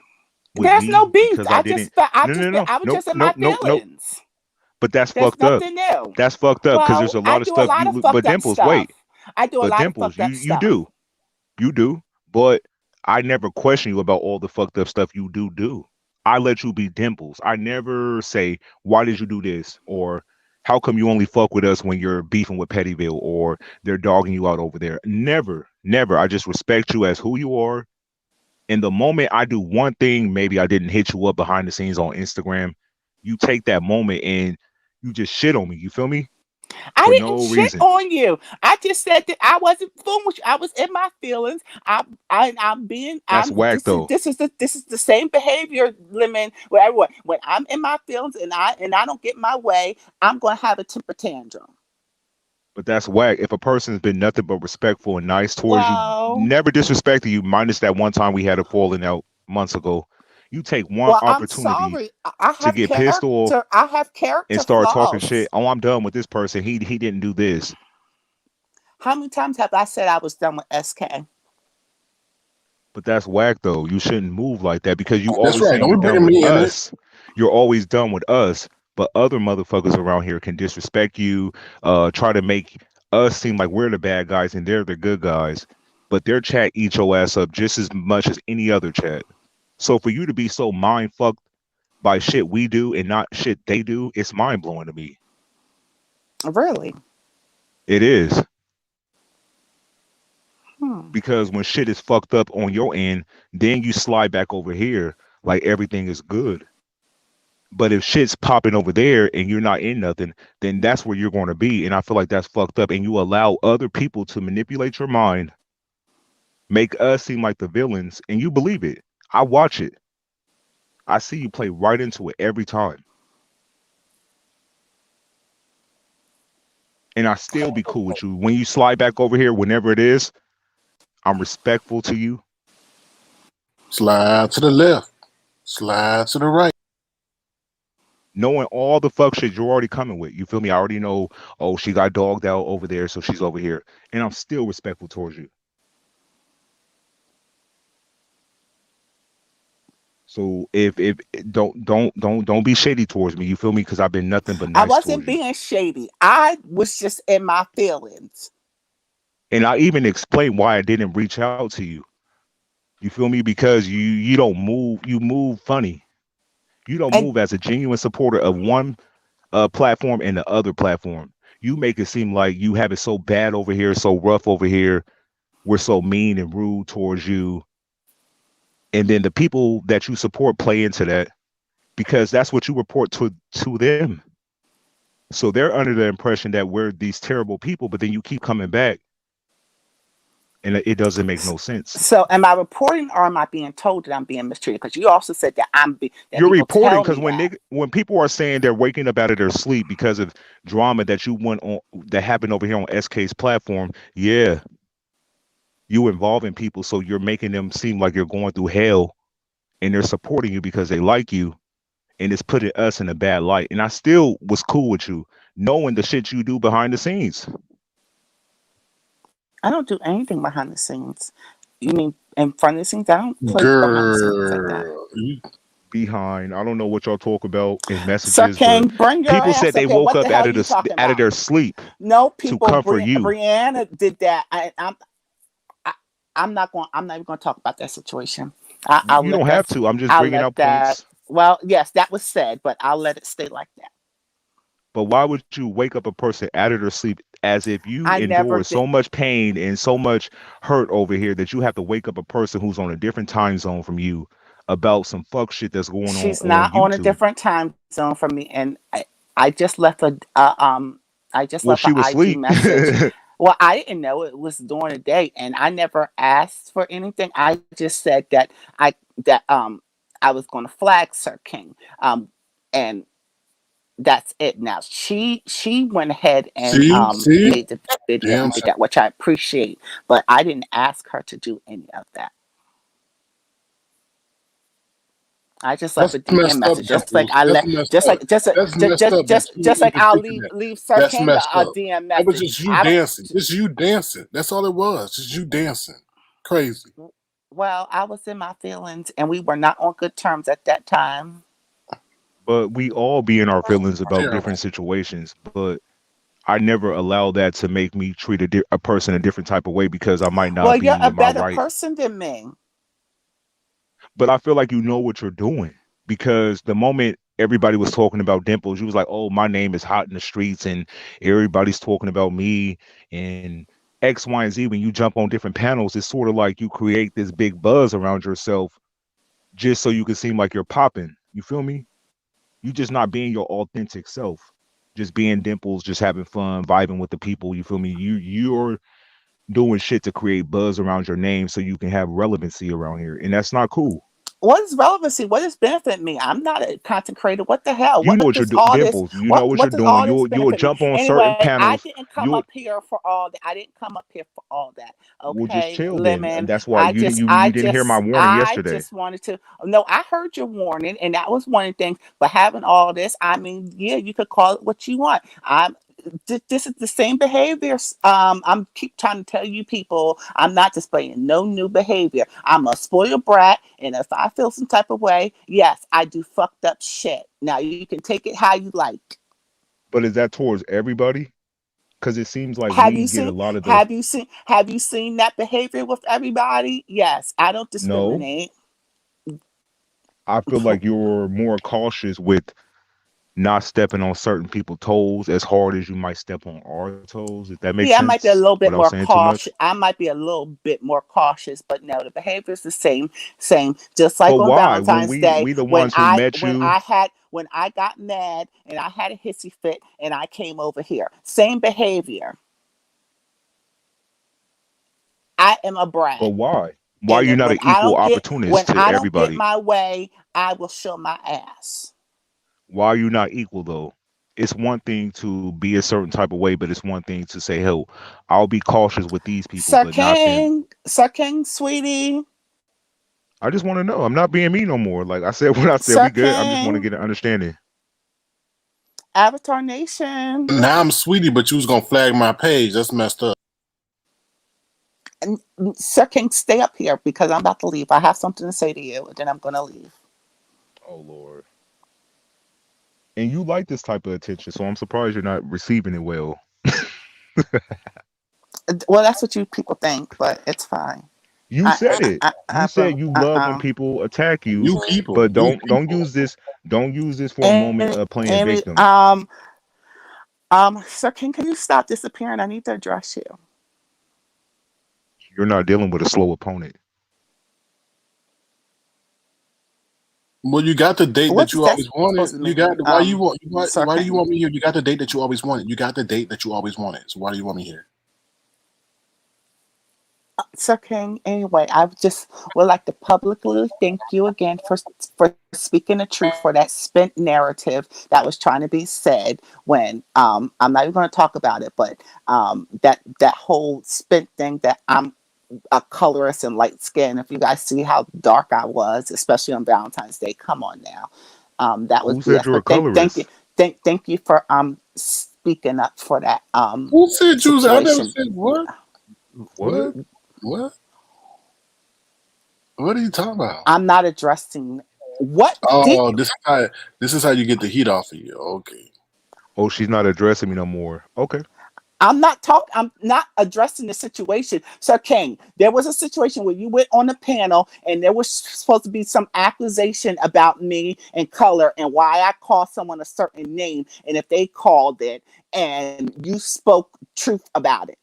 with There's no me beef. because I didn't. No, no, no, I was nope, just in my nope, nope, nope. feelings. But that's There's fucked up. nothing new. That's fucked up because there's Well, a I lot of do a stuff lot of you. But fucked up Dimples, stuff. wait. I do a But lot of Dimples, fucked up you stuff. do. You do, but I never question you about all the fucked up stuff you do. I let you be Dimples. I never say, why did you do this? Or how come you only fuck with us when you're beefing with Pettyville or they're dogging you out over there? Never, never. I just respect you as who you are. And the moment I do one thing, maybe I didn't hit you up behind the scenes on Instagram, you take that moment and you just shit on me. You feel me? I For didn't no shit reason. on you. I just said that I wasn't fooling with you. I was in my feelings. I'm being That's I'm whack though. this is the same behavior limit with everyone. When I'm in my feelings and I don't get my way, I'm gonna have a temper tantrum. But that's whack. If a person's been nothing but respectful and nice towards you, Well, never disrespected you, minus that one time we had a falling out months ago, you take one I'm opportunity sorry. I to have get pissed off character. I have and character start talking shit. flaws. Oh, I'm done with this person. He didn't do this. How many times have I said I was done with SK? But that's whack though. You shouldn't move like that because you That's always say right. Don't you're be done bringing with me in it. us. You're always done with us. But other motherfuckers around here can disrespect you, try to make us seem like we're the bad guys and they're the good guys. But their chat eats your ass up just as much as any other chat. So for you to be so mind fucked by shit we do and not shit they do, it's mind blowing to me. Really? It is. Hmm. Because when shit is fucked up on your end, then you slide back over here like everything is good. But if shit's popping over there and you're not in nothing, then that's where you're going to be. And I feel like that's fucked up. And you allow other people to manipulate your mind, make us seem like the villains, and you believe it. I watch it. I see you play right into it every time. And I still be cool with you. When you slide back over here, whenever it is, I'm respectful to you. Slide to the left. Slide to the right. Knowing all the fuck shit you're already coming with. You feel me? I already know, oh, she got dogged out over there, so she's over here. And I'm still respectful towards you. So if don't be shady towards me. You feel me? Because I've been nothing but I nice wasn't towards you. being shady. I was just in my feelings. And I even explained why I didn't reach out to you. You feel me? Because you don't move. You move funny. You don't And move as a genuine supporter of one platform and the other platform. You make it seem like you have it so bad over here, so rough over here. We're so mean and rude towards you. And then the people that you support play into that because that's what you report to them. So they're under the impression that we're these terrible people, but then you keep coming back and it doesn't make no sense. so, am I reporting or am I being told that I'm being mistreated? Because you also said that that You're people reporting tell because me that. when people are saying they're waking up out of their sleep because of drama that you went on that happened over here on SK's platform, yeah, you involving people, so you're making them seem like you're going through hell, and they're supporting you because they like you, and it's putting us in a bad light. And I still was cool with you, knowing the shit you do behind the scenes. I don't do anything behind the scenes. You mean in front of the scenes? I don't play behind the scenes like that. Girl, Behind, I don't know what y'all talk about in Sir messages, but King, bring your people ass said they up here. woke What the up hell are you talking out of about? their sleep No, to people. comfort you. Brianna did that. I, I'm not going. I'm not even going to talk about that situation. I'll You let don't that. have to. I'm just I'll bringing let out that. points. Well, yes, that was said, but I'll let it stay like that. But why would you wake up a person out of their sleep as if you I never endure did. so much pain and so much hurt over here that you have to wake up a person who's on a different time zone from you about some fuck shit that's going She's on not on a YouTube? different time zone from me, and I just left a I just Well, left an she was IG asleep. message. Well, I didn't know it was during the day, and I never asked for anything. I just said that that I was going to flag Sir King, and that's it. Now she went ahead and see, made the video damn, and did that, which I appreciate, but I didn't ask her to do any of that. I just left that's a DM messed up, message, just like Dimples. I That's left, messed up. That's messed up that you were just like even I'll thinking leave that. Sir That's King messed a up. DM That was message. just you I don't. dancing. Just you dancing. That's all it was. Just you dancing. Crazy. Well, I was in my feelings, and we were not on good terms at that time. But we all be in our feelings about Terrible. different situations. But I never allow that to make me treat a person a different type of way because I might Well, not you're be a in my better right. person than me. But I feel like you know what you're doing because the moment everybody was talking about Dimples, you was like, "Oh, my name is hot in the streets, and everybody's talking about me and X, Y, and Z." When you jump on different panels, it's sort of like you create this big buzz around yourself just so you can seem like you're popping. You feel me? You just not being your authentic self, just being Dimples, just having fun, vibing with the people. You feel me? You're doing shit to create buzz around your name so you can have relevancy around here, and that's not cool. What is relevancy? What is benefit me? I'm not a content creator. What the hell? You What know what you're does doing, all this? Dimples. You know what What you're does doing. all this You'll benefit me? jump on certain Anyway, I panels. didn't come You'll up here for all that. I didn't come up here for all that. We'll just Okay, chill then, and Lemon. that's why you didn't hear my warning I yesterday. just wanted to. No, I heard your warning, and that was one of the things. But having all this, I mean, yeah, you could call it what you want. This is the same behavior. I'm keep trying to tell you people, I'm not displaying no new behavior. I'm a spoiled brat, and if I feel some type of way, yes, I do fucked up shit. Now you can take it how you like. But is that towards everybody? Because it seems like Have we you get a seen? lot of the Have you seen that behavior with everybody? Yes, I don't no. discriminate. I feel like you're more cautious with not stepping on certain people's toes as hard as you might step on our toes. If that makes Yeah, I might be a sense, little bit without more saying too much. cautious. I might be a little bit more cautious, but no, the behavior is the same. Just like But on why? When Valentine's Day, we the ones who met you, when I got mad and I had a hissy fit and I came over here, same behavior. I am a but brat, why? Why are and you not an equal when opportunist to I don't get everybody? my way, I will show my ass. Why are you not equal though? It's one thing to be a certain type of way, but it's one thing to say, "Hell, I'll be cautious with these people, but not them." Sir King, sweetie, I just want to know. I'm not being me no more. Like I said, when I said Sir we good, I'm just want to King, get an understanding. Avatar Nation. Now I'm sweetie, but you was gonna flag my page. That's messed up. And Sir King, stay up here because I'm about to leave. I have something to say to you, and then I'm going to leave. Oh Lord. And you like this type of attention, so I'm surprised you're not receiving it well. Well, that's what you people think, but it's fine. You I, said it. You said you love when uh-uh. people attack you, You people, but you don't people. use this. Don't use this for a moment And, of playing and victim. Sir King, can you stop disappearing? I need to address you. You're not dealing with a slow opponent. Well, you got the date What that is you that always wanted. supposed to You mean, got why you want Sir why do you King? want me here? You got the date that you always wanted. You got the date that you always wanted. So why do you want me here? Sir King, anyway, I just would like to publicly thank you again for speaking the truth for that spent narrative that was trying to be said when I'm not even going to talk about it, but that whole spent thing that I'm a colorist and light skin. If you guys see how dark I was, especially on Valentine's Day, come on now, that was Who said BS. you're a But thank you, colorist? thank you for speaking up for that Who said you was? I never situation. said what? What? What? What are you talking about? I'm not addressing what did. Oh, this is how you get the heat off of you. Okay. Oh, she's not addressing me no more. Okay. I'm not addressing the situation. Sir King, there was a situation where you went on the panel and there was supposed to be some accusation about me and color and why I called someone a certain name and if they called it and you spoke truth about it.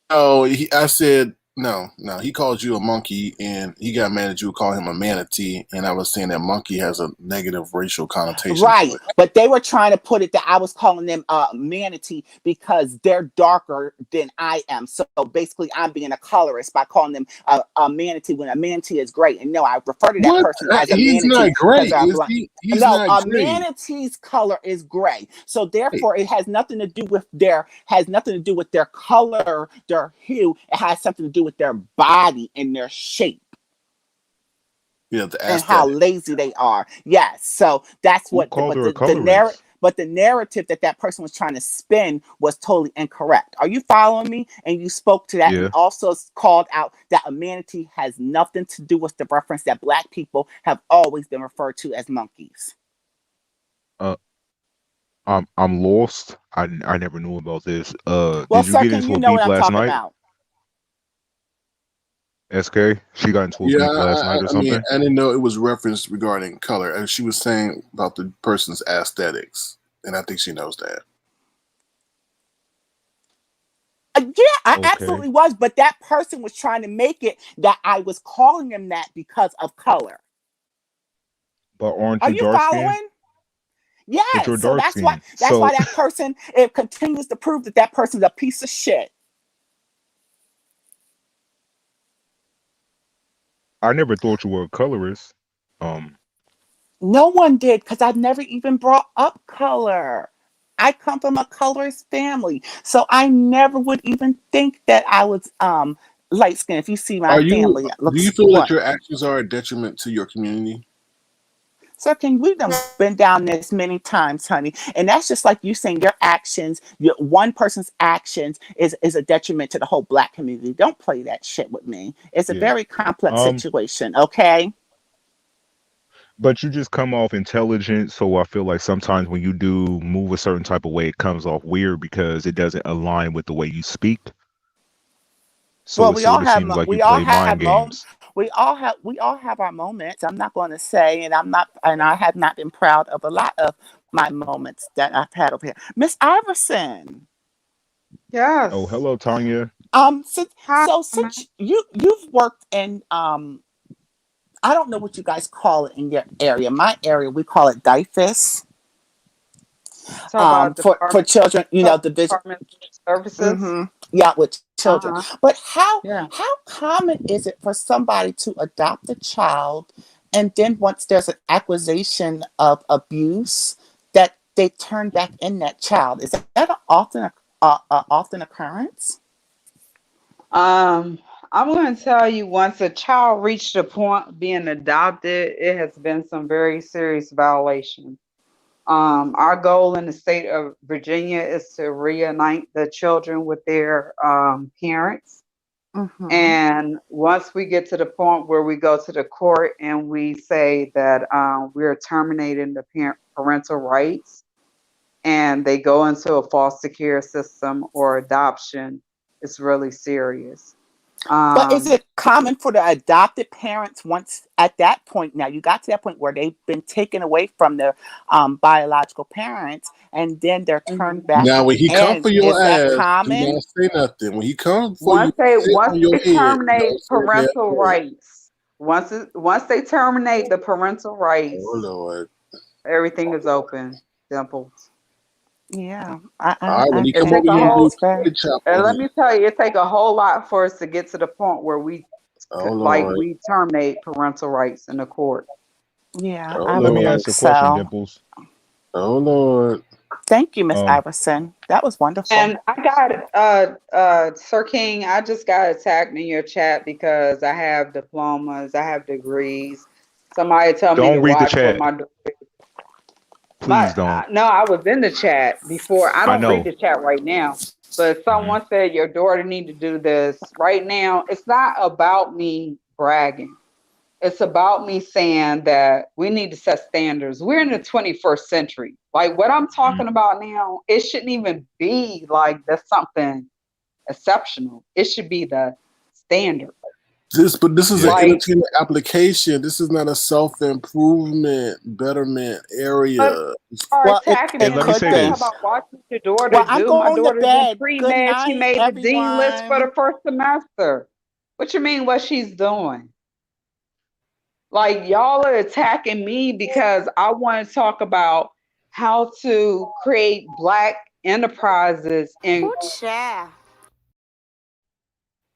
Oh, I said no. He called you a monkey, and he got mad at you calling him a manatee. And I was saying that monkey has a negative racial connotation to Right. it. But they were trying to put it that I was calling them manatee because they're darker than I am. So basically, I'm being a colorist by calling them a manatee when a manatee is gray. And no, I refer to that What? person as a He's manatee not gray, because they're is blind. he? He's No, not a gray. manatee's color is gray. So Hey, therefore, it has nothing to do with their color, their hue. It has something to do with their body and their shape you have to and ask that. how lazy they are. Yes. So that's Who what called her a the narrative. colorist? But the narrative that person was trying to spin was totally incorrect. Are you following me? And you spoke to that and Yeah. also called out that a manatee has nothing to do with the reference that Black people have always been referred to as monkeys. Uh, I'm lost. I never knew about this. Well, Did you sir, get can into you a know what beef I'm last talking night? about? SK, she got into a Yeah, beef last night or I mean, something. I didn't know it was referenced regarding color. And she was saying about the person's aesthetics, and I think she knows that. Yeah, I Okay. absolutely was. But that person was trying to make it that I was calling them that because of color. But aren't Are you you dark skinned? following? But you're Yes. So dark that's why skinned. So that person it continues to prove that that person's a piece of shit. I never thought you were a colorist. Um, No one did because I've never even brought up color. I come from a colorist family, so I never would even think that I was light skinned. If you see my Are you? family, it Do you looks feel that what. your actions are a detriment to your community? So can we done been down this many times, honey, and that's just like you saying your actions. One person's actions is a detriment to the whole Black community. Don't play that shit with me. It's a yeah. very complex Um, situation. Okay. but you just come off intelligent, so I feel like sometimes when you do move a certain type of way, it comes off weird because it doesn't align with the way you speak. So Well, it sort of seems like you play mind games. we all have our moments. I'm not going to say, and I have not been proud of a lot of my moments that I've had over here. Miss Iverson, Oh, Yes. hello, Tanya. since Hi. since you've worked in I don't know what you guys call it in your area. My area we call it DIFUS. Talk about For children, the vision. Department of Services. Mm-hmm. Yeah, with children. Uh-huh. But Yeah. how common is it for somebody to adopt a child, and then once there's an accusation of abuse, that they turn back in that child? Is that often occurrence? I'm going to tell you, once a child reached the point of being adopted, it has been some very serious violations. Our goal in the state of Virginia is to reunite the children with their parents. Mhm. And once we get to the point where we go to the court and we say that we're terminating the parental rights, and they go into a foster care system or adoption, it's really serious. But is it common for the adopted parents once at that point? Now you got to that point where they've been taken away from their biological parents, and then they're turned back Now, when he come for in. your Is that ass, do common? not say nothing. When he come for you, sit on your head. terminate Don't say a damn parental word. rights, once they terminate the parental rights, Oh Lord! everything is open. Dimples. Yeah, All right, when he It come take over a here, whole. you karate chop And on let him. me tell you, it take a whole lot for us to get to the point where we Oh Lord! we terminate parental rights in the court. Yeah, Oh I Let would me Lord! ask think a question, so. Dimples. Oh Lord! Thank you, Miss Um, Iverson. That was wonderful. And I Sir King, I just got attacked in your chat because I have diplomas, I have degrees. Somebody told me to don't read the watch what chat, my please. Don't. no, I was in the chat before. I I don't read know. the chat right now, but Hmm. someone said your daughter need to do this right now. It's not about me bragging. It's about me saying that we need to set standards. We're in the 21st century. Like what I'm talking about now, it shouldn't even be like that's something exceptional. It should be the standard. But this is Yeah. an Like, entertainment application. This is not a self improvement betterment area. but are Well, attacking me And in let the me could say chat talking be. this. about watch what your daughter Well, I'm do. My going to daughter's in bed. Good pre-med. She night, made the dean list for everyone. the first semester. What you mean what she's doing? Like y'all are attacking me because I want to talk about how to create black enterprises and Ooh, child.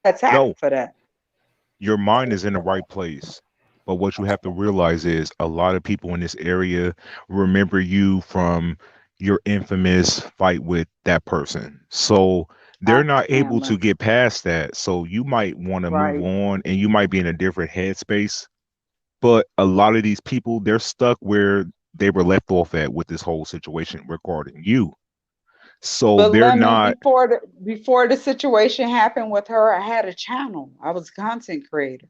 attack No, for that. your mind is in the right place. But what you have to realize is a lot of people in this area remember you from your infamous fight with that person. So I they're not able understand to that. get past that. So you might want to move Right. on and you might be in a different headspace. But a lot of these people, they're stuck where they were left off at with this whole situation regarding you. So But they're Lemon, not, before the situation happened with her, I had a channel. I was a content creator.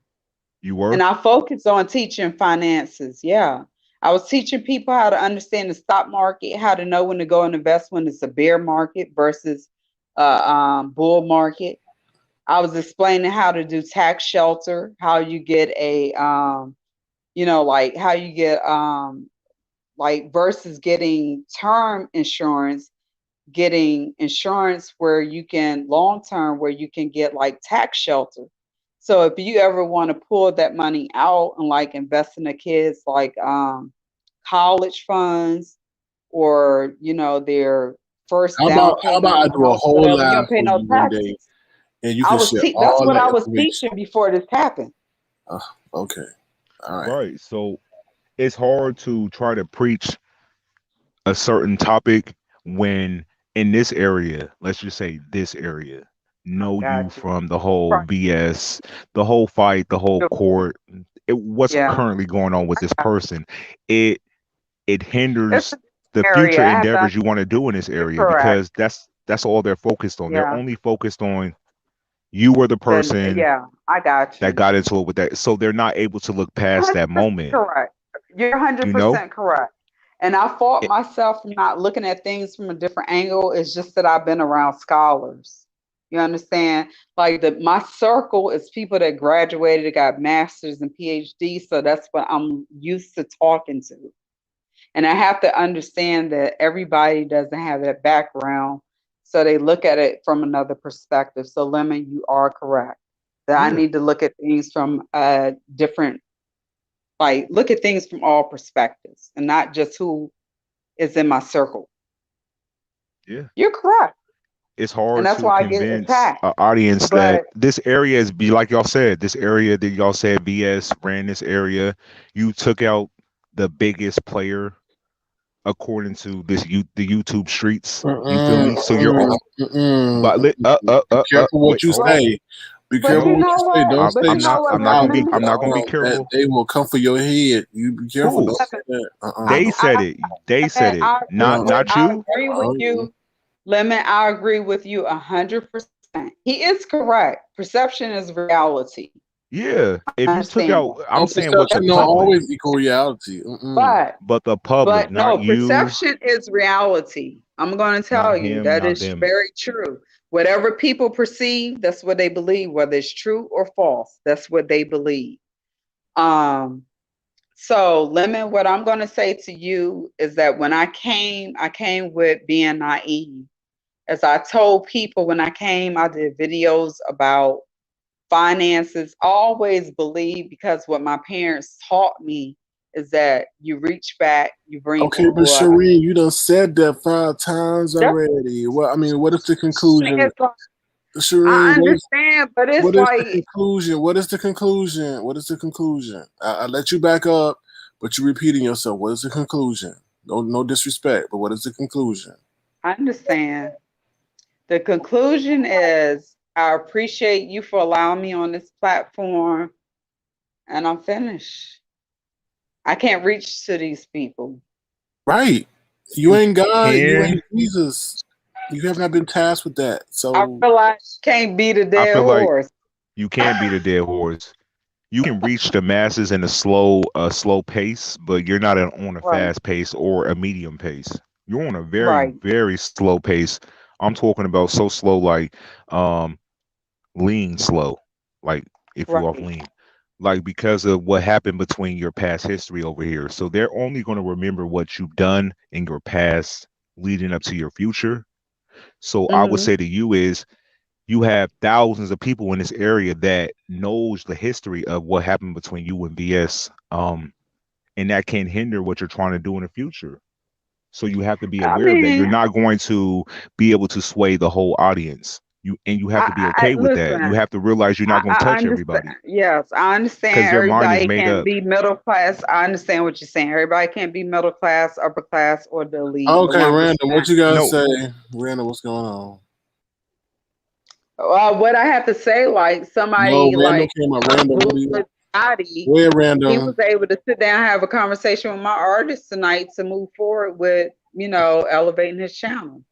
you And were? I focused on teaching finances. Yeah. I was teaching people how to understand the stock market, how to know when to go and invest when it's a bear market versus bull market. I was explaining how to do tax shelter, how you get a like how you get like versus getting term insurance, getting insurance where you can long term where you can get like tax shelter. So if you ever want to pull that money out and like invest in the kids like college funds or their first down How payment about I on a do a house, whole whatever, you live don't pay for no you one day, taxes. and you can share That's all what that I was information? teaching before this happened. Okay. All right. Right. So it's hard to try to preach a certain topic when in this area, let's just say this area, I know you got you. from the whole Right. BS, the whole fight, the whole court, what's Yeah. currently going on with this person, it it It's hinders an the area. future I have to endeavors you want to do in this you're area correct. because that's all they're focused on. They're Yeah. only focused on you were the Then person yeah, I got that you. got into it with that. So they're not able to look You're past that 100% moment, correct. You're you know? 100% correct. And I fought It- myself from not looking at things from a different angle. It's just that I've been around scholars. You understand? Like my circle is people that graduated, that got masters and PhDs. So that's what I'm used to talking to. And I have to understand that everybody doesn't have that background. So they look at it from another perspective. So Lemon, you are correct. That I yeah, need to look at things from a different like look at things from all perspectives and not just who is in my circle. yeah. You're correct. It's And hard that's to why I get convince attacked. an audience that But this area is be like y'all said, this area that y'all said BS ran this area. You took out the biggest player according to the YouTube streets. You feel Mm-mm, me? So you're mm-mm, mm-mm, but Be careful what wait, you hold on. but say. Be but careful you No, what you know say. what? Don't I'm But say you I'm know not what, I'm something not gonna out be Lemon? I'm not gonna be that careful. they will come for your head. You be careful. Who? Don't say that. They said I it. They said it. I agree Not No. with not you. you. Lemon, I agree with you 100%. He is correct. Perception is reality. Yeah, I if you took understand out, that. I'm saying what the Perception don't public, always equal reality. but the public, But not no, you, perception is reality. I'm going to tell not you him, that not is them. very true. Whatever people perceive, that's what they believe, whether it's true or false. That's what they believe. So, Lemon, what I'm going to say to you is that when I came with being naive. As I told people when I came, I did videos about finances. Always believe, because what my parents taught me is that you reach back, you bring Okay, but forward. Shireen, you done said that 5 times already. Well, I mean, what is the conclusion? It's like, I Shireen, understand, but it's what is the like, conclusion? What is the conclusion? What is the conclusion? I let you back up, but you're repeating yourself. What is the conclusion? No disrespect, but what is the conclusion? I understand. The conclusion is I appreciate you for allowing me on this platform, and I'm finished. I can't reach to these people. Right. You ain't God. You Can ain't Jesus. You have not been tasked with that. I So realize you can't beat a I dead feel like horse. you can't beat a dead horse. You can reach the masses in a slow pace, but you're not on a Right, fast pace or a medium pace. You're on a very, right, very slow pace. I'm talking about so slow, like um, lean slow, like if you off right. lean, like because of what happened between your past history over here. So they're only going to remember what you've done in your past leading up to your future. So I would Mm-hmm. say to you is you have thousands of people in this area that knows the history of what happened between you and VS, and that can hinder what you're trying to do in the future. So you have to be I aware of that. You're mean, not going to be able to sway the whole audience. You have to be okay with that. You listen. have to realize you're not going to I touch understand. everybody Yes, I understand. because their mind is Everybody made can't up. be middle class. I understand what you're saying. Everybody can't be middle class, upper class, or the elite. The okay, one Random, what percent. you gotta No, say? Random, what's going on? What I have to say, like No, somebody Random like came up. Random, what do you? Gotti, Go ahead, he was Random. able to sit down and have a conversation with my artist tonight to move forward with, elevating his channel.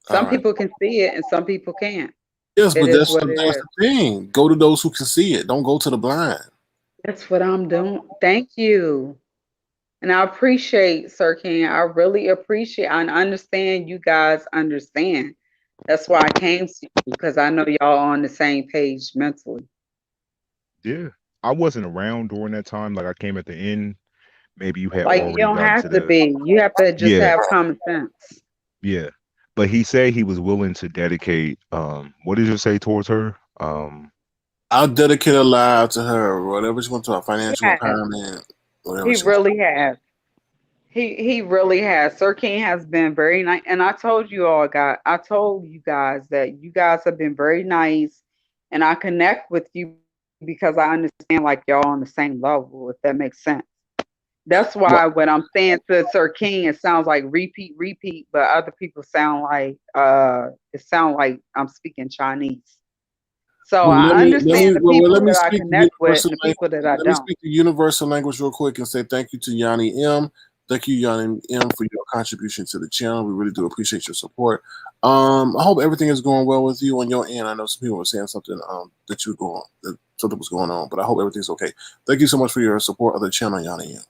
All Some right. people can see it and some people can't. Yes, It but is that's what the, it that's is. the thing. Go to those who can see it. Don't go to the blind. That's what I'm doing. Thank you. And I appreciate, Sir King. I really appreciate and understand you guys understand. That's why I came to you, because I know y'all on the same page mentally. yeah, I wasn't around during that time. Like I came at the end. Maybe you had Like, you already don't gotten have to to the be. You have to just yeah, have common sense. yeah. But he said he was willing to dedicate. What did you say towards her? I'll dedicate a live to her, whatever she wants to, He financial has. empowerment, whatever He she wants. really has. He really has. Sir King has been very nice. And I told you guys that you guys have been very nice. And I connect with you because I understand like y'all on the same level, if that makes sense. That's Well, why when I'm saying to Sir King, it sounds like repeat, but other people sound like it sounds like I'm speaking Chinese. So well, I understand the people let me that I speak the connect with universal and the language. people that I Let me don't. speak the universal language real quick and say thank you to Yanni M. Thank you, Yanni M, for your contribution to the channel. We really do appreciate your support. I hope everything is going well with you on your end. I know some people were saying something that something was going on, but I hope everything's okay. Thank you so much for your support of the channel, Yanni M.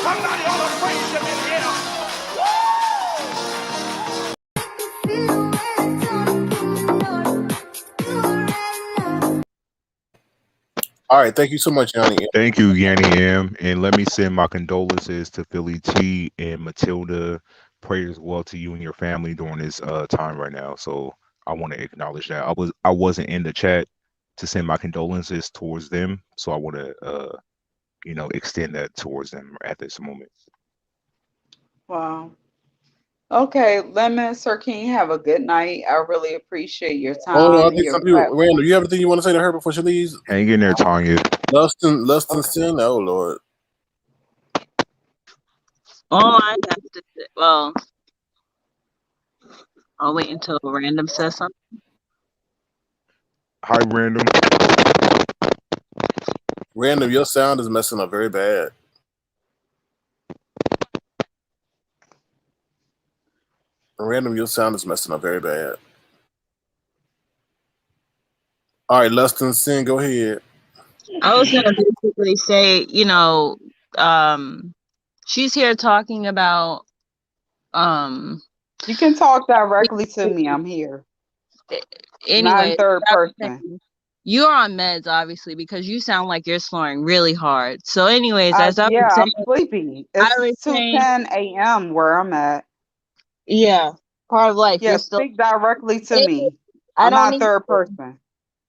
Somebody ought to praise him in here. All right, thank you so much, Yanni M. Thank you, Yanni M. And let me send my condolences to Philly T and Matilda. Prayers well to you and your family during this time right now. So I want to acknowledge that. I wasn't in the chat to send my condolences towards them. So I want to extend that towards them at this moment. Wow. Okay, Lemon, Sir King, have a good night. I really appreciate your Hold on, I time and think your some people, platform. Randall, you have anything you want to say to her before she leaves? Hang in there, Tanya. Lust and sin? Oh, Lord. All I have to say, well, I'll wait until Random says something. Hi, Random. Random, your sound is messing up very bad. Random, your sound is messing up very bad. All right, Lustin, Sin, go ahead. I was gonna basically say, she's here talking about You can talk directly to me. I'm here. Not in anyway, third person. you're on meds obviously because you sound like you're snoring really hard. So anyways, as I was Yeah, saying, I'm sleepy. I was It's saying 2:10 a.m. where I'm at. yeah, part of life. Yeah, You're still speak directly to me. I I'm don't not need third person.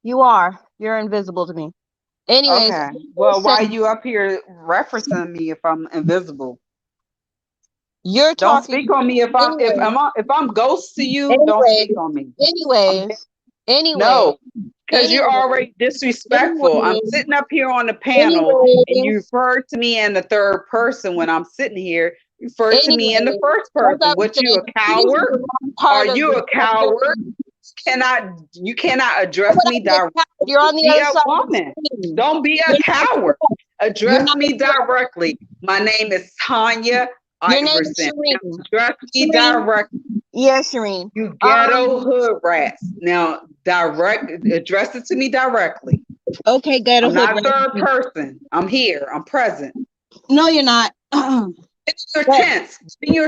you are. You're invisible to me. Anyways, Okay. Well, why you up here referencing me if I'm invisible? you're Don't talking speak on me if I'm ghost to you. Don't speak on me. Anyways, No, because you're already disrespectful. I'm sitting up here on the panel and you refer to me in the third person when I'm sitting here. You refer to me in the first person. What, you a coward? Are you a coward? You cannot address me directly. You're on the Be other a side. woman. Don't be a coward. Address me directly. My name is Tanya Iverson. Address me directly. Yes, Shireen. You ghetto hood rats. Now, address it to me directly. Okay, ghetto I'm hood not rat. third person. I'm here. I'm present. No, you're not. In your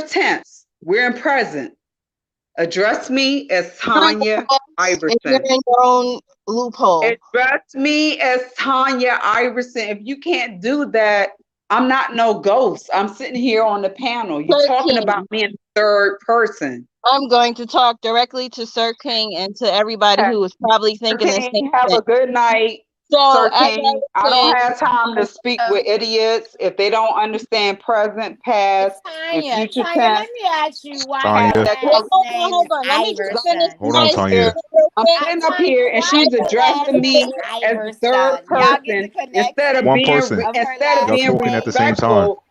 tense. We're in present. Address me as Tanya Iverson. You're in your own loophole. Address me as Tanya Iverson. If you can't do that, I'm not no ghost. I'm sitting here on the panel. You're talking about me in third person. I'm going to talk directly to Sir King and to everybody who is probably thinking the same Have thing. a good night. So, Sir King, I don't have time to speak with idiots if they don't understand present, past, and future Tanya, tense. let me ask you why Tanya. your last name hold is on. Let me just finish Iverson. Hold on, Tanya. I'm sitting up here and she's addressing me as the third person instead of One being person. Y'all talking at the same time. respectful.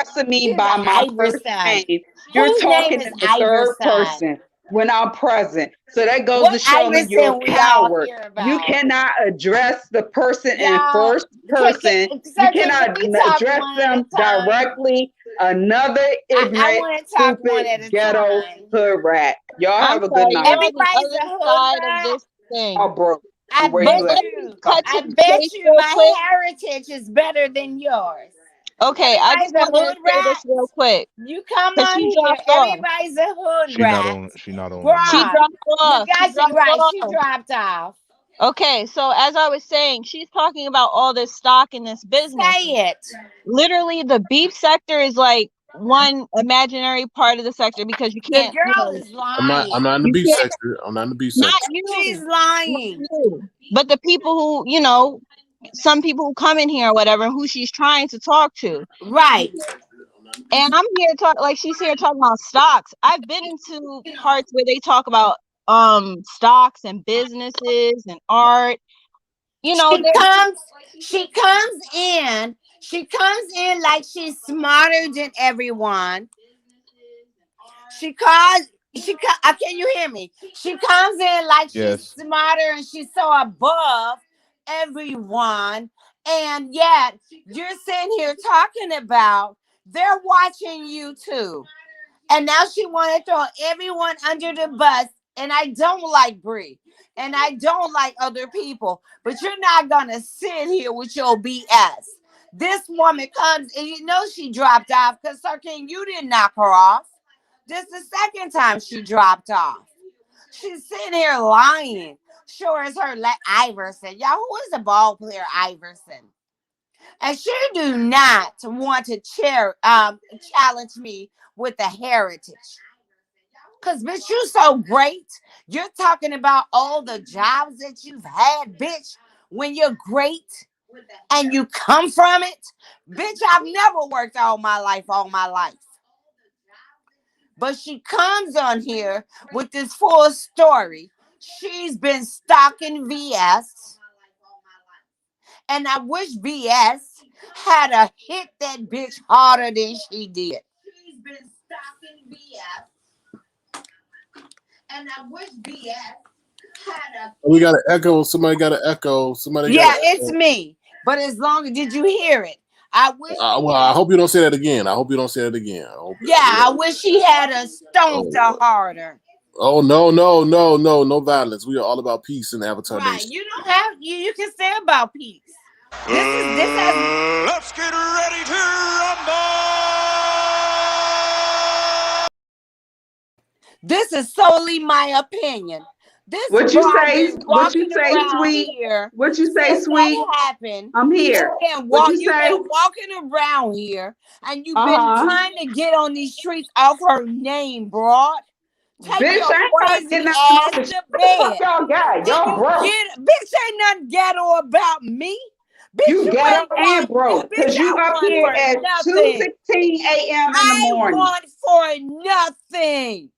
Addressing me by my first name. You're Whose talking name in is the third Iverson? person when I'm present. So that goes What to show me you're Iverson a we all coward. hear about? You cannot address the person in Y'all, first person. You cannot address them directly. Another ignorant, stupid, ghetto hood rat. Y'all have a good night. Everybody's a hood rat. Oh, bro. I bet you my heritage is better than yours. Okay, I just wanted to say this real quick. You come on here, everybody's a hood rat. She not on. She dropped off. She dropped off. Okay, so as I was saying, she's talking about all this stock in this business. Say it. Literally, the beef sector is like one imaginary part of the sector because you can't. The girl is lying. I'm not in the beef sector. I'm not in the beef sector. Not you. She's lying. But the people who, some people who come in here or whatever, who she's trying to talk to. Right. And I'm here she's here talking about stocks. I've been into parts where they talk about stocks and businesses and art. She comes in like she's smarter than everyone. Can you hear me? She comes in like she's smarter and she's so above everyone, and yet you're sitting here talking about they're watching you too. And now she want to throw everyone under the bus. And I don't like Bree. And I don't like other people. But you're not going to sit here with your BS. This woman comes and she dropped off because Sir King, you didn't knock her off. This is the second time she dropped off. She's sitting here lying. Sure as her Iverson. Y'all, who is the ball player Iverson? And she do not want to challenge me with the heritage. Because, bitch, you so great. You're talking about all the jobs that you've had, bitch, when you're great and you come from it. Bitch, I've never worked all my life. But she comes on here with this full story. She's been stalking VS. And I wish VS had a hit that bitch harder than she did. She's been stalking VS. And I wish VS had a... We got an echo. Somebody got an echo. It's me. But as long as did you hear it? I wish. Well, I hope you don't say that again. I hope you don't say that again. I wish she had a stomped her harder. Oh no violence. We are all about peace in Avatar Right. Nation. You don't have you can say about peace. This has Let's get ready to rumble. This is solely my opinion. This What you bar say? been What you walking say, around sweet? here What you say, since sweet? that happened. I'm here. What you You've say? been walking around here, and you've been Uh-huh. trying to get on these streets off her name, broad. Take Bitch, your I ain't trying to crazy get nothing ass on the to street. What the fuck bed. y'all got? Did Y'all you broke. bitch, ain't nothing ghetto about me. Bitch, You ghetto ain't and broke. bitch, Because you I up want here for at nothing. 2:16 a.m. in the I morning. want for nothing.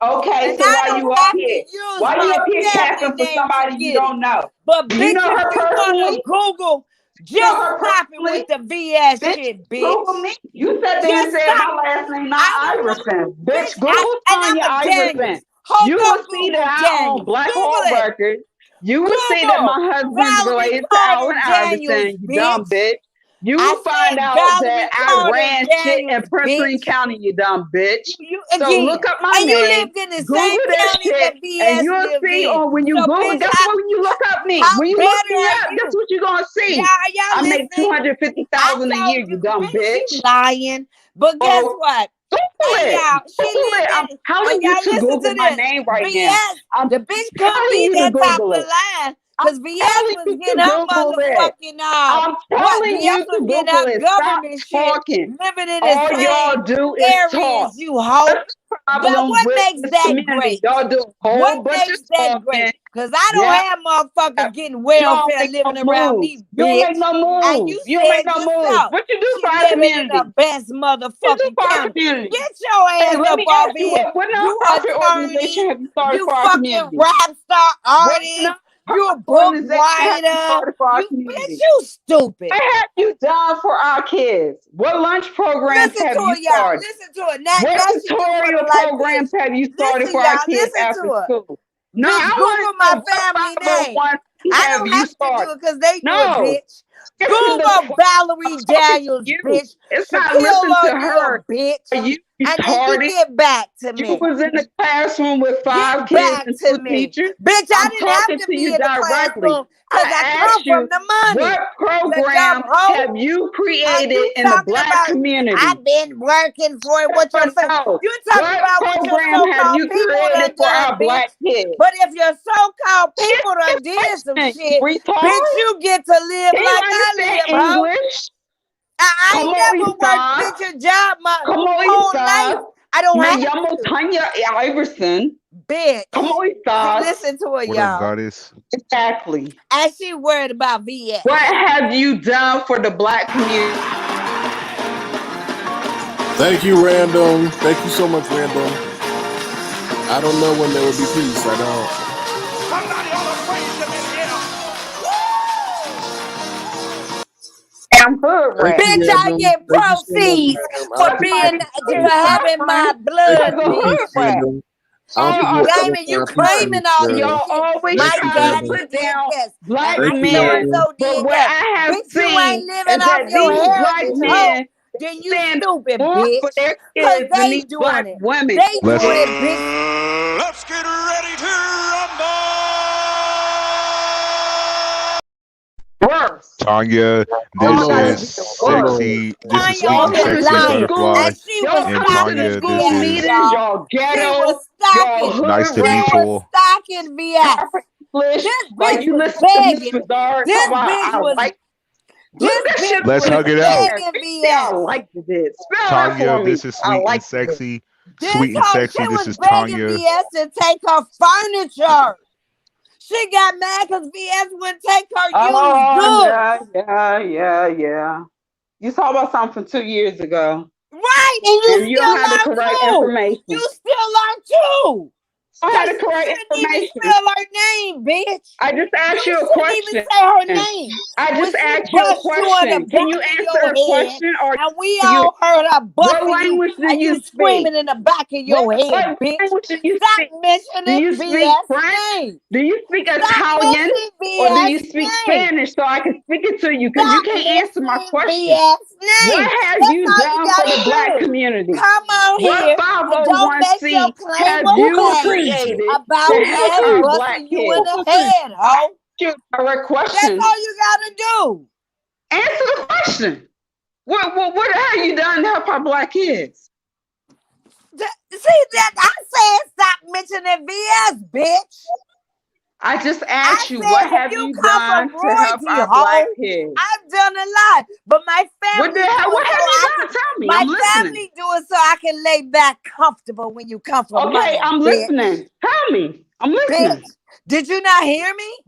Okay, And so I why don't you up have to here? use Why you my up here family capping for name to somebody you get it. don't know? But Do you bitch, know if her you wanna personally? Google, You know just her stop it personally? with the VS Bitch, shit, bitch. Google me. You sat there and Just said stop my it. last name not I don't want, Iverson. Bitch, bitch, Google and Tanya I'm a Iverson. Daniels. Ho, You go will see Google that I own Daniels. Black Google Hole it. Records. You will see that Google my husband's Valerie related to Carter Allen Daniels, Iverson, you dumb bitch. bitch. You I will find said out Valerie that I Carter ran shit in Daniels, Prince bitch. County, you dumb bitch. You So again, look up my and you name, lived in the Google same that county shit, that and VS you'll lived see. in. Or when you So, Google, bitch, guess what? When you look up me, how when you look better me are up, guess you? what you're gonna see? Y'all I make listening? I 250,000 a year, told you you, dumb bitch, she bitch. lying. But guess Oh, what? Google Hey it. y'all, she Google it. lived I'm in, telling and you y'all to listen Google to my this. name right now. VS, I'm the bitch couldn't telling be you to that top of Google the it. line I'm because VS telling was you getting to her Google it. motherfucking I'm what telling VS you to was getting Google her it. Stop government shit, talking. living in the All y'all same do is area talk. as you hoe. That's the Now problem what with makes this that community. great? Y'all do a What whole bunch of makes that talking. great? Because I don't Yeah. have motherfuckers getting You don't welfare make no living around moves. me, You don't make bitch. no And moves. you You don't make said no moves. yourself, What you do she for our living in community? the best What you do motherfucking for our county. community? Get your Hey, ass let up me off ask you, here. what You nonprofit attorney, organization have you started you for our fucking community? rap star What artist, you a nonprofit book organization have you writer. started for our You bitch, community? you stupid. What have you done for our kids? What lunch programs Listen have to you it, y'all. started? Listen to it. Now What she do for tutorial the like programs bitch. have you started Listen, for our y'all. kids Listen after to it. school? No, Bitch, I Google want to my know what family name. 501 I have don't you have to do started? it because they do it, No. bitch. Listen to Google Valerie I'm talking to Daniels, you. bitch. It's not listen Shaquille to O'Neal, her. bitch. Are you And then you retarded? get back to You me. was in the classroom with 5 Get kids back and to 2 me. teachers. Bitch, I I'm didn't have talking to to be you in the directly. classroom because I I come asked from you, the money. what You dumb program hoe. have you And created you in the talking black about community? I've been working for it. What your No. you talking What about what your program have so-called you people created done for done, our black bitch. kids? But if your so-called Shit, people done did some listen, shit, retard. bitch, you get to live Can you like I understand live, ho. English? I ain't ¿Cómo never worked, estás? bitch, a job my ¿Cómo whole estás? life. I don't Me have llamo to. Tanya Iverson. Bitch. ¿Cómo estás? Listen to it, What up, y'all. goddess? Exactly. And she worried about VS. What have you done for the black community? Thank you, Random. Thank you so much, Random. I don't know when there will be peace. I don't. Somebody ought to praise him in here. I'm hood Thank rat. you, Bitch, I Random. get Thank you so much, proceeds Random. I for appreciate being you so for much. having my Thank blood, you As a so bitch. much, hood rat. Random. I don't Y'all think You we'll are ever claiming you find peace in claiming this all this world. shit. always Thank My you, trying to daddy Random. put did down this, black and Thank my you, men. Random. so-and-so But did what that. I have Bitch, you seen ain't living is off that your these black heritage, hoe. men Then you stand stupid, more for bitch. their Cause kids than they these black doing it. women. They Let's doing it, bitch. Let's get ready to rumble. Worse. Tanya, Oh this Y'all Lord. gotta is be Oh worse. Lord. sexy. This is Tanya sweet Y'all and over come here into sexy the lying. school. butterfly. And she was Y'all And come into the stalking Tanya, this school VS, is meetings. y'all. Y'all She was ghetto. Y'all stalking. nice to hood She meet rat. was you. stalking VS. Half English. This Like bitch you was listen to Miss begging. Bizarre talk This about bitch I was like. Look this that shit bitch up Let's in was the hug it out. dictionary. begging See, I VS. like it. Spell that Tanya, for me. this is I sweet and like it. sexy. This Sweet and hoe, she sexy. This was is begging Tanya. VS to take her furniture. She got mad because VS wouldn't take her used Oh goods. yeah. You saw about something from 2 years ago, Right, and you and you don't still have the are correct too. information. You still are too. I had the You correct shouldn't even information. spell her name, bitch. I just asked You you a shouldn't even question. say her name. I When just she asked you a bust you on the question. Can back you of answer your a head, question, or and we you? all heard her What busting you, language do and you you speak? screaming in the back of your head, What bitch. language do you Stop speak? Do mentioning you speak BS French? name. Do you speak Stop Italian? mentioning Or do BS you speak name. Spanish so I can speak it to you? Because you Stop can't answer my mentioning question. BS name. What have That's you all you done for the Black gotta do. community? Come on What here and don't make your 501c claim have of Who you cooked fame Treecey? created about to Who cooked help BS our Treecey? Black busting you in kids? Who the cooked Treecey? head, I ho. asked you a direct That's question. all you gotta do. Answer the question. What the hell you done to help our Black kids? See that I said stop mentioning BS, bitch. I just I asked you, what said if have you you come done from to help royalty, our Black ho, kids? I've done a lot, but my What the family do hell? What it so have you I done? can. Tell me. My I'm listening. family do it so I can lay back comfortable when you come from Okay, money, I'm bitch. listening. Tell me. I'm listening. Bitch, did you not hear me?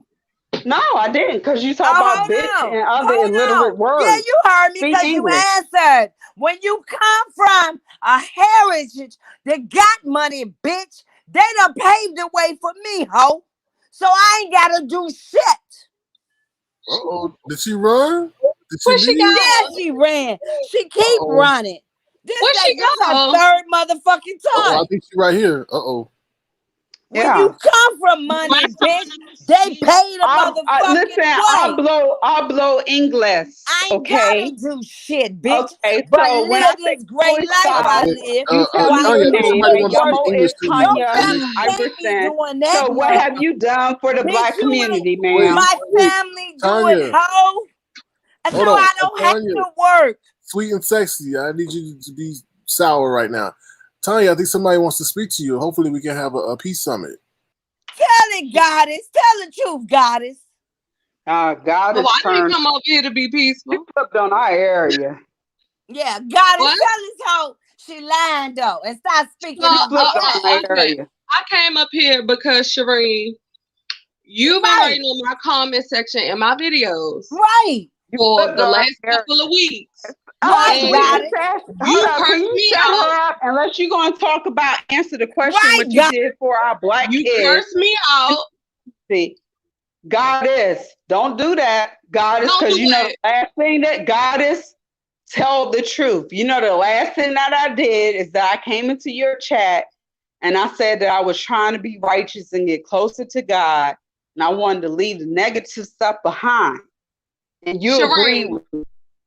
No, I didn't, because you talk Oh, about hold bitch on. and other Hold illiterate on. Yeah, words. you heard me Speak because you English. answered. When you come from a heritage that got money, bitch, they done paved the way for me, ho. So I ain't gotta do shit. Uh-oh. Did she run? Did she Where she leave? Yeah, go? she ran. She keep Uh-oh. running. Where she This her go? third motherfucking Uh-oh. I time. think she right here. Uh-oh. When Yeah. you come from money, bitch, they pay the Listen, motherfucking way. I'll blow English. I ain't Okay. gotta do shit, bitch. Okay. But So when I live say this great life I stop, live you tell me while your Tanya, if name. somebody you And wants to ain't speak Yamo working. English is to you, Your Tanya please. family can't be Iverson. doing that, So what no. have you done for the Bitch, Black you ain't. community, Wait, ma'am? My wait. family do it, Tanya, ho. And so hold on. I don't have Tanya, to work. sweet and sexy. I need you to be sour right now. Tanya, I think somebody wants to speak to you. Hopefully we can have a peace summit. Tell it, goddess. Tell the truth, goddess. God Oh, is I didn't turned. come over here to be You peaceful. flipped on our area. Yeah, goddess, What? tell this hoe she lying though. And stop speaking You her flipped on our BS. Okay. area. I came up here because Shireen, you've been Right. writing on my comment section in my videos Right. You for flipped the on our last area. couple of weeks. Right, And goddess. you Hold up, can cursed you me shut out. her up unless you're going to talk about, answer the question, Right, what you goddess. did for our Black You kids. cursed me out. See, Goddess, don't do that, Goddess, Don't because do you know what? the last thing that Goddess, tell the truth. You know the last thing that I did is that I came into your chat and I said that I was trying to be righteous and get closer to God, and I wanted to leave the negative stuff behind. And you agreed Shireen. with me.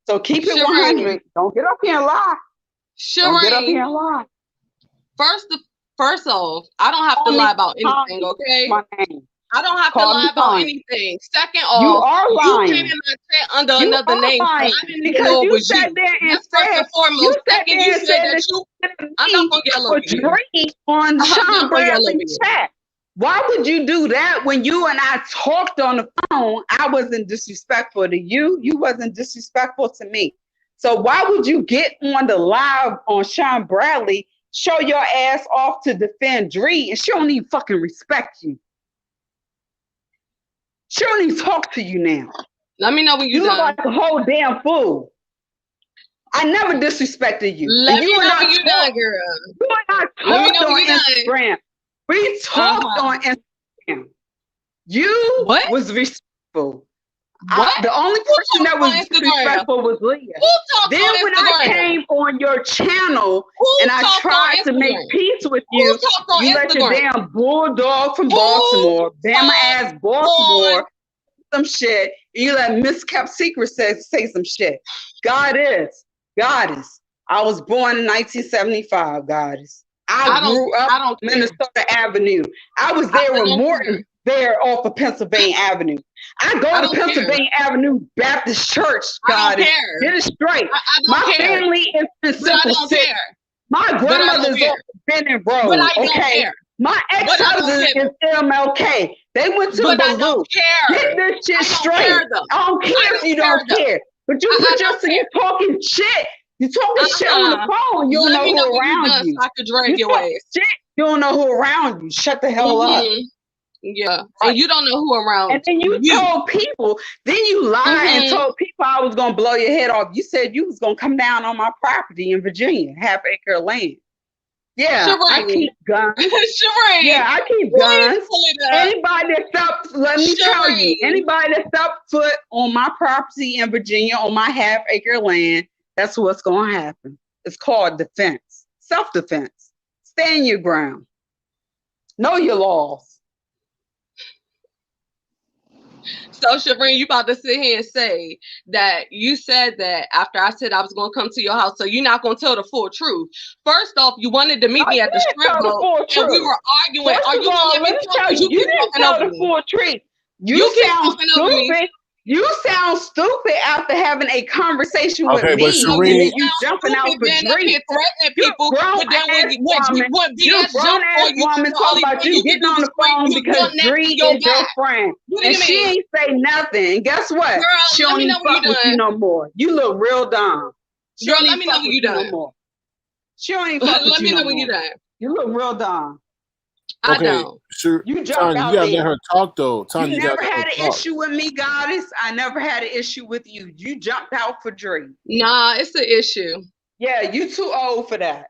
So keep it Shireen. 100. Don't get up here and lie. Don't get up Shireen. here and lie. First off, I don't have to Call me lie about Tanya. anything, okay? My name. I don't have to Call lie me about Tanya. anything. Second You off, are you came in lying. my chat under You another are name, so I lying didn't even because know it you was sat you. there and That's first said and foremost. you sat Second, there you and said said that that you. you I'm not gonna yell for over you. Drake on I'm Sean not gonna yell over Bradley's you. chat. Why would you do that when you and I talked on the phone? I wasn't disrespectful to you. You wasn't disrespectful to me. So why would you get on the live on Sean Bradley, show your ass off to defend Dree, and she don't even fucking respect you? She don't even talk to you now. Let me know when You you're look done. like a whole damn fool. I never disrespected you. Let And me you and know I when you're talked. done, girl. You and I Let me talked know when on you're done. Instagram. We talked on Instagram. You What? was respectful. What? The only Who person that talked was on Instagram? disrespectful was Leah. Who talked Then on when I Instagram? came on your channel Who and I talked on tried to make Instagram? peace with Who you, talked on you let your Instagram? damn bulldog from Who Baltimore, Bama ass talked Baltimore, some shit. And you let Miss Kept Secret say some shit. Goddess. I was born in 1975, Goddess. I grew up I don't care. Minnesota Avenue. I was there I when don't Morton care. there off of Pennsylvania Avenue. I go I to don't care. Pennsylvania Avenue Baptist Church, I don't Goddess. care. Get it straight. I don't My care. family is in But I Simple don't City. care. My But I don't grandmother's care. on Benning But Road, I don't okay? care. My But I don't ex-husband care. is MLK. They went to But I don't Baloo. care. Get this shit I don't straight. care though. I don't care I if don't you care don't though. care. But you I put don't you care. talking shit. You talking shit on the phone. You don't Let know me know who when you're around done you. so I can drag You your talking ass. shit. You don't know who around you. Shut the hell up. Yeah. Right. And you don't know who around And then you told people, then you lied and told people I was gonna blow your head off. You said you was gonna come down on my property in Virginia, half acre of land. Yeah, I Sheree. keep guns. Sheree. Yeah, I keep Please guns. pull it up. Anybody that steps, let me tell you, Sheree. anybody that steps foot on my property in Virginia, on my half-acre land, that's what's going to happen. It's called defense, self-defense. Stand your ground. Know your laws. So, Shereen, you about to sit here and say that you said that after I said I was going to come to your house, so you're not going to tell the full truth. First off, you wanted to meet me at the shrimp boat, and we were arguing. First Are of you all, going to let let me me talk? tell Because you, you you keep didn't talking tell over the me. full truth. You keep sound talking over me. stupid. You sound stupid after having a conversation with Okay, but me, No, and Shereen, then you you sound jumping out stupid for being up here Drake. threatening You're a people, grown but then ass woman. when You're a BS grown jump ass on you, woman the talking only about thing you you can getting do on is the scream, phone because you're next to Dree your is your guy. friend. What do And you she mean? ain't say nothing. And guess what? Girl, She let don't me even know when fuck you're with you done. no more. You look real dumb. She Girl, don't let even me know fuck when with you're you no done. more. She don't even fuck with Let you me no know when you're more. done. You look real dumb. I okay, don't. sure, You jumped Tanya, you out gotta let there. her talk though. Tanya, You you gotta never let her had an talk. issue with me, Goddess. I never had an issue with you. You jumped out for Drake. Nah, it's an issue. Yeah, you too old for that.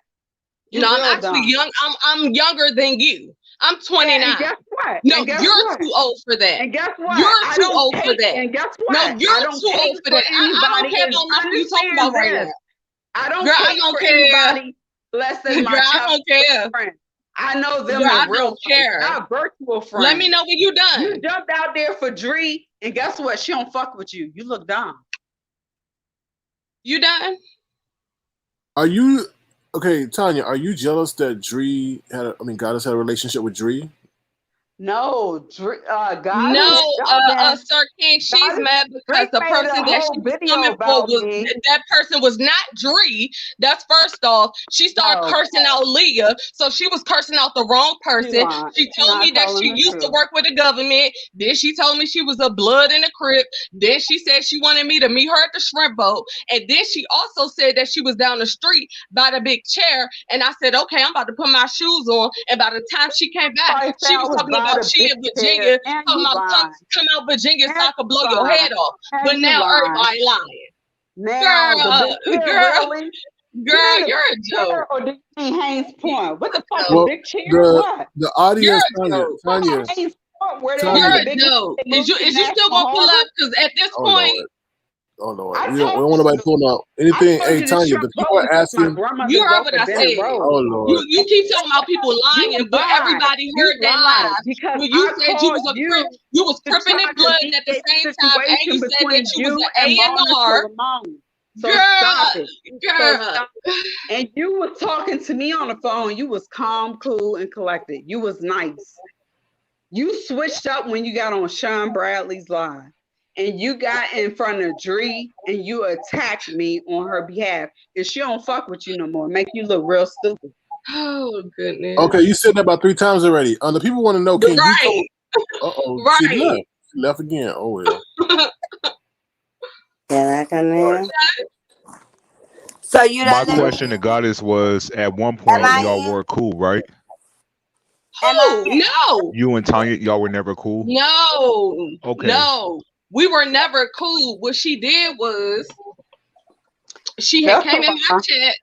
You No, I'm real actually dumb. young. I'm younger than you. I'm 29. Yeah, and guess what? No, And guess you're what? too old for that. And guess what? You're I too don't old for take. that. And guess No, what? you're I don't too take old for for that. I don't anybody. care Is about nothing you talking understand about right this. now. I don't Girl, I take don't for care. anybody less than my Girl, I childhood don't care. friend. I know them Girl, I in real don't life, care. not virtual Let friends. me know when you done. You jumped out there for Dree, and guess what? She don't fuck with you. You look dumb. You done? Are you okay, Tanya? Are you jealous that Goddess had a relationship with Dree? No, No, Goddess, Sir King, she's Goddess, mad because Drake the made person a that whole she was video coming for about me. that person was not Dree. That's first off. She started No, cursing out Leah, so she was cursing out the wrong she person. lying. She She told me not that telling she the used to truth. work with the government. Then she told me she was a blood in the crib. Then she said she wanted me to meet her at the shrimp boat. And then she also said that she was down the street by the big chair. And I said, okay, I'm about to put my shoes on. And by the time she came back, Probably she was was talking by about the she big in chair, Virginia, and talking you about lying, come out Virginia so and I could blow you your lying, head off. But and you now lying. everybody lying. Now the Girl, big chair, girl, really? You girl, mean the you're a big chair, joke. or do you mean Haynes Point? What the fuck, No, the Well, big chair? the What? the you're audience, a joke. Tanya, Haynes Point, where they You're had Tanya. the a biggest joke. Is you National still gonna pull Harbor? up? Because at this Oh point, Lord, oh Lord, I we don't told want nobody you. pulling out I anything. told Hey, you the Tanya, shrimp the boat people are because my asking. you grandmother heard off what of I Bennett said. Oh Road. Lord, You keep talking about people You lying, but lied. everybody You heard that lied live because when you I said you called was a you you was to cripping try in to blood, and at the mediate same the time, and you situation said that between you was you an and Mona A&R. Solomon. So Girl, stop it. So girl. stop. And you was talking to me on the phone. You was calm, cool, and collected. You was nice. You switched up when you got on Sean Bradley's live. And you got in front of Dree and you attacked me on her behalf. And she don't fuck with you no more. Make you look real stupid. Oh goodness. okay, you said that about 3 times already. The people want to know. Can you Right. She Right. left. She left again. Oh well. Can I come in? So you My done let question to me? Goddess was: at one Am point, I y'all in? were cool, right? Am I Who? in? No. You and Tanya, y'all were never cool. No. Okay. No. We were never cool. What she did was she had That's came a in my lie. chat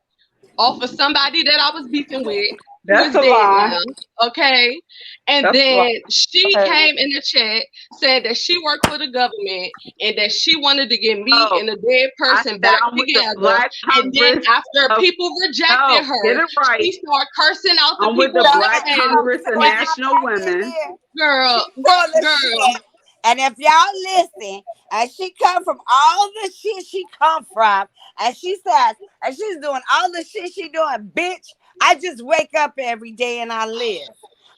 off of somebody that I was beefing with, who That's is a dead lie. now. Okay. And That's a lie. then she Okay. came in the chat, said that she worked for the government and that she wanted to get me No, and a dead I person said back I'm with the together. Black And then Congress after of people rejected no, get her, it right. she started cursing out the I'm with people the So, Black saying, Congress of so am I National back in Women. here? girl, She full of girl, shit. And if y'all listen, and she come from all the shit she come from, and she says, and she's doing all the shit she doing, bitch, I just wake up every day and I live.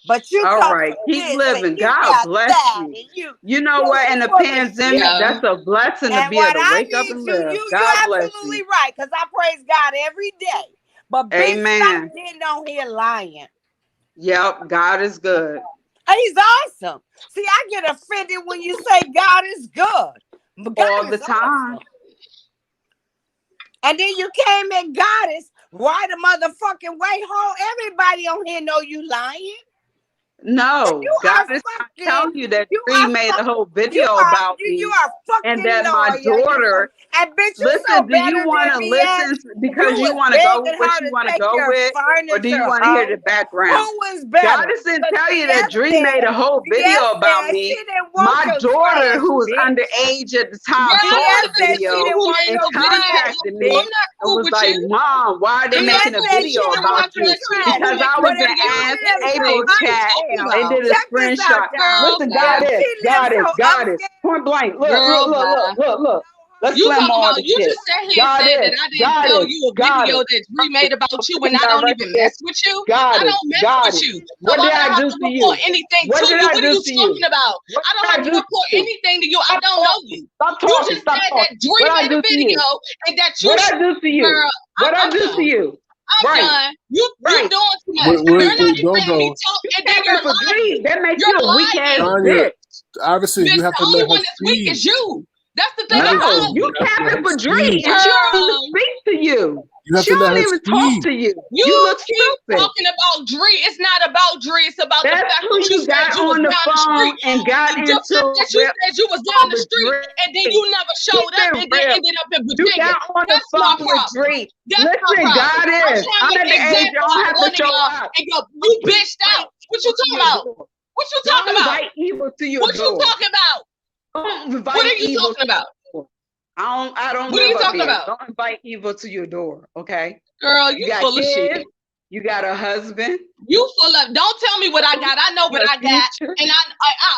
But you All come right, from keep this and living. you God got bless that you. and You know you're what? In the full of pandemic, shit. yeah. that's a blessing to And be able what to I wake up need and you, live. you're God bless absolutely you. right, because I praise God every day. But bitch, stop Amen. getting on here lying. Yep, God is good. He's awesome. See, I get offended when you say God is good. But God All the is time. awesome. And then you came at Goddess right a motherfucking way home. Everybody on here know you lying. No, You God are is fucking I'm telling you that You Dree are made a whole you video are about you me, are and fucking that my lawyer. daughter. And bitch, you so Listen, do you better want than to me. listen because You you was want to go with begging what her you to want to take go your with, or do you furniture want to hear the home. background? Who was better? Goddison tell you Yes that Dree said, made a whole video yes about said me. she didn't want My your daughter, trash, who was bitch. underage at the time, Girl, saw Yes the that's said the she video people didn't who want made and your no video. trash, contacted I'm bitch. me not and cool was with like, you. "Mom, why are they I'm not Yes making a cool said with she you. video I'm didn't about want talking your you?" to the people trash. who Because make I the But went to if you videos Ask and live they so, know April what you're chat talking and about. did a check this out, screenshot. y'all. Girl, Listen, bye. If she lives so Goddess, upscale, point blank. Girl, bye. Look. Let's You slam talking all about, the you shit. just sat here and said that I didn't tell you a video that Dree made about I'm you and fucking I don't even directed. mess with you. I don't mess with Goddess. you. So What why did would I I have do to to report you? anything What to did you? I What are do you to you? talking about? What I don't did have I to do to report you? anything to you. I Stop don't know talking. you. Stop You talking. just Stop said that talking. Dree What I made a do to you? video and that you, What I do to you? girl, What I I'm do to done. you? I'm Right. done. You Right. doing too much. Wait, You're wait, not wait, just don't letting me go. talk You and then capping you're for Dree. lying. That makes you You're a weak ass lying. Tanya, bitch. Iverson, Bitch, you have the to only let her one that's weak speak. is you. That's the thing No, about Iverson, you you you. have to let capping her for Dree, speak. and she don't even Girl, speak to you. You have She to let don't her even talk speak. to you. you You look keep stupid. talking about Dree. It's not about Dree. It's about the That's fact who that you you said got you was on the down the phone street. and got The fact into that you with said you was down the over street and then Dree. you never Keep showed up it and then real. ended up in You Virginia. got on the That's my phone with problem. Dree. That's my Listen, problem. God I'm is. trying to I'm make at an the age example y'all out of have to one of show y'all up. and go, you bitched out. What you To talking your about? door. What you Don't talking about? invite evil to your What you door. talking about? Don't What invite are you evil. talking about? I don't What are live you up talking here. about? Don't invite evil to your door, okay? Girl, You you got full of shit. kids. You got a husband. You full of, don't tell me what I got. I know what A I got. future. And I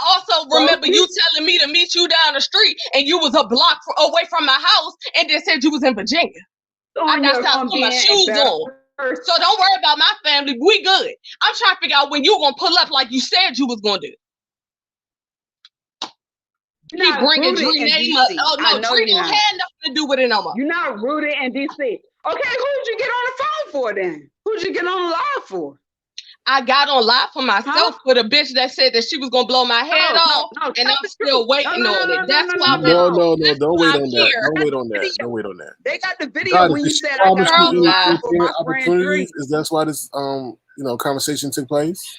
also remember you telling me to meet you down the street and you was a block away from my house and then said you was in Virginia. I got time to put my shoes on. So don't worry about my family. We good. I'm trying to figure out when you gonna pull up like you said you was gonna do. Keep bringing Dree name up. Oh no, Dree don't have nothing to do with it no more. You're not rooted in DC. Okay, who'd you get on the phone for then? Who'd you get on the live for? I got on live for myself for the bitch that said that she was gonna blow my head off, and I'm still waiting on it. That's why No, that's don't why wait I'm on that. here. Don't wait on that. Don't wait on that. They got the video God, when did you she said I promise got you on live for my any friend Dree. opportunities? Is that why this conversation took place?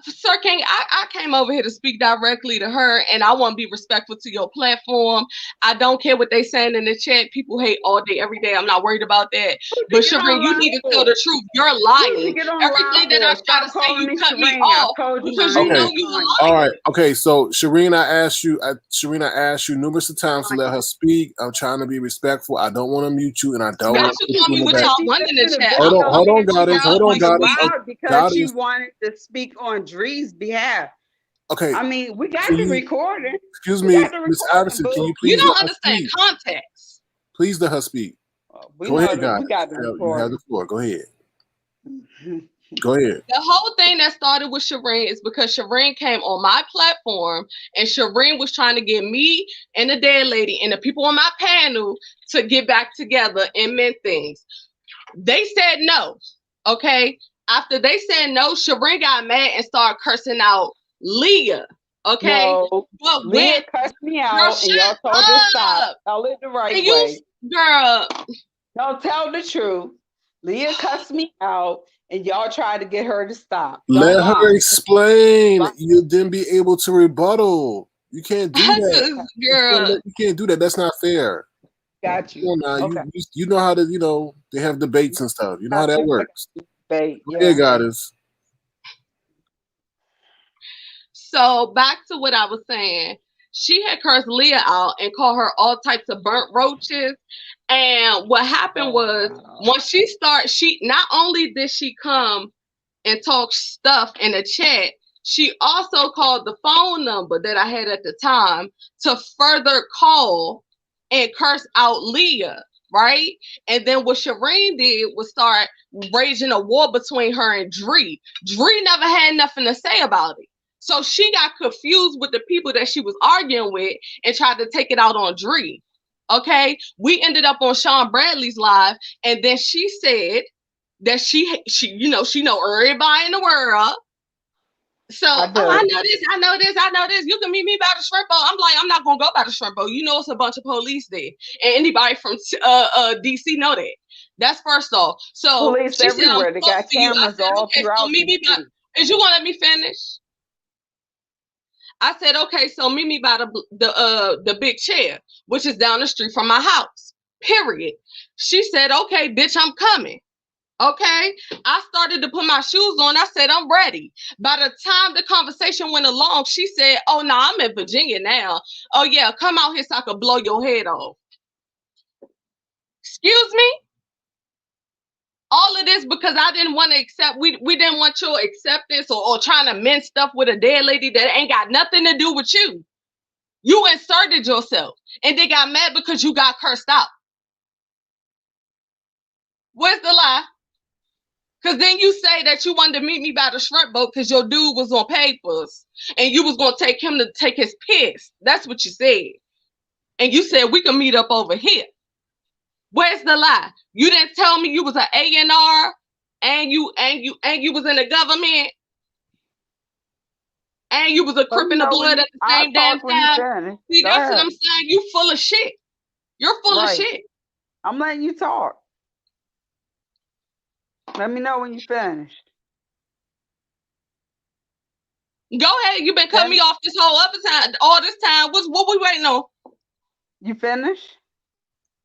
Sir King, I came over here to speak directly to her, and I want to be respectful to your platform. I don't care what they saying in the chat. People hate all day, every day. I'm not worried about that. But Shireen, you need to tell the truth. You're lying. Everything that I try to say, you cut me off because you know you lying. All right. Okay. So Shireen, I asked you numerous times to let her speak. I'm trying to be respectful. I don't want to mute you, and I don't want to put you in the back. What in the chat? Hold on, Goddess. Hold on, Goddess. Because she wanted to speak on Dree's behalf. Okay. I mean, we got the recording. Excuse me, Miss Iverson. Can you please? You don't understand context. Please let her speak. Go ahead, Goddess. You have the floor. Go ahead. Go ahead. The whole thing that started with Shireen is because Shireen came on my platform and Shireen was trying to get me and the dead lady and the people on my panel to get back together and mend things. They said no. Okay. After they said no, Shireen got mad and started cursing out Leah. Okay. No, but Leah cussed me out and y'all told her stop. Tell it the right way. Girl. Don't tell the truth. Leah cussed me out and y'all tried to get her to stop. Let her explain. You'll then be able to rebuttal. You can't do that. Girl. You can't do that. That's not fair. Got you. Come on now. You know how to, they have debates and stuff. You know how that works. Debate. Yeah, Goddess. So back to what I was saying. She had cursed Leah out and called her all types of burnt roaches. And what happened was once she started, not only did she come and talk stuff in the chat, she also called the phone number that I had at the time to further call and curse out Leah, right? And then what Shireen did was start raging a war between her and Dree. Dree never had nothing to say about it. So she got confused with the people that she was arguing with and tried to take it out on Dree. Okay, we ended up on Sean Bradley's live, and then she said that she know everybody in the world. So I know this. You can meet me by the shrimp boat. I'm like, I'm not gonna go by the shrimp boat. You know, it's a bunch of police there, and anybody from DC know that. That's first off. So police she everywhere. said, They got cameras all throughout. So meet me by. Is you gonna let me finish? I said, okay, so meet me by the big chair, which is down the street from my house. Period. She said, okay, bitch, I'm coming. Okay. I started to put my shoes on. I said, I'm ready. By the time the conversation went along, she said, oh, no, I'm in Virginia now. Oh, yeah, come out here so I could blow your head off. Excuse me? All of this because I didn't want to accept, we didn't want your acceptance or trying to mend stuff with a dead lady that ain't got nothing to do with you. You inserted yourself and they got mad because you got cursed out. Where's the lie? Because then you say that you wanted to meet me by the shrimp boat because your dude was on papers and you was going to take him to take his piss. That's what you said. And you said we can meet up over here. Where's the lie? You didn't tell me you was an A&R and you was in the government and you was a Crip in the blood at the same damn time. See, that's what I'm saying. You full of shit. You're full of shit. I'm letting you talk. Let me know when you finished. Go ahead. You've been cutting me off this whole other time. All this time. What we waiting on? You finished?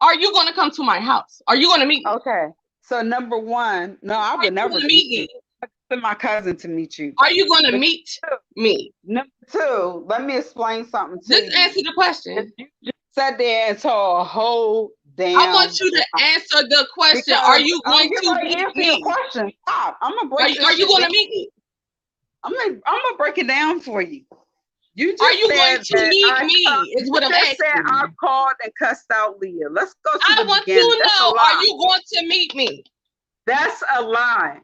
Are you going to come to my house? Are you going to meet me? Okay. So number one, no, I would never meet you. I send my cousin to meet you. Are you going to meet me? Number two, let me explain something to you. Just answer the question. You just sat there and told a whole damn. I want you to answer the question. Are you going to meet me? Question. Stop. I'm gonna break. Are you going to meet me? I'm gonna break it down for you. You just are you going to meet me? Is what I'm asking. I called and cussed out Leah. Let's go to I want to know. Are you going to meet me? That's a lie.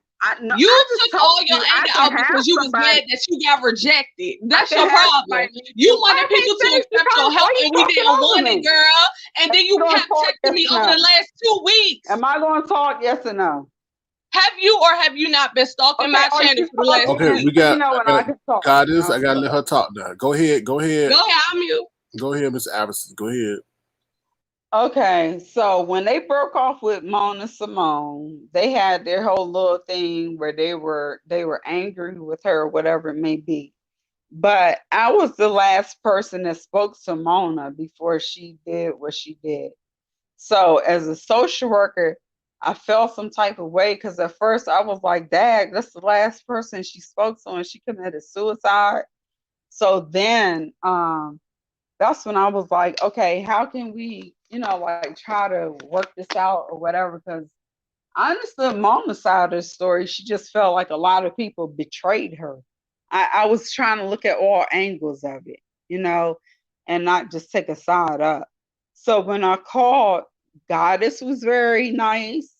You took all your anger out because you was mad that you got rejected. That's your problem. You wanted people to accept your help and we didn't want it, girl. And then you kept texting me over the last 2 weeks. Am I going to talk? Yes or no? Have you or have you not been stalking my channel for the last 2 weeks? We got this. I got to let her talk now. Go ahead. Go ahead, I'm you. Go ahead, Miss Iverson. Go ahead. Okay, so when they broke off with Mona Simone, they had their whole little thing where they were angry with her, whatever it may be. But I was the last person that spoke to Mona before she did what she did. So as a social worker, I felt some type of way because at first I was like, "Dag, that's the last person she spoke to, and she committed suicide." So then, that's when I was like, "Okay, how can we?" like try to work this out or whatever, because I understood Mona's side of the story. She just felt like a lot of people betrayed her. I was trying to look at all angles of it, and not just take a side up. So when I called, Goddess was very nice.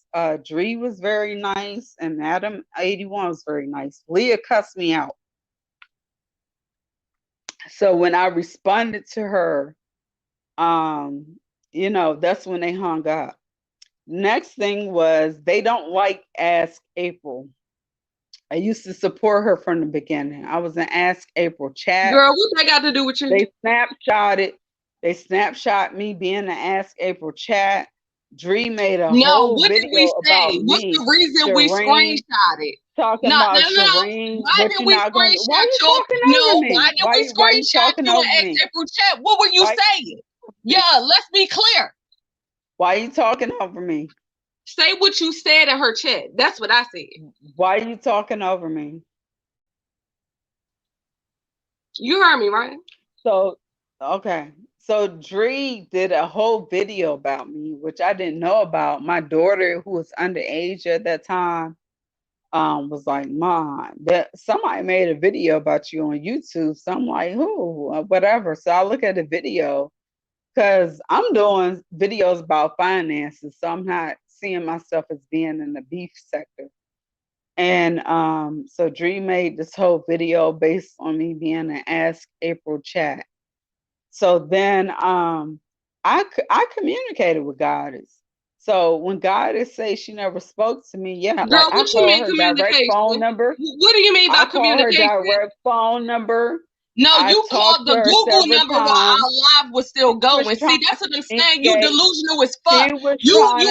Dree was very nice. And Adam 81 was very nice. Leah cussed me out. So when I responded to her, that's when they hung up. Next thing was they don't like Ask April. I used to support her from the beginning. I was in Ask April chat. Girl, what that got to do with you? They snapshot me being in the Ask April chat. Dree made a whole what video did we say? about What's me. the reason we screenshotted? Talking about Shireen. Why did we screenshot your? Why did we screenshot your Ask April chat? What were you saying? Yeah, let's be clear. Why are you talking over me? Say what you said in her chat. That's what I said. Why are you talking over me? You heard me, right? So, okay. So Dree did a whole video about me, which I didn't know about. My daughter, who was underage at that time, was like, "Mom, that somebody made a video about you on YouTube." So I'm like, "Who? Whatever." So I look at the video because I'm doing videos about finances, so I'm not seeing myself as being in the beef sector. And so Dree made this whole video based on me being an Ask April chat. So then I communicated with Goddess. So when Goddess says she never spoke to me, Girl, like I what you mean called her direct phone number. What do you mean by communication? Her direct phone number. No, you called the Google number while our live was still going. See, that's what I'm saying. You delusional as fuck. You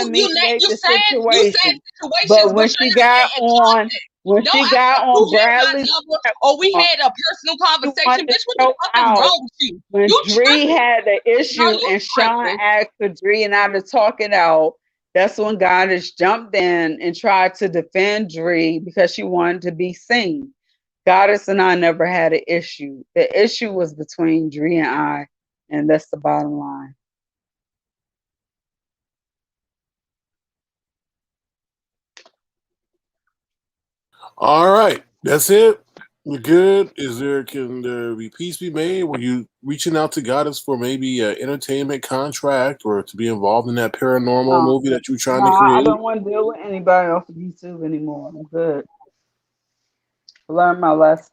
said situations, but when she got on, when No, she I got said you on had my Bradley's number or we had a personal she conversation. wanted to Bitch, what the show fuck is out wrong with you? when You Dree tripping. had the No, issue you and Sean tripping. asked for Dree and I to talk it out. That's when Goddess jumped in and tried to defend Dree because she wanted to be seen. Goddess and I never had an issue. The issue was between Dree and I, and that's the bottom line. All right, that's it. We're good. Can there be peace be made? Were you reaching out to Goddess for maybe an entertainment contract or to be involved in that paranormal No, movie that you're trying no, to I create? don't want to deal with anybody off of YouTube anymore. I'm good. I learned my lesson.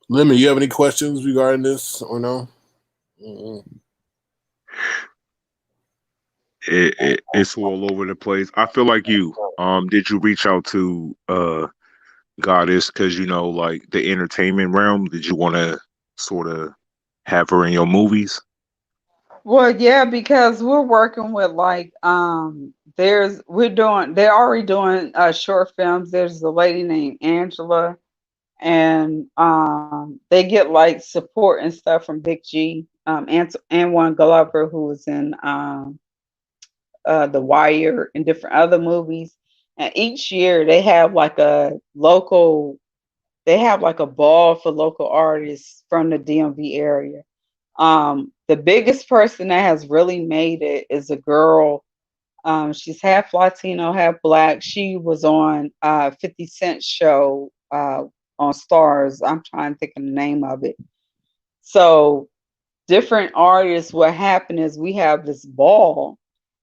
Lemon, you have any questions regarding this or no? Mm-mm. It's all over the place. I feel like you. Did you reach out to Goddess because like the entertainment realm? Did you want to sort of have her in your movies? Well, yeah, because we're working with they're already doing short films. There's a lady named Angela, and they get like support and stuff from Big G, and one Glover who was in The Wire and different other movies. And each year they have like a ball for local artists from the DMV area. The biggest person that has really made it is a girl. She's half Latino, half black. She was on 50 Cent show on Stars. I'm trying to think of the name of it. So different artists, what happened is we have this ball,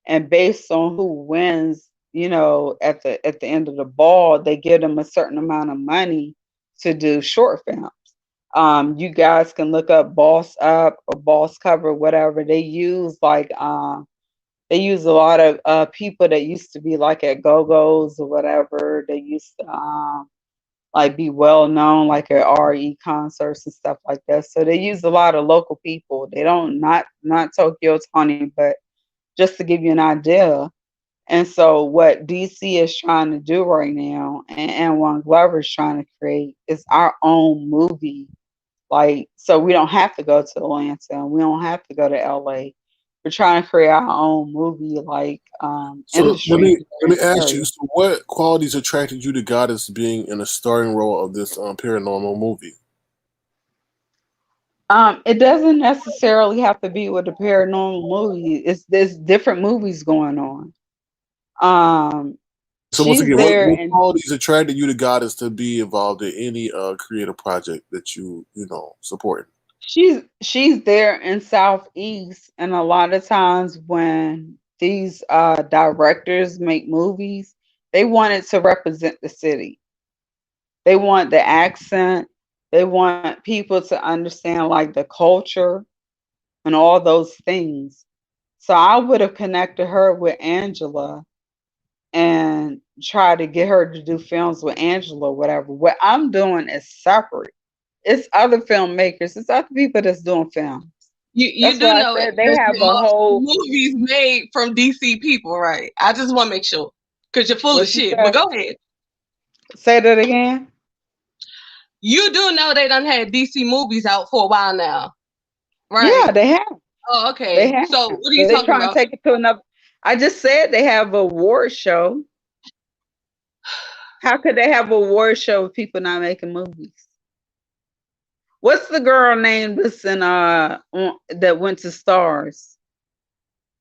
and based on who wins, at the end of the ball, they give them a certain amount of money to do short films. You guys can look up Boss Up or Boss Cover, whatever. They use a lot of people that used to be like at Go-Go's or whatever. They used to like be well known like at RE concerts and stuff like that. So they use a lot of local people. They don't not Tokyo Tony, but just to give you an idea. And so what DC is trying to do right now, and One Glover is trying to create, is our own movie. Like, so we don't have to go to Atlanta and we don't have to go to LA. We're trying to create our own movie, like So let industry me let me ask you. area. So, what qualities attracted you to Goddess being in a starring role of this paranormal movie? It doesn't necessarily have to be with a paranormal movie. There's different movies going on. Um, So once she's again, what, there what and qualities attracted you to Goddess to be involved in any creative project that you support? she's there in Southeast, and a lot of times when these directors make movies, they want it to represent the city. They want the accent. They want people to understand like the culture and all those things. So I would have connected her with Angela and try to get her to do films with Angela, whatever. What I'm doing is separate. It's other filmmakers. It's other people that's doing films. You That's do why I know said they there's have a whole. movies made from DC people, right? I just want to make sure because you're full of What you shit. But said? go ahead. Say that again. You do know they done had DC movies out for a while now, right? Yeah, they have. Oh, They okay. have. So what are you But they talking trying to about? take it to another. I just said they have a award show. How could they have a award show with people not making movies? What's the girl name that's in that went to Stars?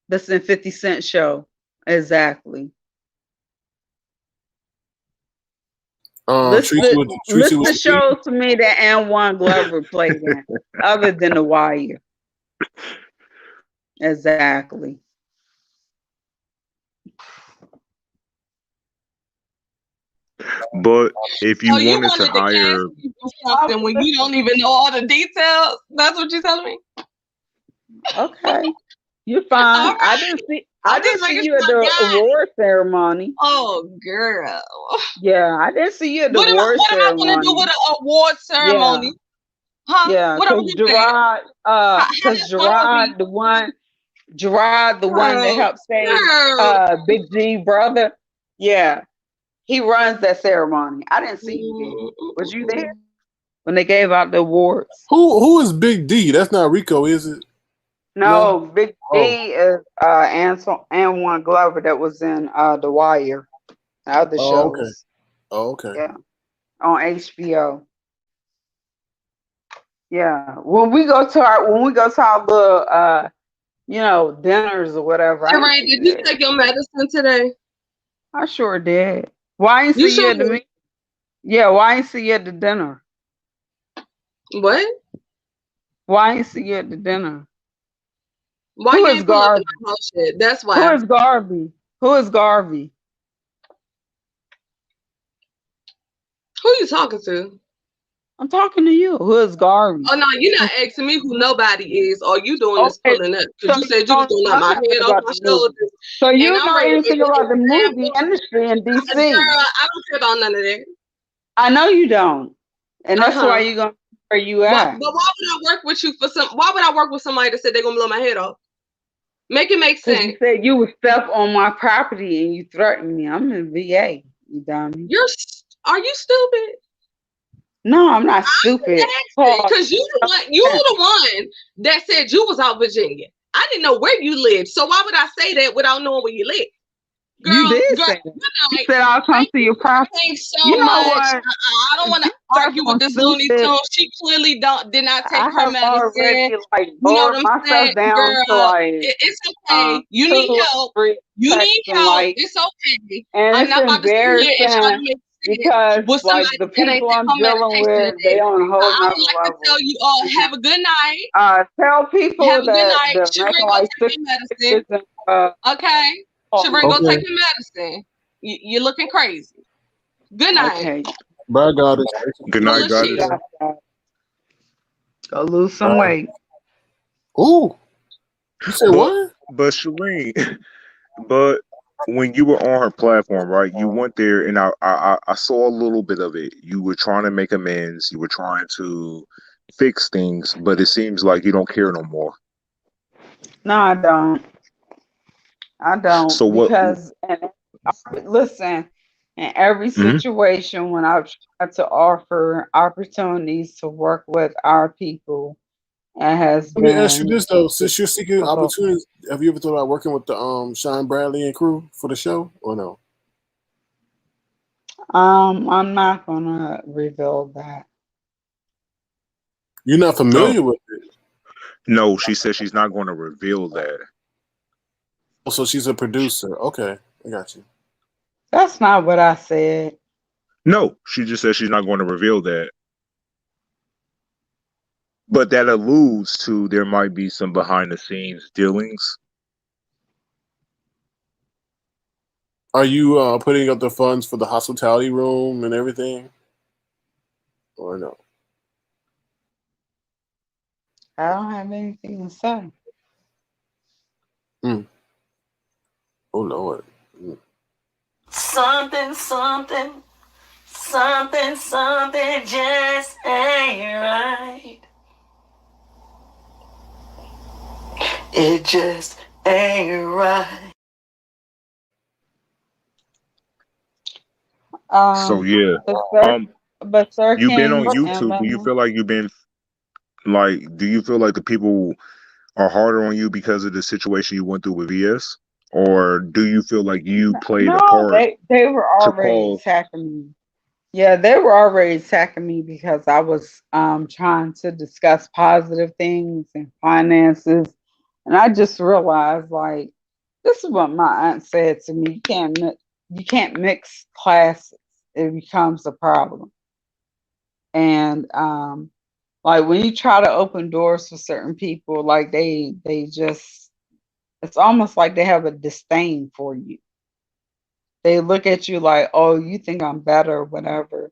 That's in 50 Cent show. Exactly. List Treecey the was Treecey list was the speaking. shows to me that Anwan Glover played in, other than The Wire. Exactly. But if So you you wanted to wanted to cast hire, me for something when you don't even know all the details? That's what you're telling me? Okay. You're All fine. right. I didn't see I'm just making you sure at I the got it. award ceremony. Oh, girl. Yeah, I didn't see you at the What am I award what am I gonna do ceremony. with an award Yeah. ceremony? Huh? Yeah, What I'm gonna because do for that? How Gerard, that's gonna be? Gerard, the one that Girl, helped save girl. Big G brother. Yeah. He runs that ceremony. I didn't see you there. Was you there when they gave out the awards? Who is Big D? That's not Rico, is it? No, Big D is Antoine Glover that was in The Wire, the other Oh, okay. shows. Oh, okay. Yeah, on HBO. Yeah, when we go to our little dinners or whatever, I ain't Sheree, see did you you there. take your medicine today? I sure did. Why ain't You see you at the should. meeting? Yeah, why ain't see you at the dinner? What? Why ain't see you at the dinner? Why Who you is ain't pull up in Garvey? my house shit? That's Who why. is Garvey? Who is Garvey? Who you talking to? I'm talking to you. Who is Garvey? Oh no, you're not asking me who nobody is. All you doing is Okay, pulling up so because you you said you was don't gonna let know my nothing head off about my the movie. shoulders, So and you I'm know ready to anything get about the this movie damn industry in girl, DC? I don't care about none of that. I know you don't, and that's why Uh-huh. you're gonna where you But at. why would I work with you for some? Why would I work with somebody that said they're gonna blow my head off? Make it make Because sense. you said you would step on my property and you threatened me. I'm in VA. You dummy. Are you stupid? No, I'm not stupid. Because you the one that said you was out Virginia. I didn't know where you lived, so why would I say that without knowing where you live? Girl, You did girl, say that. good You night. said I'll come to your property. Thanks so You know much. what? I don't want to You stuck argue with on this Looney stupid. Tune. She clearly did not take I her have already medicine. like You know what lowered I'm saying, myself down to girl? like It's okay. You 2 need or help. 3 You need texts and help. like, It's okay. and I'm it's not about to sit here and try to embarrassing make sense because with like somebody the that ain't people take I'm her dealing medication with, they today. on a whole I nother would like to level. tell you all have a good night. Tell Have people a good that night. they're Sheree, making go like take 6 your medicine. figures and Okay. Sheree, go take Okay. your medicine. You're looking crazy. Good night. Okay. Bye, Goddess. Good Full night, of Goddess. shit. Go lose some weight. Ooh. You said what? But Shereen, but when you were on her platform, right? You went there, and I saw a little bit of it. You were trying to make amends. You were trying to fix things, but it seems like you don't care no more. No, I don't. I So don't what? because listen, in every Mhm. situation when I've tried to offer opportunities to work with our people, it has Let me ask you been this though: since you're seeking difficult. opportunities, have you ever thought about working with the Sean Bradley and crew for the show, or no? I'm not gonna reveal that. You're not Oh, familiar with it. no, she said she's not going to reveal that. Oh, so she's a producer. Okay, I got you. That's not what I said. No, she just said she's not going to reveal that. But that alludes to there might be some behind the scenes dealings. Are you putting up the funds for the hospitality room and everything, or no? I don't have anything to say. Mm. Oh Lord. Mm. Something, something, something, something just ain't right. It just ain't right. So yeah, But Sir you've been on Kings and YouTube. Do you Vanessa, feel like you've been like? Do you feel like the people are harder on you because of the situation you went through with VS, or do you feel like you played a no, part they were to already cause? attacking me. Yeah, they were already attacking me because I was trying to discuss positive things and finances, and I just realized like this is what my aunt said to me: you can't mix classes; it becomes a problem. And like when you try to open doors for certain people, like they just it's almost like they have a disdain for you. They look at you like, oh, you think I'm better or whatever,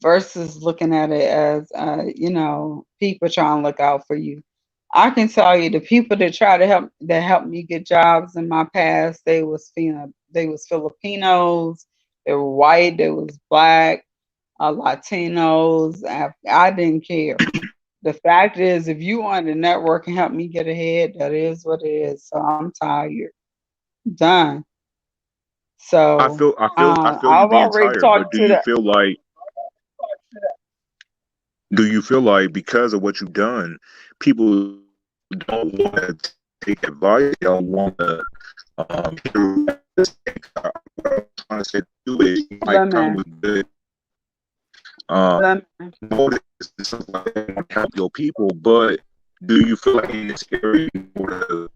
versus looking at it as, people trying to look out for you. I can tell you the people that try to help me get jobs in my past, they was Filipinos, they were white, they was black, Latinos. I didn't care. The fact is, if you want to network and help me get ahead, that is what it is. So I'm tired. Done. So I feel you I've being already tired, but talked to the. do you feel like because of what you've done, people don't want to take advice, they don't want to hear what I'm trying to say do it, you might come Lemon. with good Lemon. motives and stuff like that, want to help your people, but do you feel like in this area you want to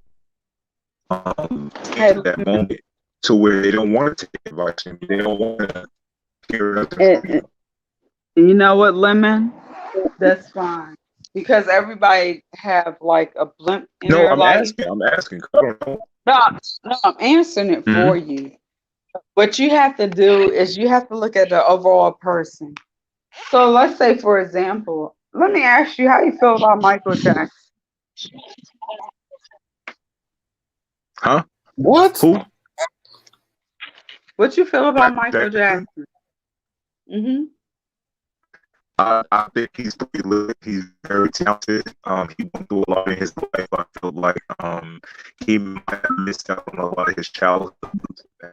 Hey, get to that moment to where they don't want to take advice from you, they don't want to hear nothing from you? You know what, Lemon? That's fine. Because everybody have like a blimp in No, their life. I'm asking. I don't know. No, I'm answering it for you. What you have to do is you have to look at the overall person. So let's say, for example, let me ask you how you feel about Michael Jackson. Huh? What? Who? What you feel about Michael Jackson? Mm-hmm. I think he's pretty lit. He's very talented. He went through a lot in his life. I feel like he might have missed out on a lot of his childhood.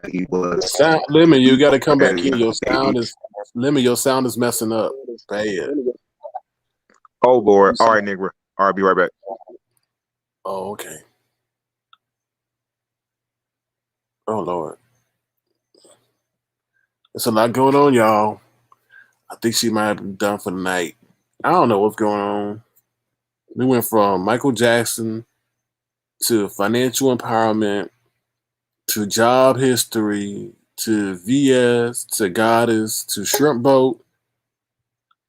He was Lemon, you got to come back as in. a Your baby. sound is Lemon. Your sound is messing up. Bad. Oh Lord! All right, nigga. All right, be right back. Oh, okay. Oh Lord, there's a lot going on, y'all. I think she might have been done for the night. I don't know what's going on. We went from Michael Jackson to financial empowerment to job history to VS to Goddess to Shrimp Boat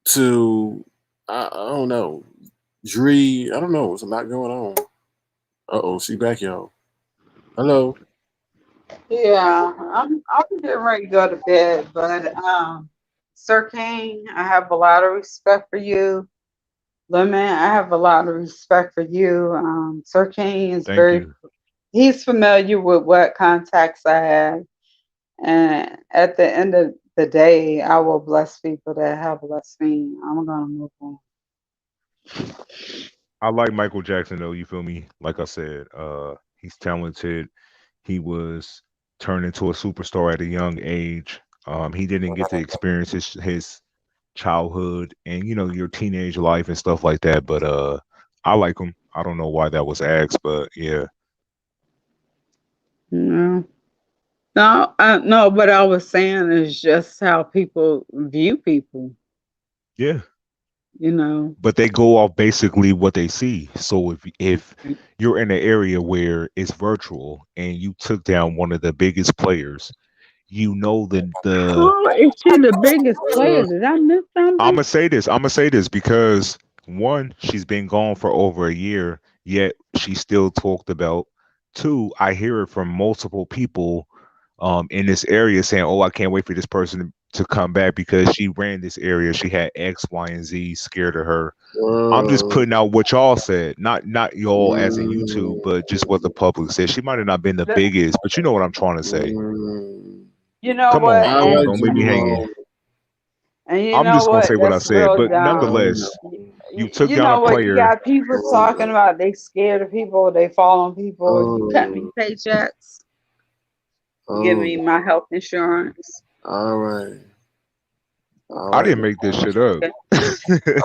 to I don't know Dree. I don't know. There's a lot going on. She back, y'all. Hello. Yeah, I'm getting ready to go to bed, but Sir Kane, I have a lot of respect for you. Lemon, I have a lot of respect for you. Sir Kane is Thank you. he's familiar with what contacts I have. And at the end of the day, I will bless people that have blessed me. I'm gonna move on. I like Michael Jackson though. You feel me? Like I said, he's talented. He was turned into a superstar at a young age. He didn't get to experience his childhood and your teenage life and stuff like that. But I like him. I don't know why that was asked, but yeah. No, no. What I was saying is just how people view people. Yeah. You know. But they go off basically what they see. So if you're in an area where it's virtual and you took down one of the biggest players, you know the Oh, is she the biggest player? Did I miss something? I'm gonna say this because one, she's been gone for over a year, yet she's still talked about. Two, I hear it from multiple people in this area saying, "Oh, I can't wait for this person to come back because she ran this area. She had X, Y, and Z scared of her." I'm just putting out what y'all said, not y'all as in YouTube, but just what the public said. She might have not been the biggest, but you know what I'm trying to say. You know Come what? on, Cool, don't leave me hanging. And you I'm know just gonna what? say what I That's said, real but dumb. nonetheless, you took You down a know what? You player. got people talking about they scared of people, they fall on people. You cut me paychecks, give me my health insurance. All right. I didn't make this shit up.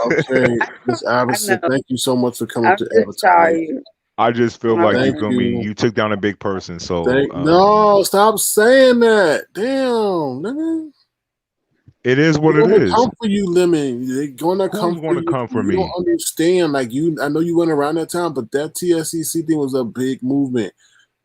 Okay, Miss Iverson, thank you so much for coming I'm to just Avatar. tired. I just feel like you Thank feel me. You took down a big person, so No, stop saying that. Damn, nigga. it is what They're it gonna is. come for you, Lemon. They're gonna come Who's for going to you. come for You don't me? understand. Like I know you went around that time, but that TSCC thing was a big movement.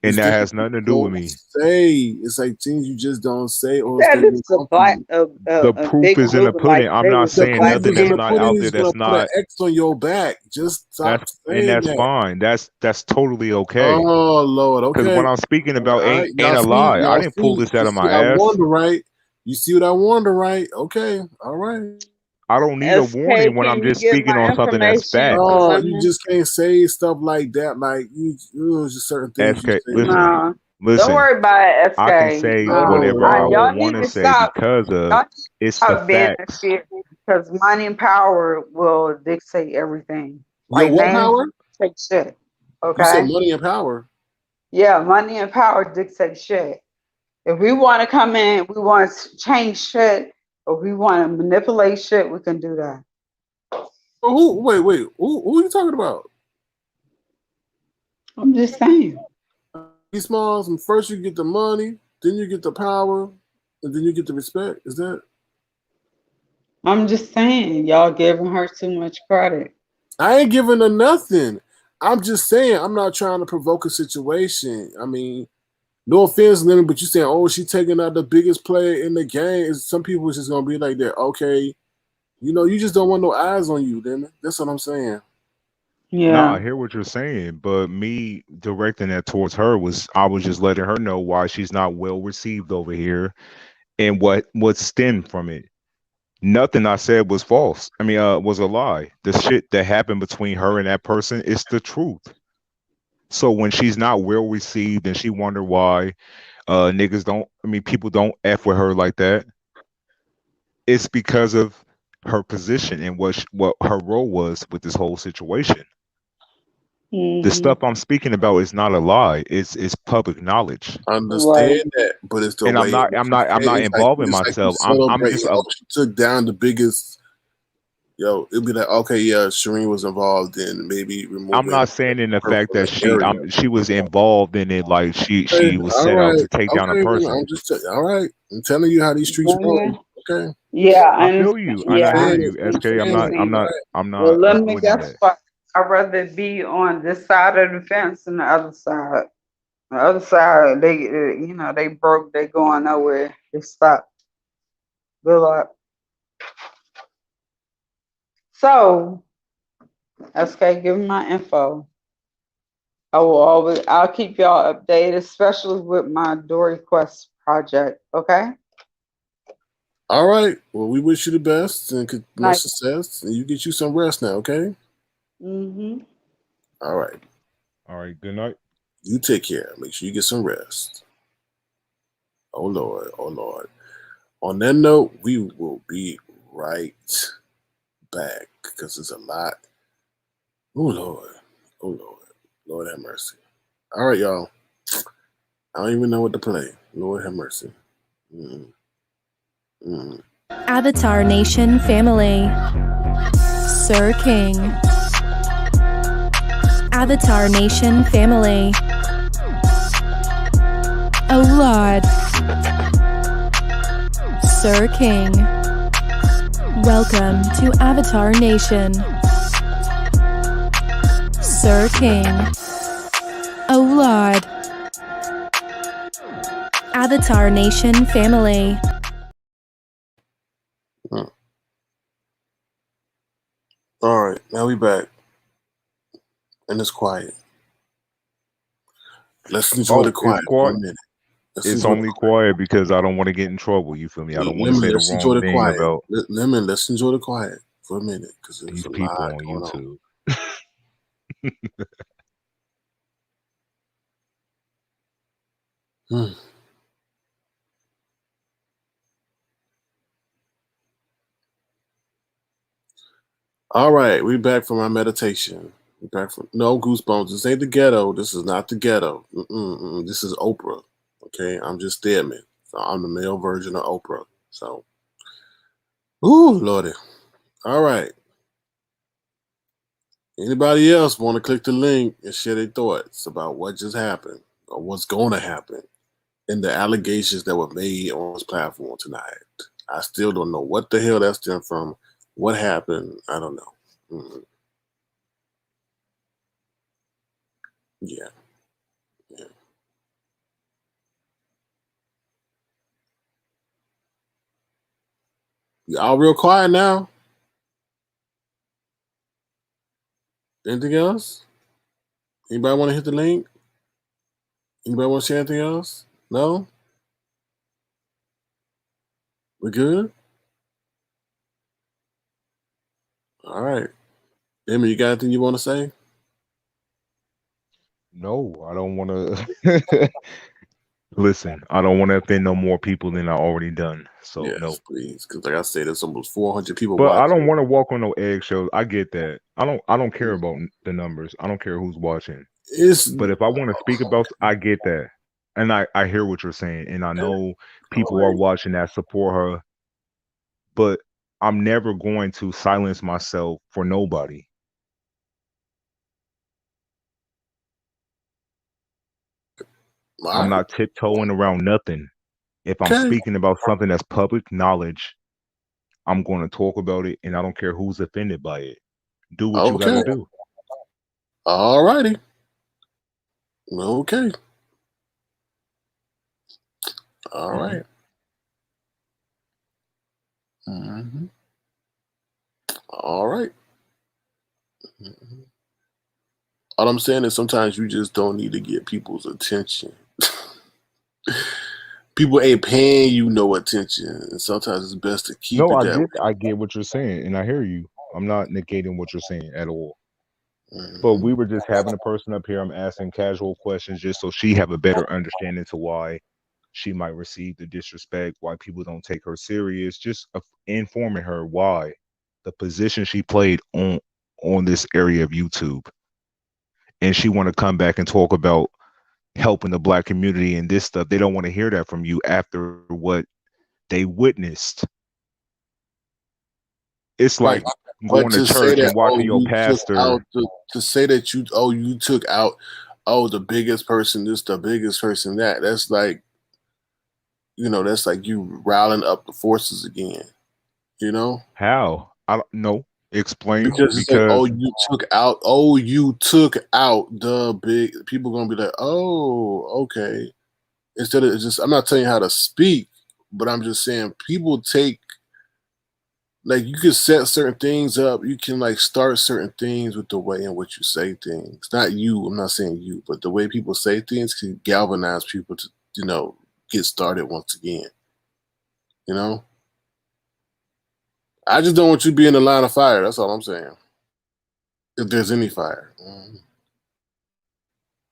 And It's that things has nothing to you do with don't me. say. It's like things you just don't say, or else That they will is a come for black you. The a proof big is in the movement like pudding. I'm they not was The saying proof nothing is in that's the not pudding. out there. Is gonna That's put an not. X on your back. Just stop saying That's that. fine. That's totally okay. Oh Lord, Because okay. what I'm speaking about All right, ain't a lie. I didn't pull this you out of see my that ass. wonder, right? You see what I wonder, right? Okay, all right. I don't need a warning when I'm can you just get speaking my on something that's information facts. to Oh, you Lemon? just can't say stuff like that. Like just certain things you SK, say. No. Don't listen. worry about it, I can SK. say Oh, whatever I Y'all want need to to say stop. because Y'all of need to it's the stop being facts. fear because money and power will dictate everything. Yo, Like what names power? dictate shit. You said Okay? money and power. Yeah, money and power dictate shit. If we want to come in, we want to change shit, or we want to manipulate shit, we can do that. Wait. Who are you talking about? I'm just saying. These Smalls, and first you get the money, then you get the power, and then you get the respect. Is that? I'm just saying, y'all giving her too much credit. I ain't giving her nothing. I'm just saying I'm not trying to provoke a situation. I mean, no offense, Lemon, but you saying, oh, she taking out the biggest player in the game. Some people is just gonna be like that. Okay, you just don't want no eyes on you, Lemon. That's what I'm saying. No, I Yeah. hear what you're saying, but me directing that towards her I was just letting her know why she's not well received over here and what stemmed from it. Nothing I said was false. I mean, was a lie. The shit that happened between her and that person is the truth. So when she's not well received and she wonder why people don't F with her like that, it's because of her position and what her role was with this whole situation. The stuff I'm speaking about is not a lie. It's public knowledge. I understand that, but it's the And way I'm not it's like involving it's like you myself. I'm celebrate. just She took down the biggest. It'd be like, okay, yeah, Shireen was involved in maybe I'm removing not saying in the her fact from that the area. she was involved in it, like she Okay, was all set out right, to take down a okay. person. I'm just all right. I'm telling you how these streets roll. Okay. Yeah, I I feel understand. you and I Yeah, I hear Saying you, it, I'm SK. understand what you're saying it. saying. I'm Well, not let me avoiding guess that. what. I'd rather be on this side of the fence than the other side. The other side, they broke. They going nowhere. They stuck. Good luck. So, SK, give me my info. I'll keep y'all updated, especially with my Dory Quest project. Okay. All right. Well, we wish you the best and much Night. success. And you get you some rest now. Okay. Mm-hmm. All right. All right. Good night. You take care. Make sure you get some rest. Oh Lord. Oh Lord. On that note, we will be right back because there's a lot. Oh Lord. Oh Lord. Lord have mercy. All right, y'all. I don't even know what to play. Lord have mercy. Avatar Nation family. Sir King. Avatar Nation family. Oh Lord. Sir King. Welcome to Avatar Nation. Sir King. Oh Lord. Avatar Nation family. All right, now we back. And it's quiet. Let's enjoy the Oh, it's quiet for a quiet. minute. It's only quiet because I don't want to get in trouble. You feel me? I don't want to Lemon, say the let's enjoy wrong the thing quiet. about Lemon, let's enjoy the quiet for a minute because there's these a people lot on going on. YouTube. All right, we back from our meditation. We back from no goosebumps. This ain't the ghetto. This is not the ghetto. This is Oprah. Okay, I'm just Stedman. So I'm the male version of Oprah. So, ooh, Lordy. All right. Anybody else want to click the link and share their thoughts about what just happened or what's going to happen in the allegations that were made on this platform tonight? I still don't know what the hell that stemmed from. What happened? I don't know. Yeah. Y'all real quiet now. Anything else? Anybody want to hit the link? Anybody want to share anything else? No? We good? All right. Emma, you got anything you want to say? No, I don't want to. Listen, I don't want to offend no more people than I already done. So Yes, no. please. Because like I said, there's almost 400 people But I don't watching. want to walk on no eggshells. I get that. I don't care about the numbers. I don't care who's watching. But if I want to speak about, I get that. and I hear what you're saying, and I know people are Alright. watching that support her, but I'm never going to silence myself for nobody. I'm Alright. not tiptoeing around nothing. If I'm Okay. speaking about something that's public knowledge, I'm going to talk about it, and I don't care who's offended by it. Do what you got Okay. to do. Alrighty. Okay. All Mhm. right. Mm-hmm. All right. Mhm. All I'm saying is sometimes you just don't need to get people's attention. People ain't paying you no attention, and sometimes it's best to keep No, it that way. I get what you're saying, and I hear you. I'm not negating what you're saying at all. But Mm-hmm. we were just having a person up here. I'm asking casual questions just so she have a better understanding to why she might receive the disrespect, why people don't take her serious. Just informing her why the position she played on this area of YouTube, and she want to come back and talk about helping the black community and this stuff. They don't want to hear that from you after what they witnessed. It's Right. like But going to to say church that, and oh, watching your you took out pastor. to say that you took out, oh, the biggest person, this, the biggest person, that. That's like, that's like you riling up the forces again, you know? How? I don't know. Explain. Because it's like, Because you took out the big, people gonna be like, oh, okay. Instead of just, I'm not telling you how to speak, but I'm just saying people take, like, you can set certain things up. You can like start certain things with the way in which you say things. Not you, I'm not saying you, but the way people say things can galvanize people to, get started once again. You know? I just don't want you to be in the line of fire. That's all I'm saying. If there's any fire.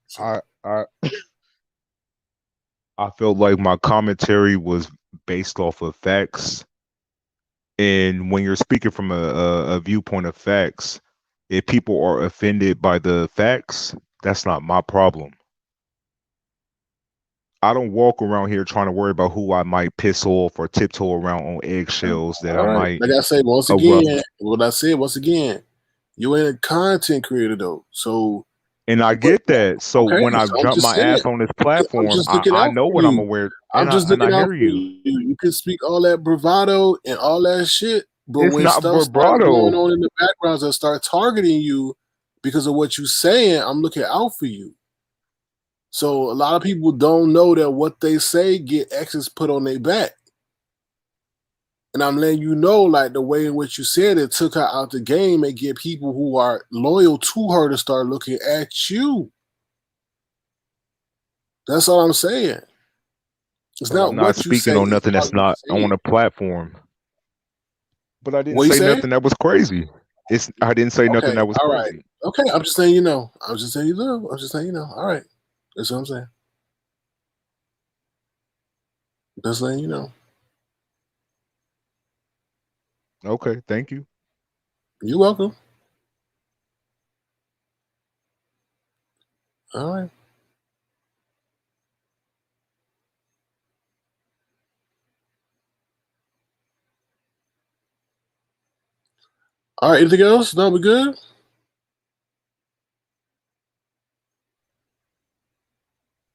So, I I felt like my commentary was based off of facts. And when you're speaking from a viewpoint of facts, if people are offended by the facts, that's not my problem. I don't walk around here trying to worry about who I might piss off or tiptoe around on eggshells that I all right. might Like I say, once erupt. again, what I said once again, you ain't a content creator though. So, And I but get that. So okay, when I so I'm jump just my saying. ass on this I'm platform, just looking I out know for what I'm you. aware, I'm just and I looking out hear for you. you. You can speak all that bravado and all that shit, but It's when not stuff starts going vibrato. on in the backgrounds and start targeting you because of what you're saying, I'm looking out for you. So a lot of people don't know that what they say get X's put on their back. And I'm letting you know, like the way in which you said it took her out the game and get people who are loyal to her to start looking at you. That's all I'm saying. It's But I'm not not what you speaking say, on it's nothing how that's you not say on it. a platform. But I didn't What you say say? nothing that was crazy. I didn't say nothing Okay, that was all right. crazy. Okay, I'm just saying you know. I'm just saying you know. I'm just saying you know. All right. That's what I'm saying. Just letting you know. Okay, thank you. You're welcome. All right. All right, anything else? No, we good?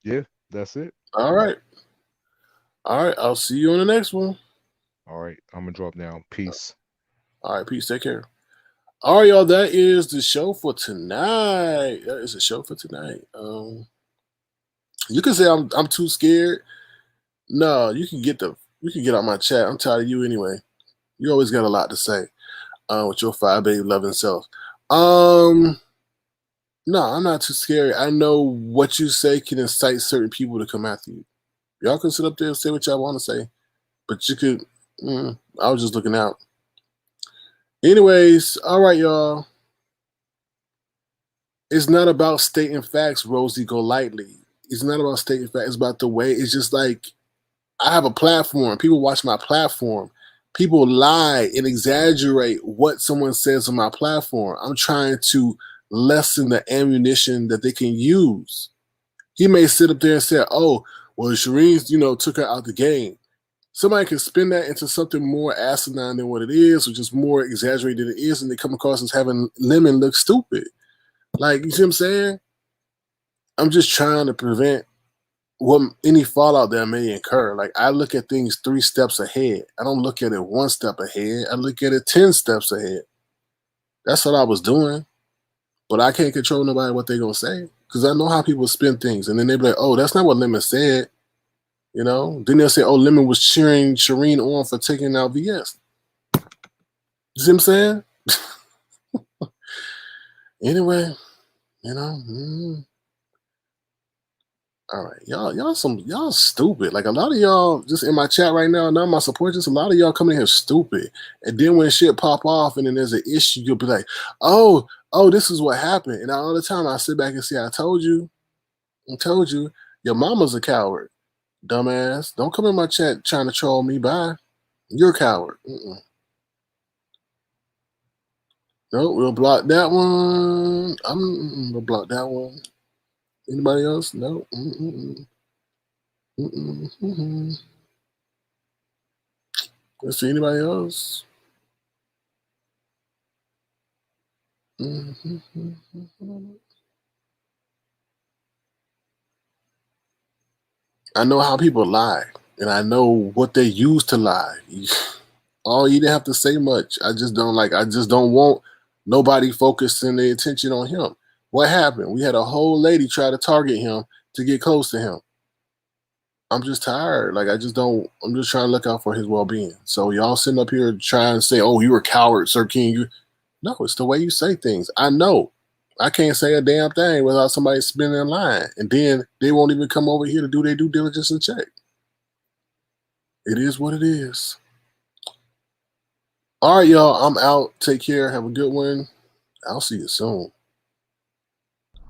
Yeah, that's it. All right. All right. I'll see you on the next one. All right, I'm gonna drop down. Peace. All right, peace. Take care. All right, y'all. That is the show for tonight. That is the show for tonight. You can say I'm too scared. No, you can get out my chat. I'm tired of you anyway. You always got a lot to say. With your 5 baby loving self. Um, no, I'm not too scary. I know what you say can incite certain people to come after you. Y'all can sit up there and say what y'all want to say, but you could. I was just looking out. Anyways, all right, y'all. It's not about stating facts, Rosie Golightly. It's not about stating facts. It's about the way. It's just like I have a platform. People watch my platform. People lie and exaggerate what someone says on my platform. I'm trying to lessen the ammunition that they can use. He may sit up there and say, oh, well, Shireen's, took her out the game. Somebody can spin that into something more asinine than what it is, or just more exaggerated than it is, and they come across as having Lemon look stupid. Like, you see what I'm saying? I'm just trying to prevent any fallout that I may incur. Like, I look at things 3 steps ahead. I don't look at it 1 step ahead. I look at it 10 steps ahead. That's what I was doing. But I can't control nobody what they're going to say, because I know how people spin things. And then they be like, oh, that's not what Lemon said. Then they'll say, oh, Lemon was cheering Shireen on for taking out VS. You see what I'm saying? Anyway, all right, y'all stupid. Like, a lot of y'all just in my chat right now, none of my supporters, a lot of y'all coming here stupid. And then when shit pop off and then there's an issue, you'll be like, oh, this is what happened. And all the time I sit back and say, I told you, your mama's a coward, dumbass. Don't come in my chat trying to troll me. Bye. You're a coward. No, we'll block that one. We'll block that one. Anybody else? No. Let's see, anybody else? I know how people lie, and I know what they use to lie. Oh, you didn't have to say much. I just don't want nobody focusing their attention on him. What happened? We had a whole lady try to target him to get close to him. I'm just tired. Like, I'm just trying to look out for his well-being. So y'all sitting up here trying to say, oh, you were a coward, Sir King. No, it's the way you say things. I know. I can't say a damn thing without somebody spinning a line. And then they won't even come over here to do their due diligence and check. It is what it is. All right, y'all. I'm out. Take care. Have a good one. I'll see you soon.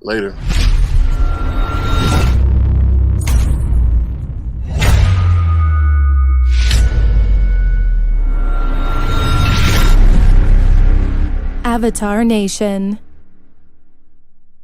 Later. Avatar Nation.